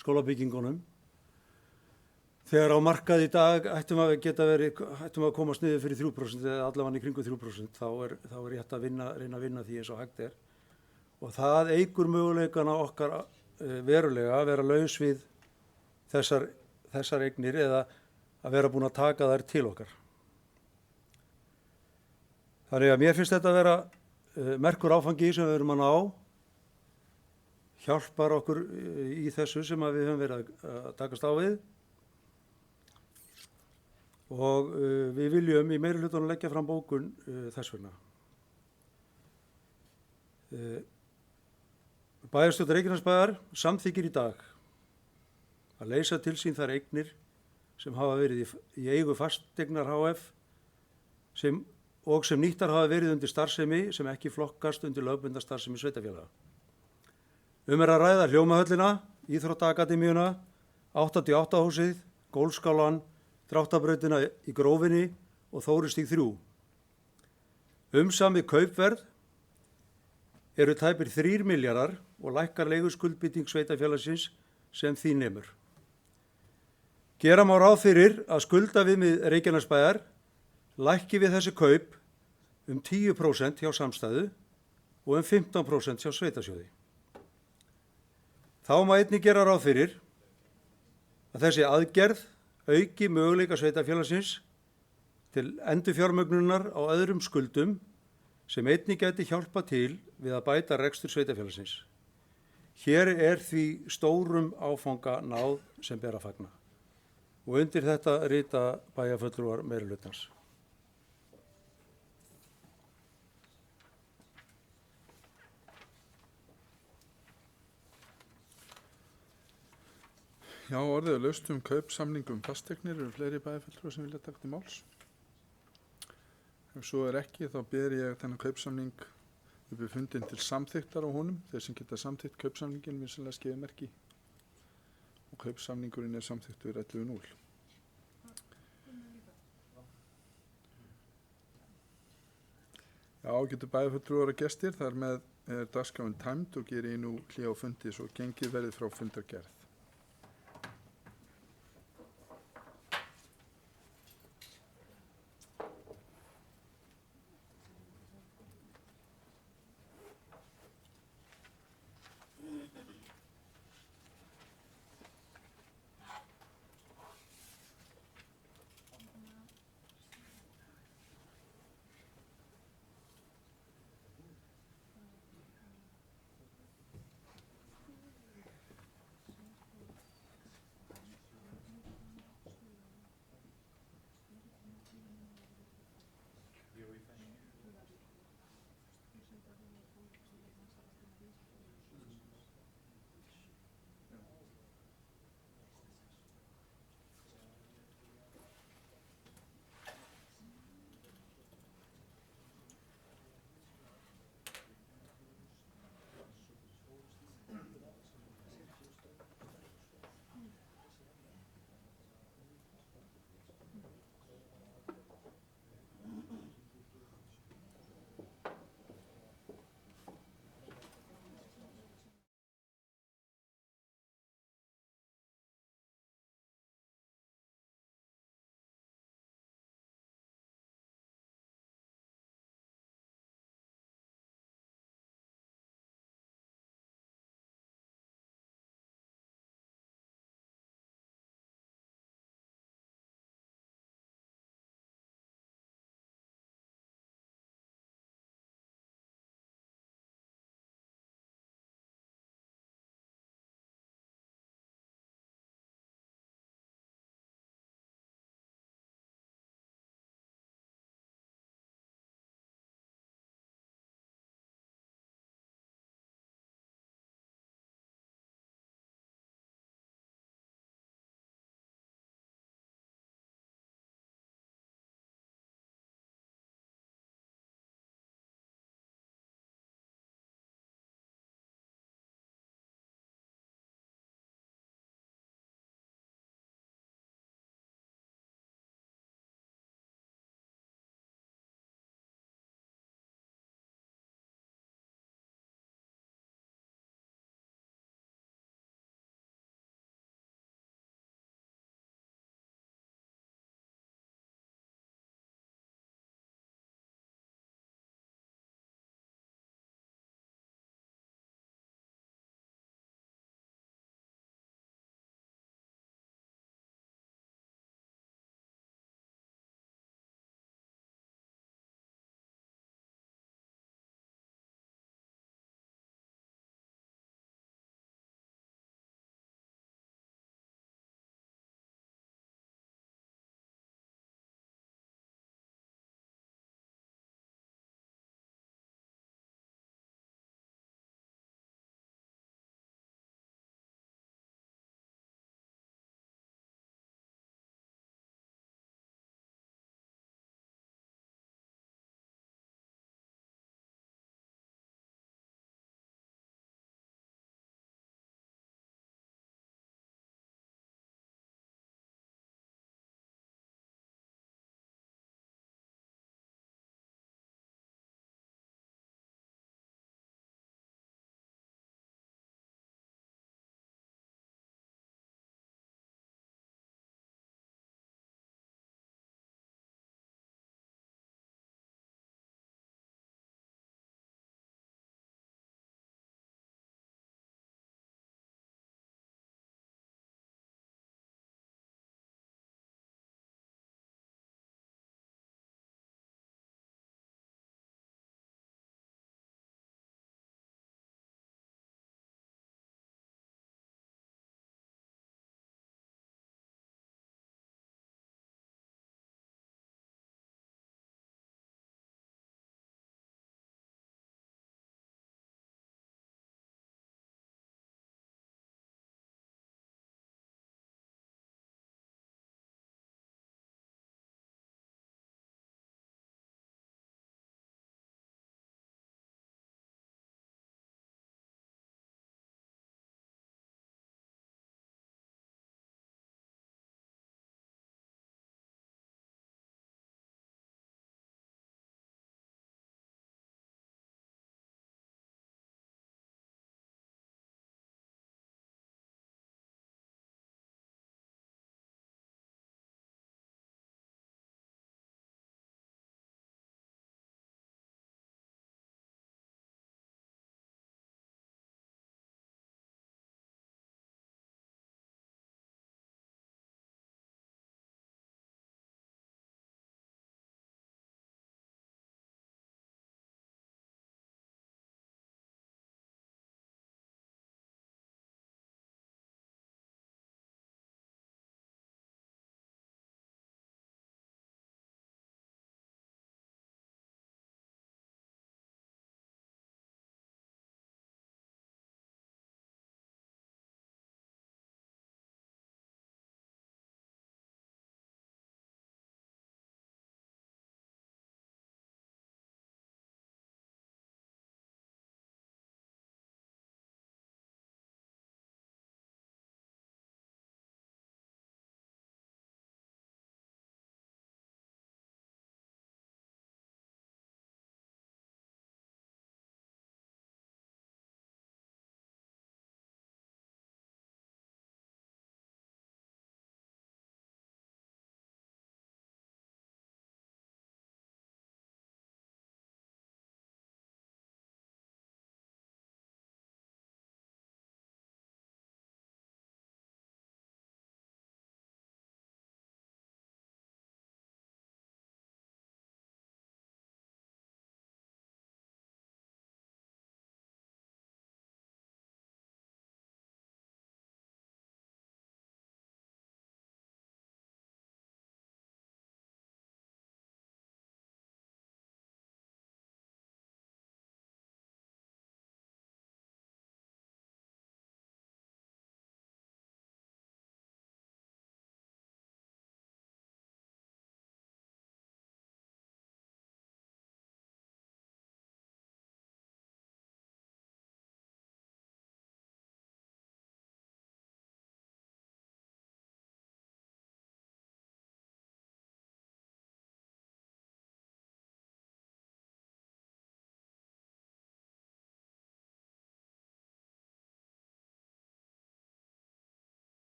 skólabyggingunum. Þegar á markað í dag ættum að komast niður fyrir 3% eða allavega í kringum 3%, þá er rétt að reyna að vinna því eins og hægt er. og það eykur möguleikana okkar verulega að vera laus við þessar eignir eða að vera búin að taka þær til okkar. Þannig að mér finnst þetta að vera merkur áfangi sem við erum að ná, hjálpar okkur í þessu sem við höfum verið að takast á við og við viljum í meirihlutanum leggja fram bókun þess vegna. Bæjarstjórn Reykjanesbæjar samþykkir í dag að leysa til sín þær eignir sem hafa verið í eigu Fasteignar HF sem nýttar hafa verið undir starfsemi sem ekki flokkast undir lögbundna starfsemi sveitarfélaga. Að ræða Hljómahöllina, Íþróttaakademíuna, 88 húsið, Gólfskálann, Dráttarbrautina í Grófinni og Þóristíg 3. Umsamið kaupverð eru tæpir 3 milljarðar og lækkar leiguskuldbinding sveitarfélagsins sem því nemur. Gera má ráð fyrir að skuldaviðmið Reykjanesbæjar lækki við þessi kaup 10% hjá Samstæðu og 15% hjá Sveitasjóði. Þá má einnig gera ráð fyrir að þessi aðgerð auki möguleika sveitarfélagsins til endurfjármögnunar á öðrum skuldum sem einnig gæti hjálpa til við að bæta rekstur sveitarfélagsins. Hér því stórum áfanga náð sem ber að fagna og undir þetta rita bæjarfulltrúar meirihlutans. Já, orðið laust kaupsamningum fasteignir eru fleiri bæjarfulltrúar sem vilja taka til máls. Ef svo ekki, þá ber ég þennan kaupsamning uppi fundin til samþykktar á honum. Þeir sem geta samþykkt kaupsamningin vinsanlega skeiði merki. Og kaupsamningurinn samþykktur 11.0. Já, getur bæjarfulltrúar og gestir. Þar með dagskráin tæmd og geri nú hlé á fundi svo gengið verið frá fundargerð.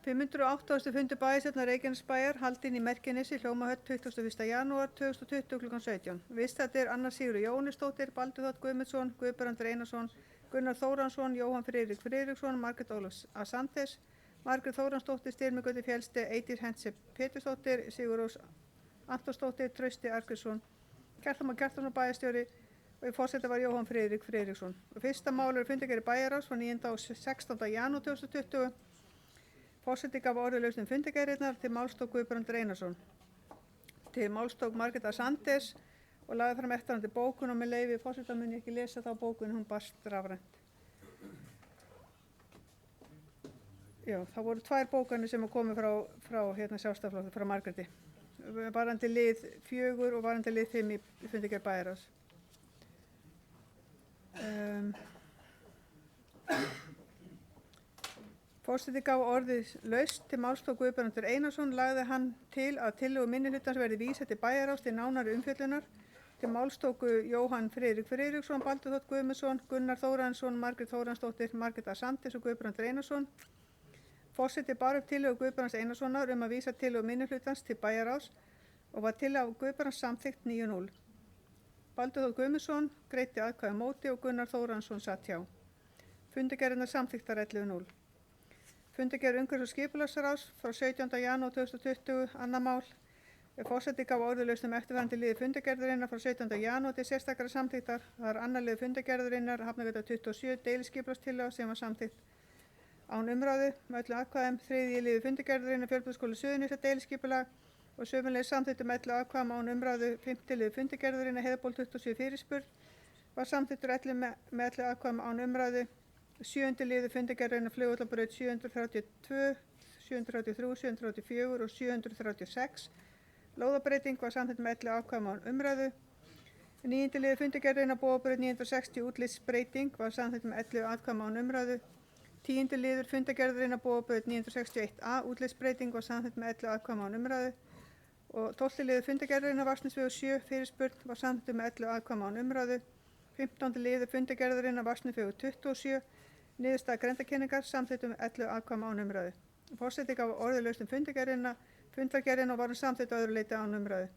508. fundur bæjarstjórnar Reykjanesbæjar haldinn í Merkinesi, Hljómahöll 21. janúar 2020 kl. 17. Viðstaddir Anna Sigurður Jóhannesdóttir, Baldur Þ. Guðmundsson, Guðbrandur Einarsson, Gunnar Þóransson, Jóhann Friðrik Friðriksson, Margrét Ólafs Asantes, Margrét Þóransdóttir, Styrmigötu Fjellsti, Eydís Hentse Pétursdóttir, Sigurrós Antonsdóttir, Trausti Argrímsson, Kjartan Már Kjartansson bæjarstjóri og í forseta var Jóhann Friðrik Friðriksson. Fyrsta mál er fundargerð bæjarráðs frá 9. og 16. janúar 2020. Forseti gaf orðið fundargerðirnar til málstók Guðbrandur Einarsson, til málstók Margrét Asantes og lagði fram eftirfarandi bókun og með leyfi forseta mun ég ekki lesa þá bókun, hún barst rafrænt. Já, það voru 2 bókanir sem komu frá Sjálfstæðisflokki, frá Margréti. Varandi lið 4 og varandi lið 5 í fundargerð bæjarráðs. Forseti gaf orðið laust til málstók Guðbrandur Einarsson, lagði hann til að tillögu minnihlutans verði vísað til bæjarráðs til nánari umfjöllunar, til málstóku Jóhann Friðrik Friðriksson, Baldur Þ. Guðmundsson, Gunnar Þóransson, Margrét Þóransdóttir, Margrét Asantes og Guðbrandur Einarsson. Forseti bar upp tillögu Guðbrands Einarssonar að vísa tillögu minnihlutans til bæjarráðs og var tillaga Guðbrands samþykkt 9-0. Baldur Þ. Guðmundsson greiddi atkvæði á móti og Gunnar Þóransson satt hjá. Fundargerðirnar samþykktar 11-0. Fundargerð umhverfis- og skipulagsráðs frá 17. janúar 2020, annað mál. Forseti gaf orðið eftirfarandi liði fundargerðarinnar frá 17. janúar til sérstakra samþykktar. Það er annar liður fundargerðarinnar, Hafnargöta 27, deiliskipulagstillaga sem var samþykkt án umræðu með öllum atkvæðum. Þriðji liður fundargerðarinnar, Fjölbrautaskóli Suðurnesja deiliskipulag og sömuleiðis samþykktur með 11 atkvæðum án umræðu. Fimmti liður fundargerðarinnar, Heiðarból 27 fyrirspurn var samþykktur með 11 atkvæðum án umræðu. 7. liður fundargerðarinnar, Flugvallabraut 732, 733, 734 og 736. Lóðabreyting var samþykkt með 11 atkvæðum án umræðu. 9. liður fundargerðarinnar, Bóabraut 960, útlitsbreyting var samþykkt með 11 atkvæðum án umræðu. 10. liður fundargerðarinnar, Bóabraut 961a, útlitsbreyting var samþykkt með 11 atkvæðum án umræðu. Og 12. liður fundargerðarinnar, Vatnsnesvegur 7, fyrirspurn var samþykkt með 11 atkvæðum án umræðu. 15. liður fundargerðarinnar, Vatnsnesvegur 27, niðurstaða grenndarkynningar samþykkt með 11 atkvæðum án umræðu. Forseti gaf orðið fundargerðina og var hann samþykkt öðru leyti án umræðu.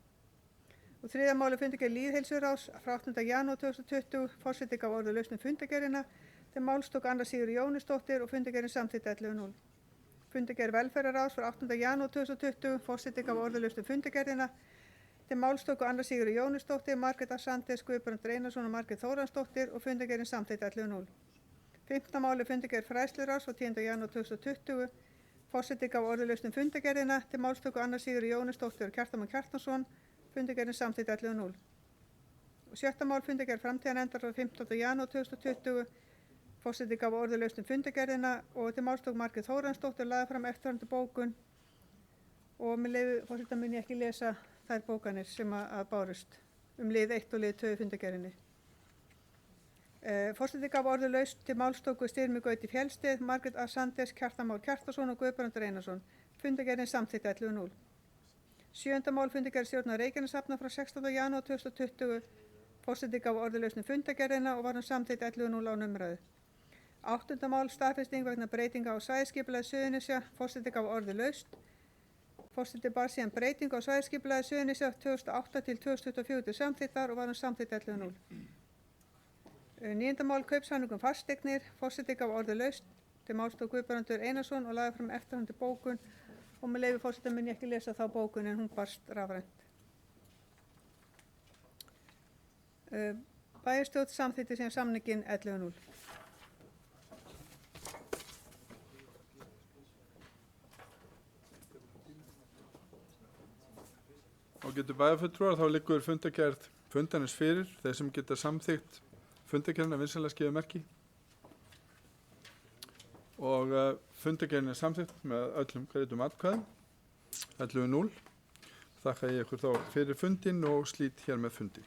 Og 3. máli fundargerð lýðheilsuráðs frá 8. janúar 2020. Forseti gaf orðið fundargerðina til málstók Anna Sigurður Jóhannesdóttir og fundargerðin samþykkt 11-0. Fundargerð velferðarráðs frá 8. janúar 2020. Forseti gaf orðið fundargerðina til málstóku Anna Sigurður Jóhannesdóttir, Margrét Asantes, Guðbrandur Einarsson og Margrét Þóransdóttir og fundargerðin samþykkt 11-0. 5. máli fundargerð fræðsluráðs frá 10. janúar 2020. Forseti gaf orðið fundargerðina til málstóku Anna Sigurður Jóhannesdóttir og Kjartan Már Kjartansson, fundargerðin samþykkt 11-0. 7. mál fundargerð framtíðarnefndar frá 15. janúar 2020. Forseti gaf orðið fundargerðina og til málstóku Margrét Þóransdóttir lagði fram eftirfarandi bókun og með leyfi forseta mun ég ekki lesa þær bókanir sem að bárust lið 1 og lið 2 fundargerðinni. Forseti gaf orðið til málstóku Styrmigötu Fjellsti, Margrét Asantes, Kjartan Már Kjartansson og Guðbrandur Einarsson. Fundargerðin samþykkt 11-0. 7. mál fundargerð stjórnar Reykjaneshafnar frá 16. janúar 2020. Forseti gaf orðið fundargerðina og var hann samþykkt 11-0 án umræðu. 8. mál staðfesting vegna breytinga á svæðisskipulagi Suðurnesja. Forseti gaf orðið laust. Forseti bar síðan breytingu á svæðisskipulagi Suðurnesja 2008 til 2024 til samþykktar og var hann samþykkt 11-0. 9. mál kaupsamningum fasteignir. Forseti gaf orðið laust til málstók Guðbrandur Einarsson og lagði fram eftirfarandi bókun og með leyfi forseta mun ég ekki lesa þá bókun en hún barst rafrænt. Bæjarstjórn samþykkti síðan samninginn 11-0. Og getur bæjarfulltrúar þá liggur fundargerð fundarins fyrir þeir sem geta samþykkt fundargerðina vinsamlega skefið merki og fundargerðin er samþykkt með öllum greiddum atkvæðum 11-0. Þakka ég ykkur þá fyrir fundinn og slít hér með fundi.